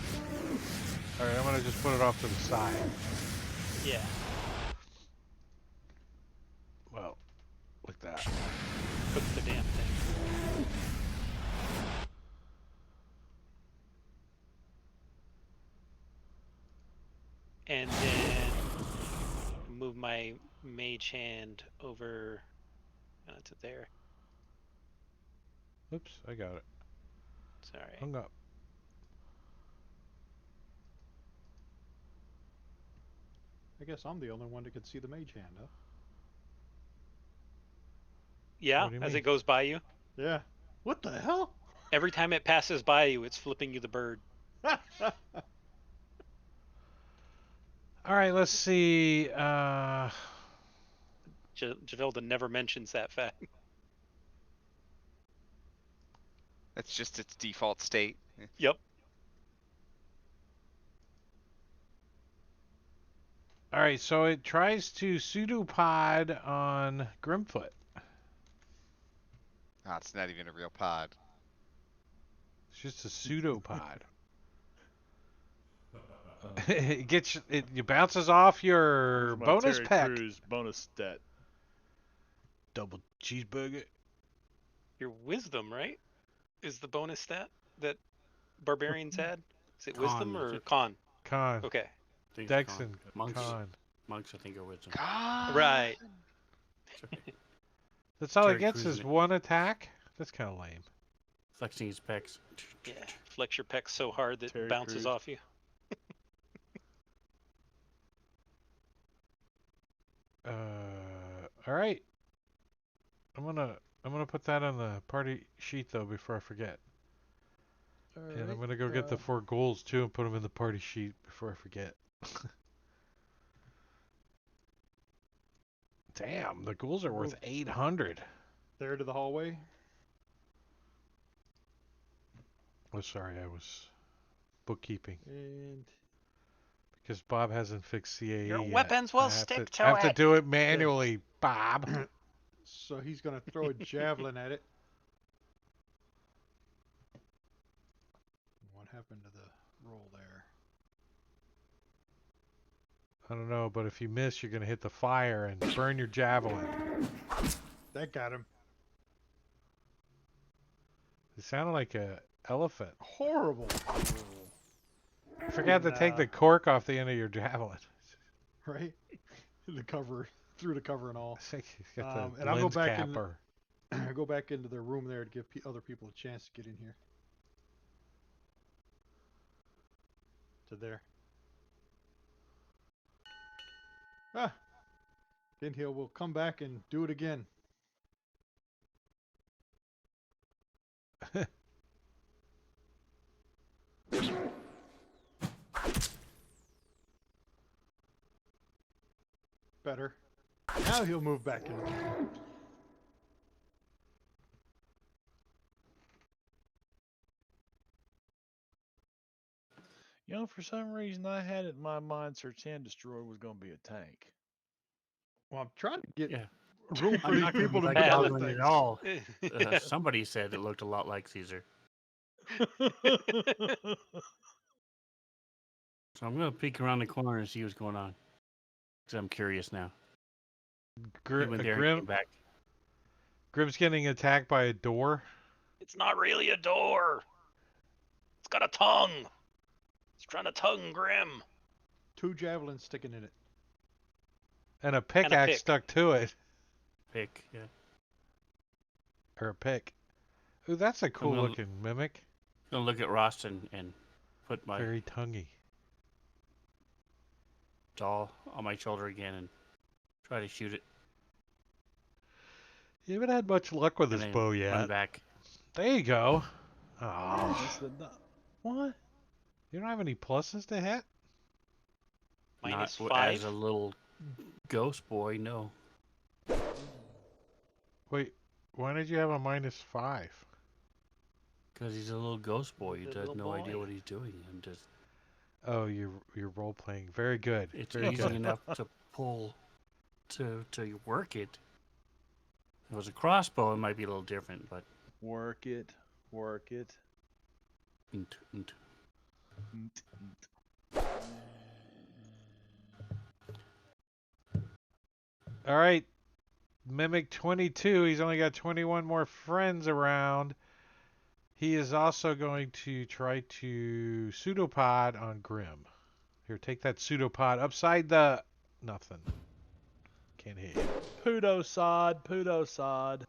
All right, I'm gonna just put it off to the side. Yeah. Well, like that. Cook the damn thing. And then move my mage hand over to there. Oops, I got it. Sorry. Hung up. I guess I'm the only one that could see the mage hand, huh? Yeah, What do you as mean? it goes by you. Yeah. What the hell? Every time it passes by you, it's flipping you the bird. All right, let's see. Javelda never mentions that fact. That's just its default state. Yep. All right, so it tries to pseudopod on Grimfoot. Oh, it's not even a real pod. It's just a pseudopod. Uh, it bounces off your Where's my bonus Terry peck. Crews bonus stat? Double cheeseburger. Your wisdom, right? Is the bonus stat that barbarians had? Is it wisdom Con. or con? Con. Okay. I think it's Dex con. and Monks. con. Monks, I think, are wisdom. God. Right. That's all Terry it gets Crews is in it. one attack? That's kind of lame. Flexing his pecs. Yeah. Flex your pecs so hard that Terry it bounces Crews. off you. All right. I'm gonna put that on the party sheet though before I forget. And I'm gonna go get the 4 goals too and put them in the party sheet before I forget. Damn, the ghouls are worth 800. There to the hallway. Oh, sorry, I was bookkeeping And because Bob hasn't fixed CAE Your yet. weapons will I have stick to, to I have to it. do it manually, Bob. so he's going to throw a javelin at it. What happened to the roll there? I don't know, but if you miss, you're gonna hit the fire and burn your javelin. That got him. It sounded like a elephant. Horrible. I forgot to take the cork off the end of your javelin. Right? The cover, through the cover and all. I think he's got the and I'll go lens back capper. go back into the room there to give other people a chance to get in here. To there. Ah. Then we'll come back and do it again. Better. Now he'll move back in. You know, for some reason, I had it in my mind Search and Destroy was going to be a tank. Well, I'm trying to get Yeah. room for I'm these not gonna people be to like do other Alvin things. at all. Yeah. Somebody said it looked a lot like Caesar. So I'm gonna peek around the corner and see what's going on. Cause I'm curious now. He went there and came back. Grim's getting attacked by a door. It's not really a door. It's got a tongue. It's trying to tongue Grim. 2 javelins sticking in it. And a pickaxe pick. stuck to it. Pick, yeah. Or a pick. Ooh, that's a cool gonna- looking mimic. gonna look at Rost and put my Very tonguey. doll on my shoulder again and try to shoot it You haven't had much luck with and this then bow run yet. back. There you go. Oh, That's the what? you don't have any pluses to hit? Minus Not 5. as a little ghost boy, no. Wait, why did you have a -5? Because he's a little ghost boy. He He's a has little no idea boy. what he's doing. I'm just. Oh, you're role playing. Very good. It's Very easy good. enough to pull to work it. If it was a crossbow, it might be a little different, but. Work it. Work it. Nt, nt. Nt, nt. All right, Mimic 22. He's only got 21 more friends around. He is also going to try to pseudopod on Grim. Here, take that pseudopod upside the... Nothing. Can't hit you. Pudosod. Pudosod.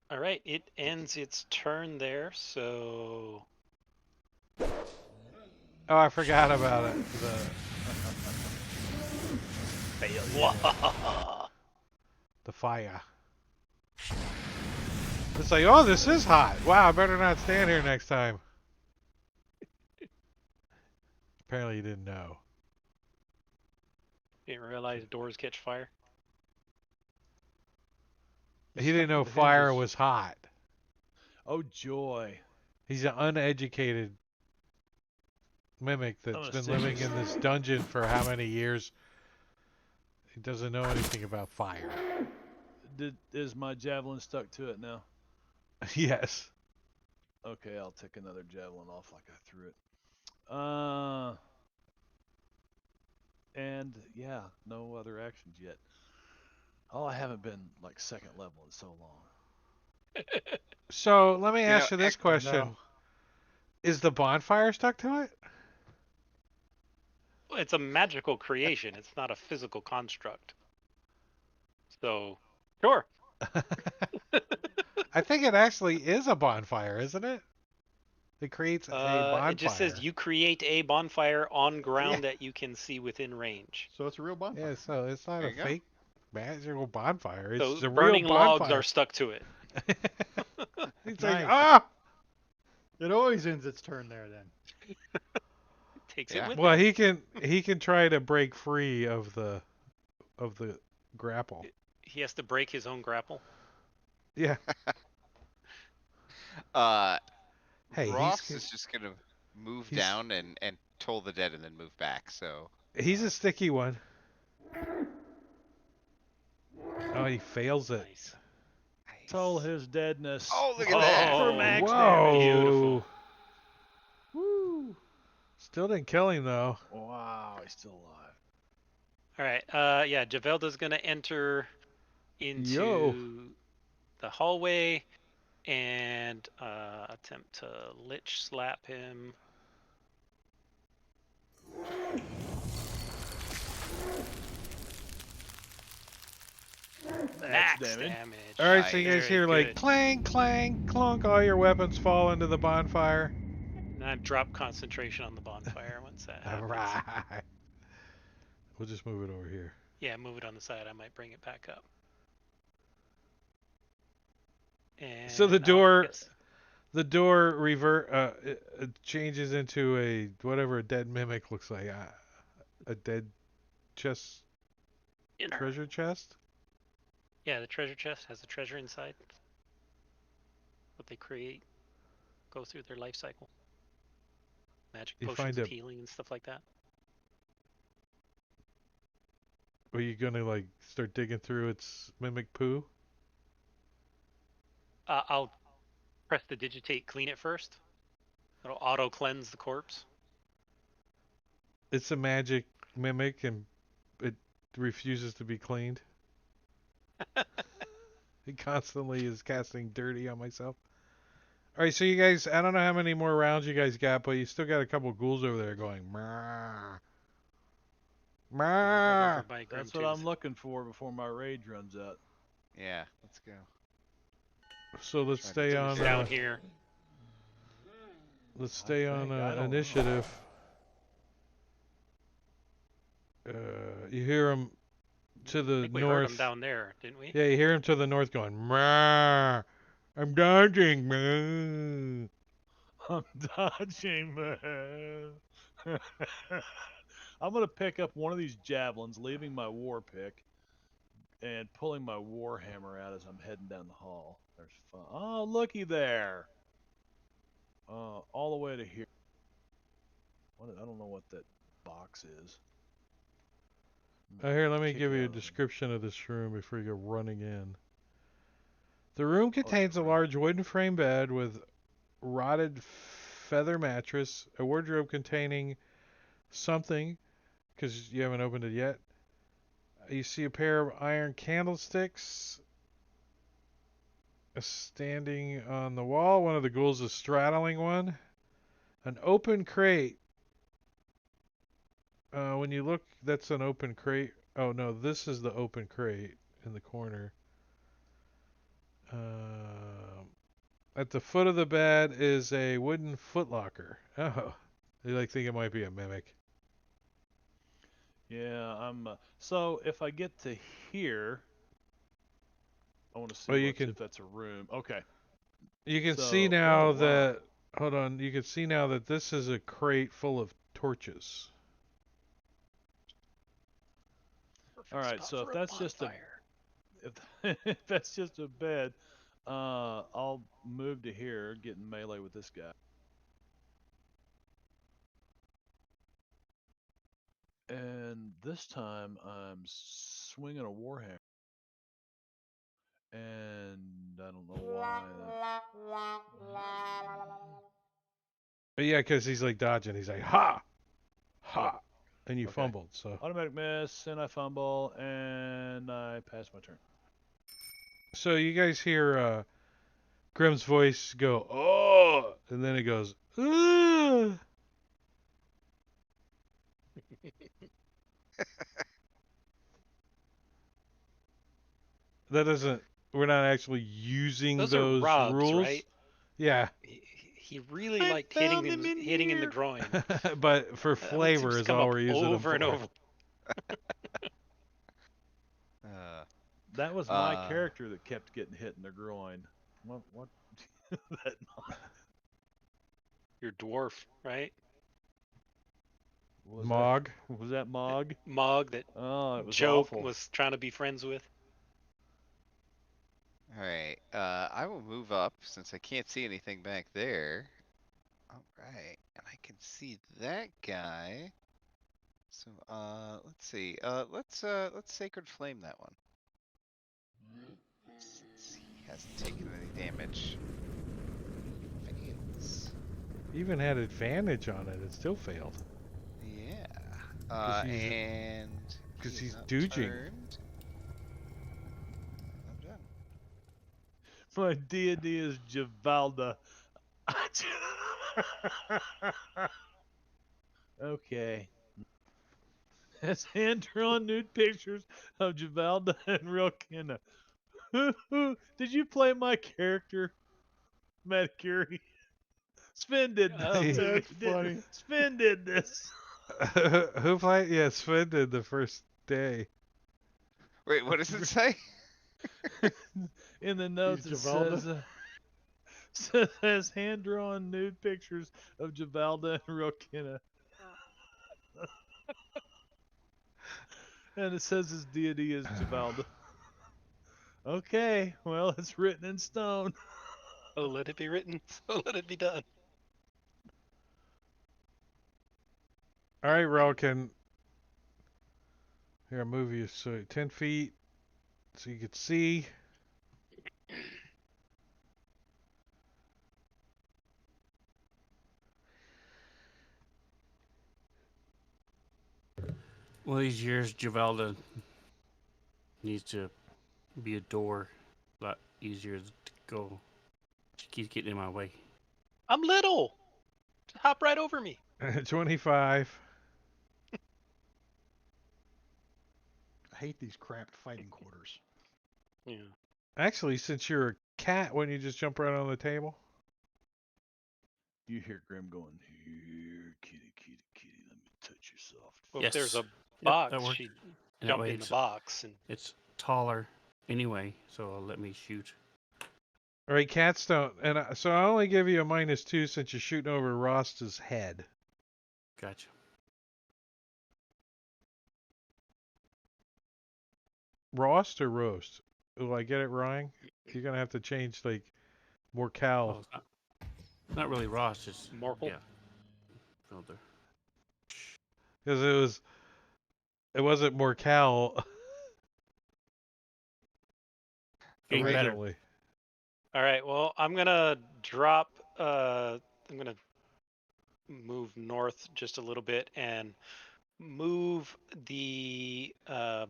All right, it ends its turn there, so Oh, I forgot about it. The fire. It's like, oh, this is hot. Wow, I better not stand here next time. Apparently you didn't know. didn't realize doors catch fire. He didn't know The fire hinges. was hot. Oh joy. He's an uneducated mimic that's been living in this dungeon for how many years? He doesn't know anything about fire. Is my javelin stuck to it now? Yes. Okay, I'll take another javelin off like I threw it. And yeah, no other actions yet. Oh, I haven't been like second level in so long. So let me You know, ask you this question. No. Is the bonfire stuck to it? Well, it's a magical creation. It's not a physical construct. So, sure. I think it actually is a bonfire, isn't it? It creates a bonfire. It just says you create a bonfire on ground that you can see within range. So it's a real bonfire. Yeah, so it's not There a you go. fake magical bonfire. It's So a real burning logs bonfire. are stuck to it. He's like, Nice. ah! It always ends its turn there then. Takes Yeah. it with Well, it. he can try to break free of the grapple. He has to break his own grapple. Yeah. Uh, Hey, Ross is just gonna move he's- down and toll the dead and then move back. So he's a sticky one. Oh, he fails it. Nice. Toll his deadness. Oh, look at that! Oh, For max Whoa. damage. Beautiful. Woo! Still didn't kill him though. Wow, he's still alive. All right. Yeah, Javelda's gonna enter into Yo. the hallway and attempt to lich slap him. Max damage. damage. All right, so you guys Very hear like good. clang, clang, clunk. All your weapons fall into the bonfire. And I drop concentration on the bonfire once that All happens. right. We'll just move it over here. Yeah, move it on the side. I might bring it back up. And So the I'll door- guess- The door it changes into a whatever a dead mimic looks like. A dead chest, Inner. treasure chest. Yeah, the treasure chest has the treasure inside. What they create, go through their life cycle. Magic You potions find of a- healing and stuff like that. Are you gonna like start digging through its mimic poo? I'll press the digitate, clean it first. It'll auto cleanse the corpse. It's a magic mimic and it refuses to be cleaned. It constantly is casting dirty on myself. All right, so you guys, I don't know how many more rounds you guys got, but you still got a couple ghouls over there going. Mrrr. Mrrr. By Grim That's what Tooth. I'm looking for before my rage runs out. Yeah, let's go. So let's Try to stay do on. this Down here. Let's stay on think. I don't know. initiative. You hear him to I the think we heard him north. down there, didn't we? Yeah, you hear him to the north going, "Mrrr, I'm dodging, man." I'm dodging, man. I'm gonna pick up one of these javelins, leaving my war pick, and pulling my war hammer out as I'm heading down the hall. There's fun. Oh, looky there. All the way to here. I don't know what that box is. Here, let me Kick give it you a out of the- description of this room before you go running in. The room Oh, it's contains a room. large wooden frame bed with rotted feather mattress, a wardrobe containing something, because you haven't opened it yet. You see a pair of iron candlesticks standing on the wall. One of the ghouls is straddling one. An open crate. When you look, that's an open crate. Oh no, this is the open crate in the corner. At the foot of the bed is a wooden footlocker. Oh, you think it might be a mimic? Yeah, I'm. So if I get to here, I want to see Well, you if can that's a room. Okay. see So, oh now wow. that hold on. You can see now that this is a crate full of torches. All Perfect right. spot So if for a that's just a bonfire. if, if that's just a bed, I'll move to here, get in melee with this guy. And this time I'm swinging a warhammer. And I don't know why. But yeah, because he's like dodging. He's like ha, Yep. ha, and you Okay. fumbled. So Automatic miss, and I fumble, and I pass my turn. you guys hear Grimm's voice go oh, and then it goes ugh. That doesn't. We're not actually using Those are those rubs, rules. right? Yeah, He really I liked found them in hitting in the here. groin. but for That one seems flavor to is come all up we're using them over and for. over. Uh, That was my uh, character that kept getting hit in the groin. What? that, Your dwarf, right? was that? Mog. Was that Mog? Mog that Oh, it was Joe awful. was trying to be friends with. all right. I will move up since I can't see anything back there. All right, and I can see that guy. So, let's see. Let's Sacred Flame that one. Since he hasn't taken any damage. Fails. Even had advantage on it. It still failed. Yeah. 'Cause he's And he is he's not dooging. turned. I'm done. My deity is Javalda. Okay. Has hand-drawn nude pictures of Javalda and Rilkina. Did you play my character, Matt Curie? Sven did this Oh, to me. That's funny. Sven did this. Who played? Yeah, Sven did the first day. Wait, what does it say? In the notes He's it Javalda. says hand-drawn nude pictures of Javalda and Rilkina. And it says his deity is Javalda. Okay, well, it's written in stone. oh, let it be written. So let it be done. All right, Relkin. Here, I'll move you so 10 feet so you can see. One of these years, Javalda needs to be a door. A lot easier to go. She keeps getting in my way. I'm little. Just hop right over me. 25. I hate these cramped fighting quarters. Yeah. Actually, since you're a cat, wouldn't you just jump right on the table? You hear Grim going, "Here, kitty, kitty, kitty, let me touch your soft Well, if there's Yes. a Yep, that box, worked. she'd And that jump way in the box and it's taller anyway, so it'll let me shoot. All right, cats don't, and so I only give you a -2 since you're shooting over Rost's head. Gotcha. Rost or roast? Will I get it wrong? You're gonna have to change like Oh, Morcal. it's not really Ross. It's Morkel. yeah. Filter. Because it wasn't Morcal Getting better. originally. All right. Well, I'm gonna drop. I'm gonna move north just a little bit and move the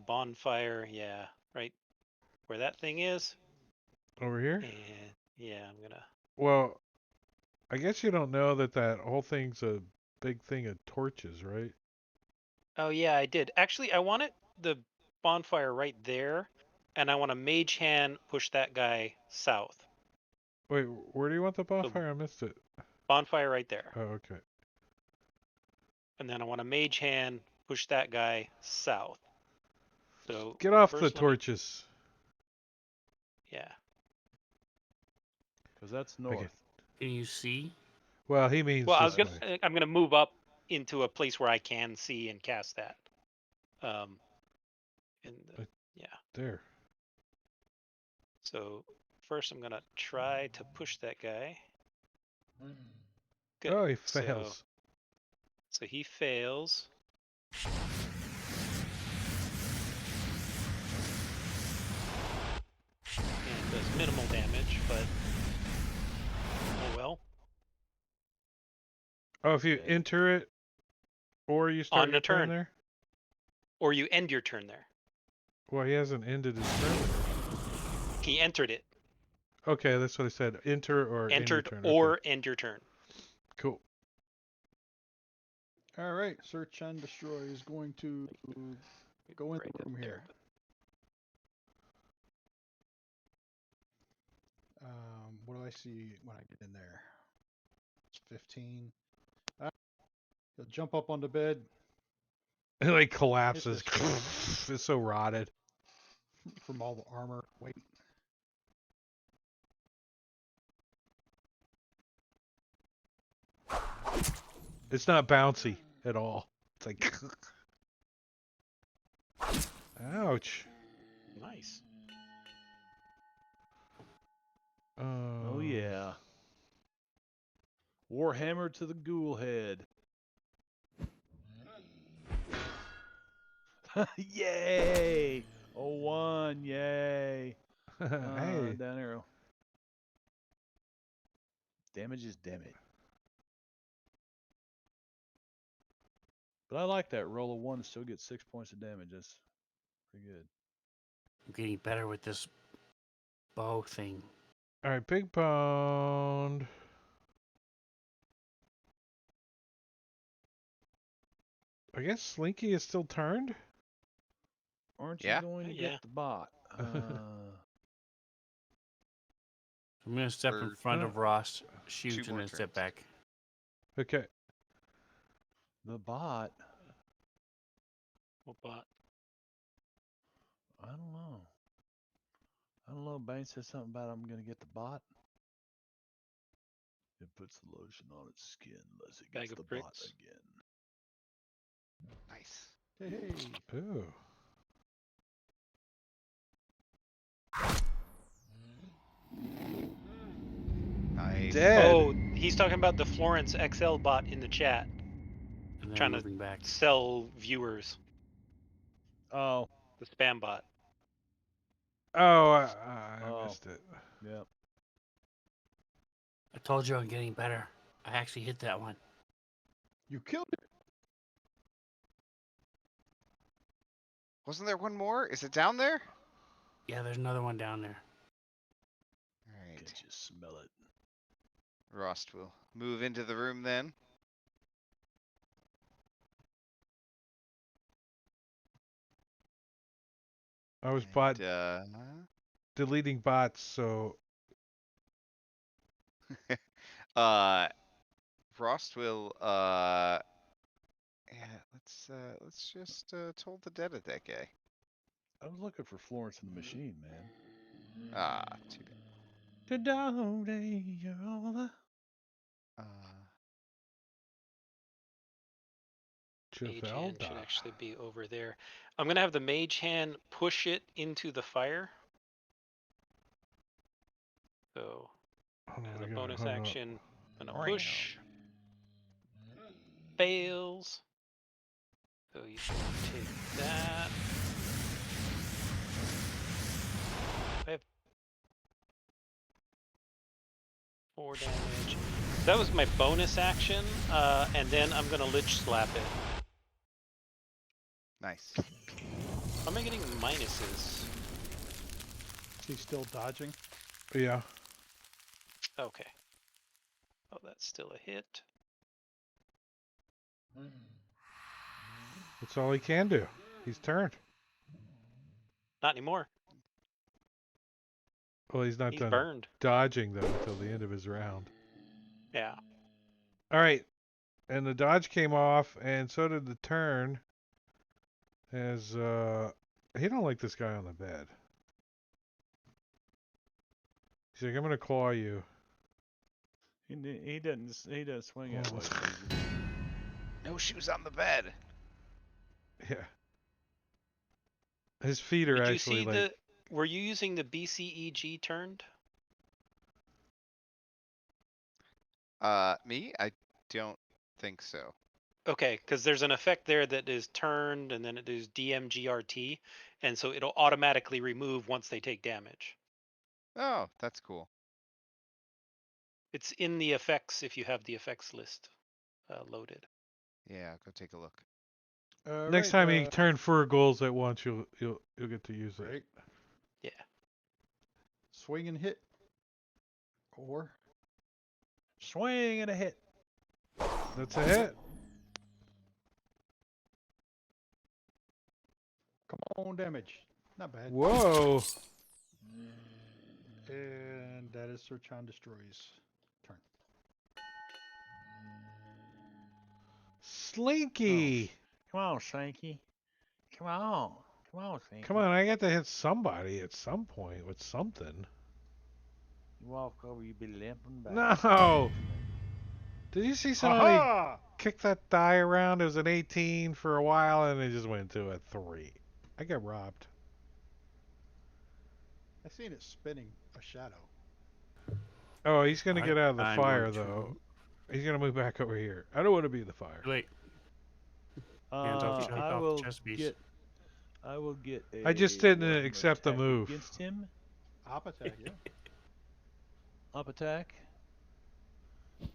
bonfire. Yeah, right where that thing is. Over here? And yeah, I'm gonna. Well, I guess you don't know that whole thing's a big thing of torches, right? Oh yeah, I did. Actually, I wanted the bonfire right there, and I want a mage hand push that guy south. Wait, where do you want the So bonfire? I missed it. bonfire right there, Oh, okay. and then I want a mage hand push that guy south. So Get off the first, let me. torches. Yeah. because that's Okay. north." Can you see? Well, he means Well, I was this gonna. way. I'm gonna move up into a place where I can see and cast that. Um. In the, Uh, yeah. There. So first, I'm gonna try to push that guy. Good. Oh, he So fails. he fails. And does minimal damage, but oh well. Oh, if you Okay. enter it or you start On your the turn turn, there? or you end your turn there. Well, he hasn't ended his turn there. He entered it. Okay, that's what I said. Enter or end your Entered turn. or Okay, end your turn. cool. All right, search and destroy is going to go in Right the room there, here. but What do I see when I get in there? It's 15. Ah, he'll jump up on the bed. It like collapses. this It's so rotted. from all the armor. Wait. It's not bouncy at all. It's like, ouch. nice. Oh yeah. Warhammer to the ghoul head. Yay! Oh, 1, yay! Hey, Down arrow. Damage is damage. But I like that roll of 1 to still get 6 points of damage. That's pretty good. I'm getting better with this bow thing. all right, big boned. I guess Slinky is still turned. Aren't Yeah. you going to Yeah. get the bot? I'm gonna step in For front Uh, of Ross, 2 shoot, and more then step turns. back. Okay. The bot? What bot? I don't know. I don't know. Bane said something about I'm going to get the bot. It puts the lotion on its skin unless it Bag gets of the bot bricks. again. Nice. Hey. Ooh. Nice. Dead. Oh, he's talking about the Florence XL bot in the chat, And then trying to moving back. sell viewers. Oh. The spam bot. Oh, I Oh. missed it. Yep. I told you I'm getting better. I actually hit that one. You killed it. Wasn't there one more? Is it down there? Yeah, there's another one down there. All right. Can't you smell it? Rost will move into the room then. I was And, deleting bots, so uh, Frost will yeah, let's just toll the dead of that guy. I was looking for Florence and the Machine, man. Ah, too bad. Uh, Mage hand should Javelda. actually be over there. I'm gonna have the mage hand push it into the fire. So Hold on, as I a gotta bonus hook up. action, I'm gonna push. Fails. So you can take that. I have 4 damage. That was my bonus action, and then I'm gonna lich slap it. nice. How am I getting minuses? Is he still dodging? Yeah. Okay. Oh, that's still a hit. That's all he can do. He's turned. Not anymore. Well, he's not He's done burned. dodging though until the end of his round. Yeah. All right. And the dodge came off, and so did the turn. As he don't like this guy on the bed. He's like, I'm gonna claw you. He doesn't swing that way, Caesar. No shoes on the bed. Yeah. His feet are Did you actually see like. the? Were you using the BCEG turned? Me? I don't think so. Okay, because there's an effect there that is turned, and then it is DMGRT, and so it'll automatically remove once they take damage. Oh, that's cool. It's in the effects if you have the effects list loaded. Yeah, go take a look. Next time you turn 4 goals at once, you'll get to use it. Right. Yeah. Swing and hit. Or Swing and a hit. That's a hit. come on, damage. Not bad. Whoa. And that is Sir Chan Destroy's turn. Slinky. Come on, Slinky. Come on. Come on, Slinky. Come on, I got to hit somebody at some point with something. You walk over, you be limping back. No. Did you see somebody Aha! kick that die around? It was an 18 for a while, and it just went to a 3. I got robbed. I seen it spinning a shadow. Oh, he's gonna get out of the I'm fire going to- though. He's gonna move back over here. I don't want to be in the fire. Wait. Hands off chest, I off will chest piece. get. I will get a. I just didn't one accept the attack move. against him. Op attack, yeah. Up attack.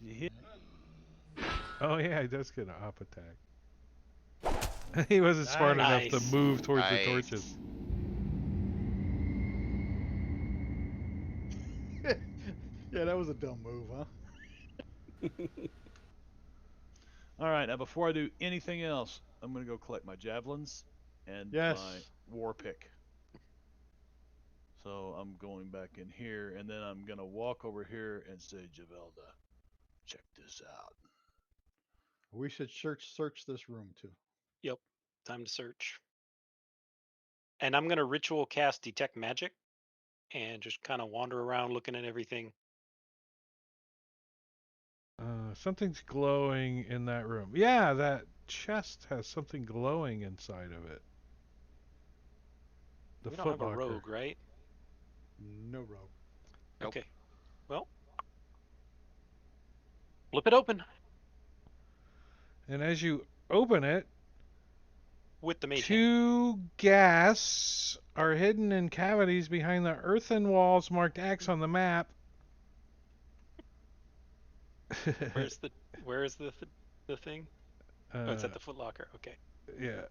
You hit. Oh yeah, he does get an op attack. He wasn't smart enough to Nice. move towards the Nice. torches. Yeah, that was a dumb move, huh? All right, now before I do anything else, I'm gonna go collect my javelins and Yes. my war pick. So I'm going back in here, and then I'm gonna walk over here and say, Javelda, check this out. We should search this room too. Yep. Time to search. And I'm gonna ritual cast detect magic, and just kind of wander around looking at everything. Something's glowing in that room. Yeah, that chest has something glowing inside of it. The We don't have a footlocker. rogue, right? No rogue. Nope. Okay. Well, flip it open And as you open it, with the mage hand. 2 gas are hidden in cavities behind the earthen walls marked X on the map. Where is the thing? Oh, it's at the footlocker. Okay. Yeah.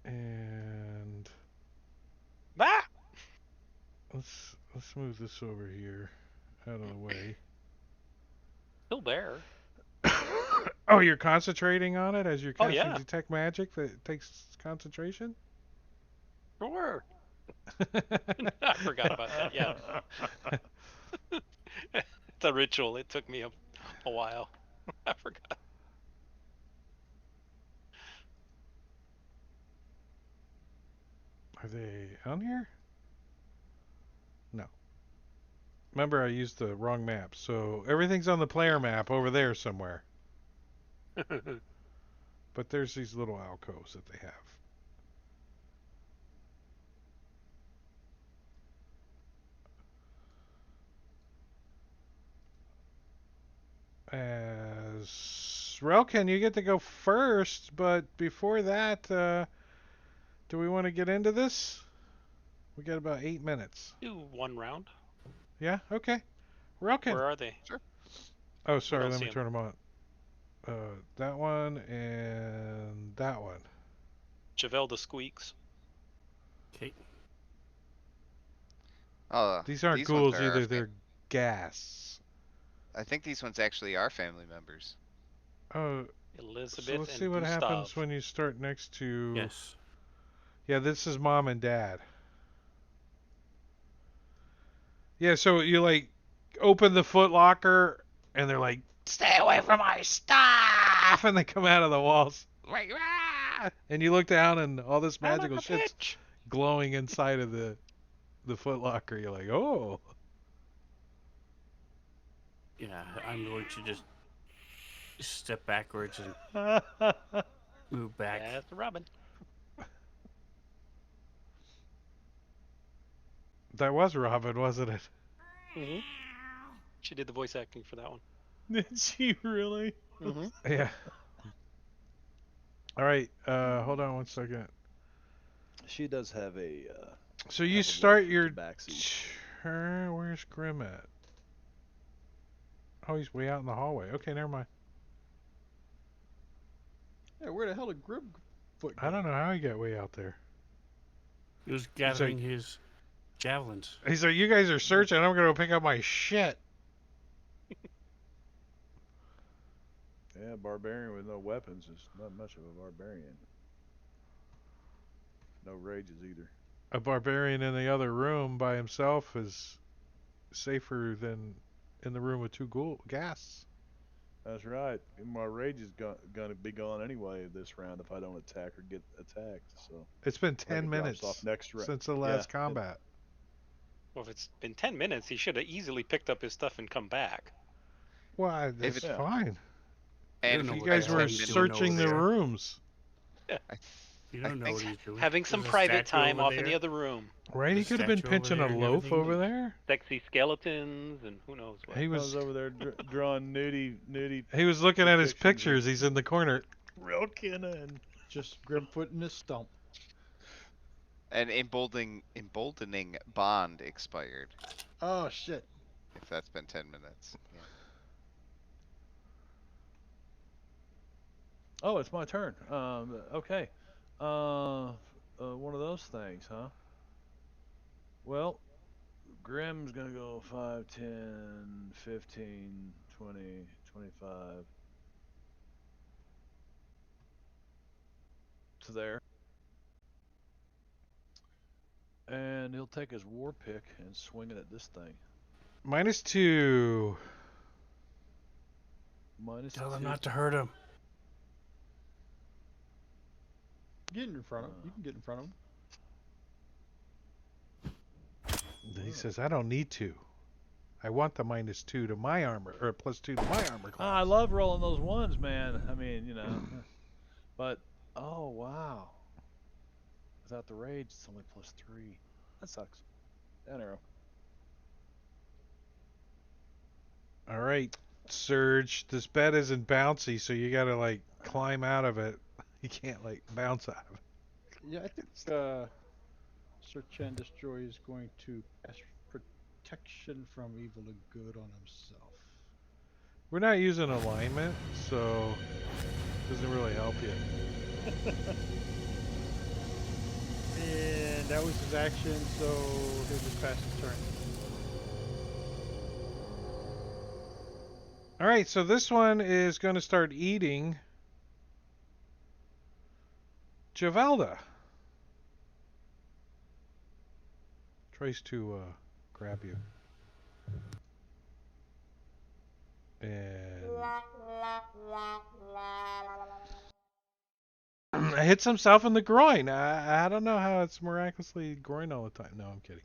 And Ah! let's move this over here out of the way. Still there. Oh, you're concentrating on it as you're Oh, casting yeah. detect magic that takes concentration? Sure. I forgot about that. Yeah. It's a ritual. It took me a while. I forgot. Are they on here? No. Remember, I used the wrong map, so everything's on the player map over there somewhere. But there's these little alcoves that they have. As Relkin, you get to go first, but before that, do we want to get into this? We got about 8 minutes. Do one round. Yeah? Okay. Relkin. Where are they? Sure. Oh, We sorry, don't let see me 'em. turn them on. That one and that one. Javelda squeaks. Okay. Oh, These aren't these ones ghouls are our either, they're ghasts. I think these ones actually are family members. Oh, so Elizabeth let's and see what happens Gustav. when you start next to... Yes. Yeah, this is mom and dad. Yeah, so you like open the foot locker and they're like, "Stay away from my stuff!" And they come out of the walls. Like, "Ah!" And you look down and all this I'm magical a shit's bitch. glowing inside of the foot locker. You're like, "Oh." Yeah, I'm going to just step backwards and move back. That's Robin. That was Robin, wasn't it? Hmm. She did the voice acting for that one. Did she really? Hmm. Yeah. All right, hold on one second. She does have a. So you have a start left your to backseat. turn. Where's Grim at? Oh, he's way out in the hallway. Okay, never mind. Yeah, where the hell did Gribfoot I go? don't know how he got way out there. He was He's like, gathering his javelins. you guys are searching. I'm gonna go pick up my shit. Yeah, barbarian with no weapons is not much of a barbarian. No rages either. A barbarian in the other room by himself is safer than in the room with two ghasts. That's right. And my rage is gonna be gone anyway this round if I don't attack or get attacked. So It's been I think 10 it drops off minutes next round. since the Yeah, last combat. Well, if it's been 10 minutes, he should have easily picked up his stuff and come back. Well, If that's it, Yeah. fine. You and don't if know You what the guys hell were he's attacking doing over searching the there. rooms, I, You I don't know think what he's doing. Having some There's a private statue time over off in the there. other room. right? There's He a could have been statue over pinching a there and loaf everything. over there. Sexy skeletons and who knows what. He I was was over there drawing nudie looking at his depictions of pictures. He's in the corner. Rilken and Just Grimfoot in his stump. and emboldening bond expired. Oh shit. If that's been 10 minutes. Yeah. oh, it's my turn. Okay. One of those things, huh? Well, Grim's gonna go 5, 10, 15, 20, 25 to there. And he'll take his war pick and swing it at this thing. -2. Minus Tell them 2. not to hurt him. Get in front of him. You can get in front of him. He says, "I don't need to. I want the -2 to my armor, or +2 to my armor class." I love rolling those ones, man. I mean, but oh wow, without the rage, it's only +3. That sucks. Down arrow. All right, Surge. This bed isn't bouncy, so you gotta like climb out of it. You can't like bounce out of it. Yeah, I think Search and Destroy is going to cast protection from evil and good on himself. We're not using alignment, so it doesn't really help you. And that was his action, so he'll just pass his turn. All right, so this one is going to start eating Javelda. Tries to grab you. And Hits himself in the groin. I don't know how it's miraculously groin all the time. No, I'm kidding.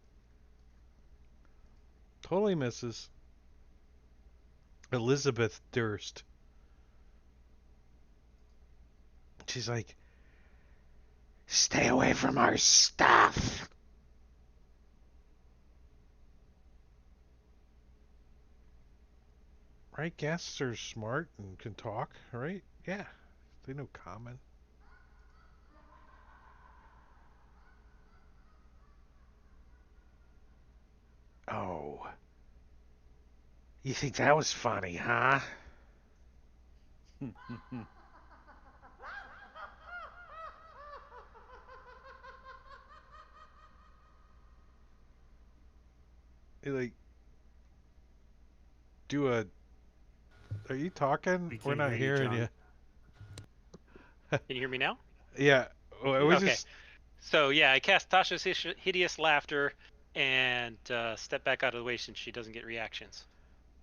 Totally misses. Elizabeth Durst. She's like, stay away from our stuff. Right? Guests are smart and can talk, right? Yeah. They know common. Oh. You think that was funny, huh? You like do a. Are you talking? We We're can't not hear you, hearing John. you. Can you hear me now? Yeah. It was Okay. just. So yeah, I cast Tasha's hideous laughter and step back out of the way since she doesn't get reactions.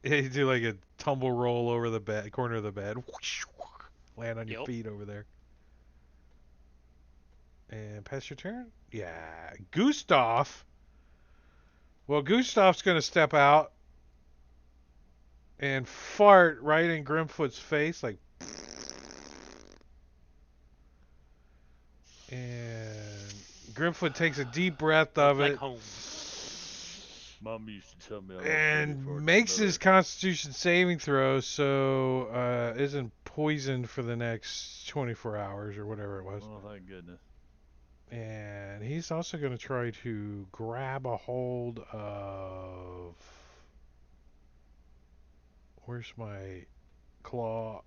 You do like a tumble roll over the bed, corner of the bed. Land on your Yup. feet over there. And pass your turn? Yeah. Gustav. Well, Gustav's going to step out and fart right in Grimfoot's face, like. And Grimfoot takes a deep breath Smells of like it home. Mom used to tell me I looked pretty and for makes Camilla. his Constitution saving throw, so isn't poisoned for the next 24 hours or whatever it was. Oh, thank goodness. And he's also going to try to grab a hold of. Where's my claw?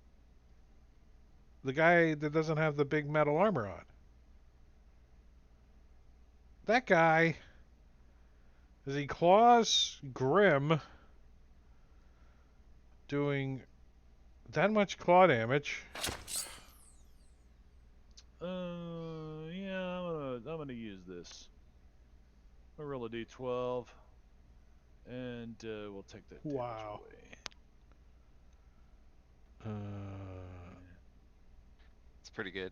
The guy that doesn't have the big metal armor on. That guy. As he claws Grim, doing that much claw damage. Yeah, I'm gonna use this. I'll roll a d12, and we'll take that damage Wow. away. It's pretty good.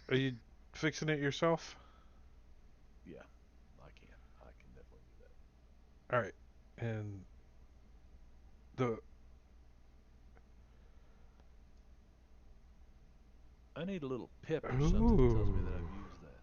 Are you fixing it yourself? Yeah, I can. I can definitely do that. All right. And the I need a little pip or something that tells me that I've used that.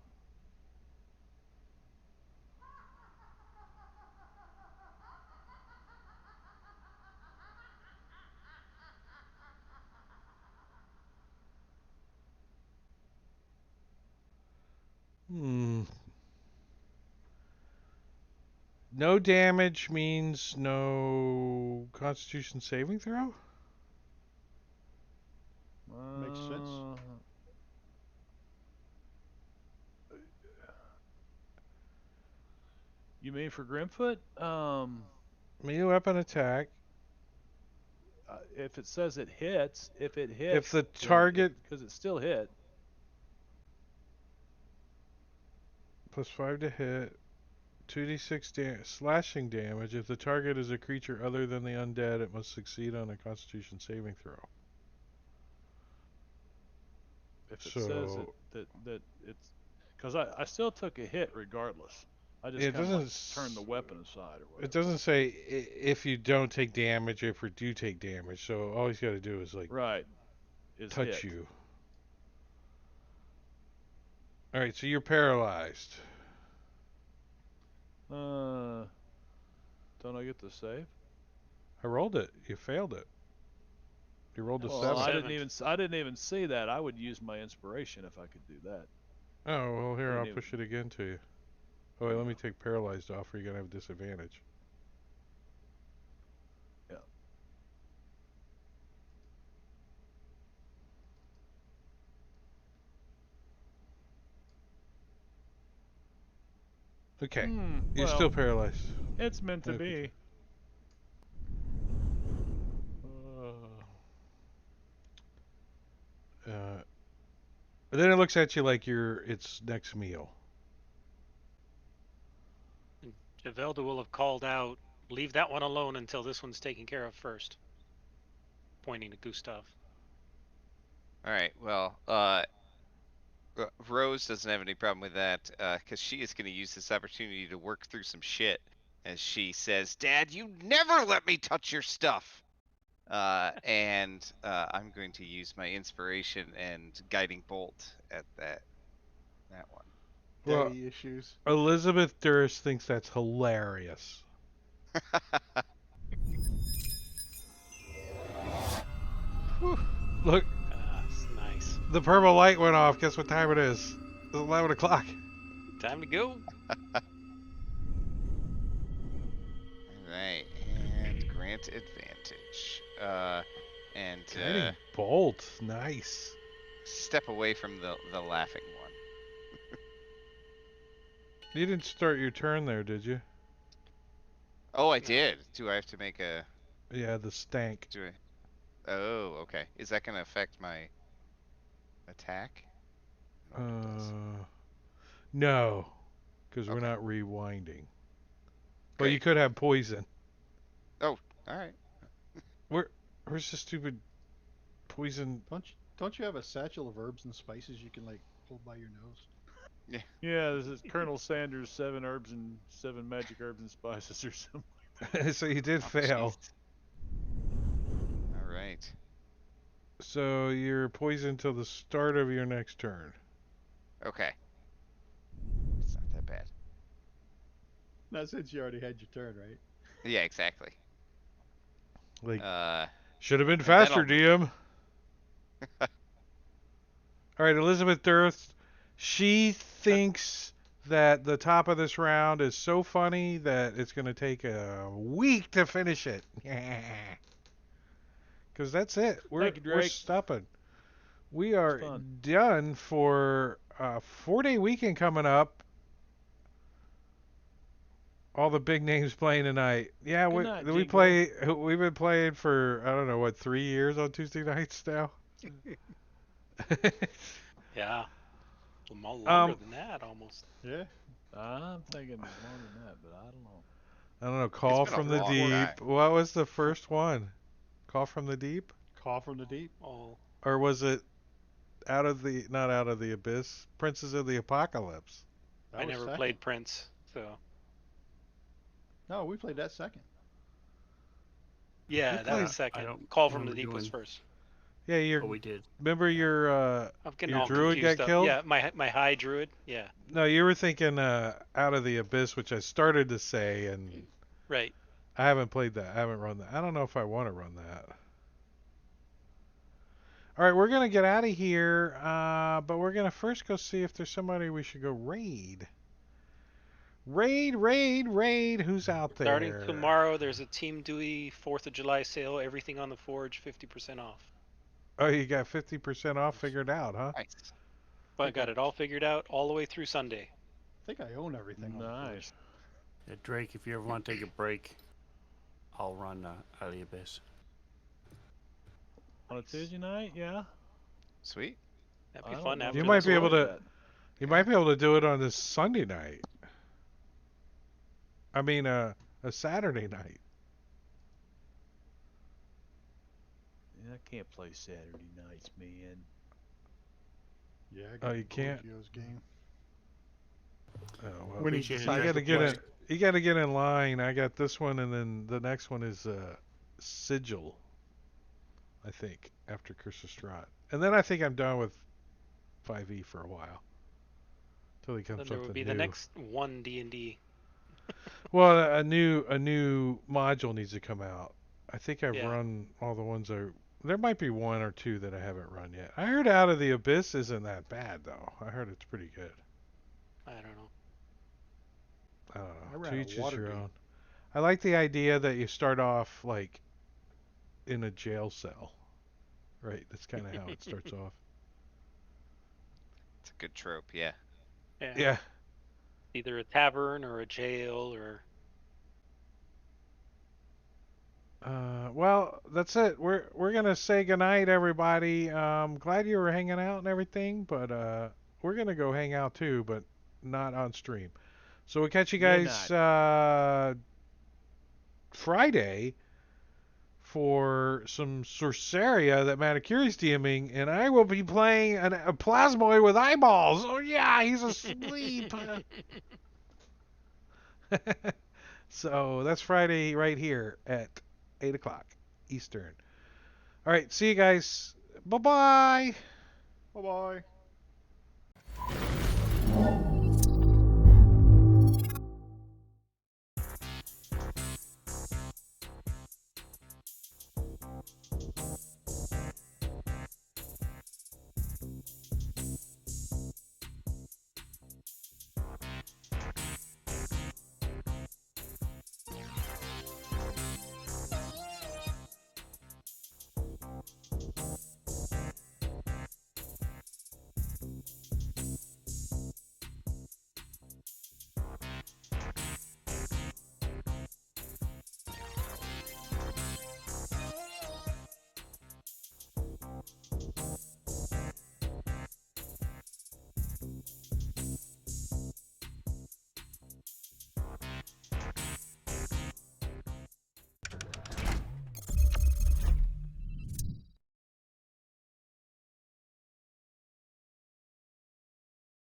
No damage means no Constitution saving throw? Makes sense. You mean for Grimfoot? Melee weapon attack. If it says it hits, if it hits, If the then target because it still hit. plus 5 to hit, 2d6 slashing damage. If the target is a creature other than the undead, it must succeed on a Constitution saving throw. If it says So that it's because I still took a hit regardless. I just it kind of like doesn't turned the weapon aside or whatever. it doesn't say if you don't take damage, if you do take damage. So all he's got to do is like Right. Is touch hit. you. All right, so you're paralyzed. Don't I get to save? I rolled it. You failed it. You rolled a That was Well, a 7. I didn't even see that. I would use my inspiration if I could do that. Oh, well, here, Didn't I'll even- push it again to you. Oh, wait, There you let me go. take paralyzed off or you're going to have disadvantage. Yeah. Okay. Hmm. You're Well, still paralyzed. it's meant to Okay. be. But then it looks at you like you're its next meal. And Javelda will have called out, leave that one alone until this one's taken care of first. Pointing to Gustav. All right. Well, Rose doesn't have any problem with that because she is going to use this opportunity to work through some shit. As she says, "Dad, you never let me touch your stuff." And I'm going to use my inspiration and guiding bolt at that one. Well, Daddy issues. Elizabeth Durst thinks that's hilarious. Whew. Look, Nice. the purple light went off. Guess what time it is? It's 11 o'clock. Time to go. All right, and grant advantage. And Guiding bolt. Nice. step away from the laughing one. You didn't start your turn there, did you? Oh, I did. Do I have to make a? Yeah, the stank. Do I? Oh, okay. Is that going to affect my attack? I don't know what it does. No, because we're Okay. not rewinding. But you Great. could have poison. Oh, all right. Where's the stupid poison? Don't you have a satchel of herbs and spices you can like hold by your nose? Yeah, this is Colonel Sanders' 7 herbs and 7 magic herbs and spices or something. So you did Oh, fail. jeez. All right. So you're poisoned till the start of your next turn. Okay. It's not that bad. Not since you already had your turn, right? Yeah, exactly. Like, Uh, should have been and then faster, I'll- DM. All right, Elizabeth Durst. She thinks that the top of this round is so funny that it's going to take a week to finish it. Because that's it. We're Thank you, Drake. stopping. We are fun. done for a 4-day weekend coming up. All the big names playing tonight. Yeah, Good night, we Jingle. play. We've been playing for I don't know what 3 years on Tuesday nights now. Yeah. Longer Um, than that, almost. Yeah. I'm thinking longer than that, but I don't know. I don't know. Call been a from the long deep. time. What was the first one? Call from the deep, Call from the deep. All or was it out of the not out of the abyss? Princes of the Apocalypse. That I was never second. played Prince, so No, we played that second. yeah, We that was played- second. I don't Call from the remember Deep was doing- first. Yeah, Oh, we did. remember your I'm getting Your all druid confused got up. killed? Yeah, my high druid. Yeah, no, you were thinking out of the abyss, which I started to say, and right. I haven't played that. I haven't run that. I don't know if I want to run that. All right, we're gonna get out of here, but we're gonna first go see if there's somebody we should go raid. Raid! Who's out there? Starting tomorrow, there's a Team Dewey 4th of July sale. Everything on the Forge, 50% off. Oh, you got 50% off figured out, huh? Nice. But I got it all figured out all the way through Sunday. I think I own everything on the Forge. Nice. Yeah, Drake, if you ever want to take a break, I'll run out of the abyss. On a Tuesday night, yeah. Sweet. That'd I be don't fun know after You if might it's be able like to- that. You might be able to do it on this Sunday night. I mean, a Saturday night. Yeah, I can't play Saturday nights, man. Yeah. I Oh, got you can't? Scorpio's game. Oh, well, When he Appreciate it. you decides gotta to get play. in. You gotta get in line. I got this one, and then the next one is Sigil. I think after Curse of Strahd, and then I think I'm done with 5e for a while. Till he comes Then there something would be new. the next one D&D. Well, a new module needs to come out. I think I've Yeah. run all the ones I. There might be one or two that I haven't run yet. I heard Out of the Abyss isn't that bad though. I heard it's pretty good. I don't know. I don't I know. ran To a each his water your game. own. I like the idea that you start off like in a jail cell. Right. That's kind of how it starts off. It's a good trope. Yeah. Yeah. Either a tavern or a jail or Well, that's it. We're gonna say goodnight, everybody. Glad you were hanging out and everything, but we're gonna go hang out too, but not on stream. So we'll catch you Good guys Friday for some Sorceria that Manicuri's DMing, and I will be playing a Plasmoid with eyeballs. Oh yeah, he's asleep. So that's Friday right here at 8 o'clock Eastern. All right, see you guys. Bye-bye. Bye bye.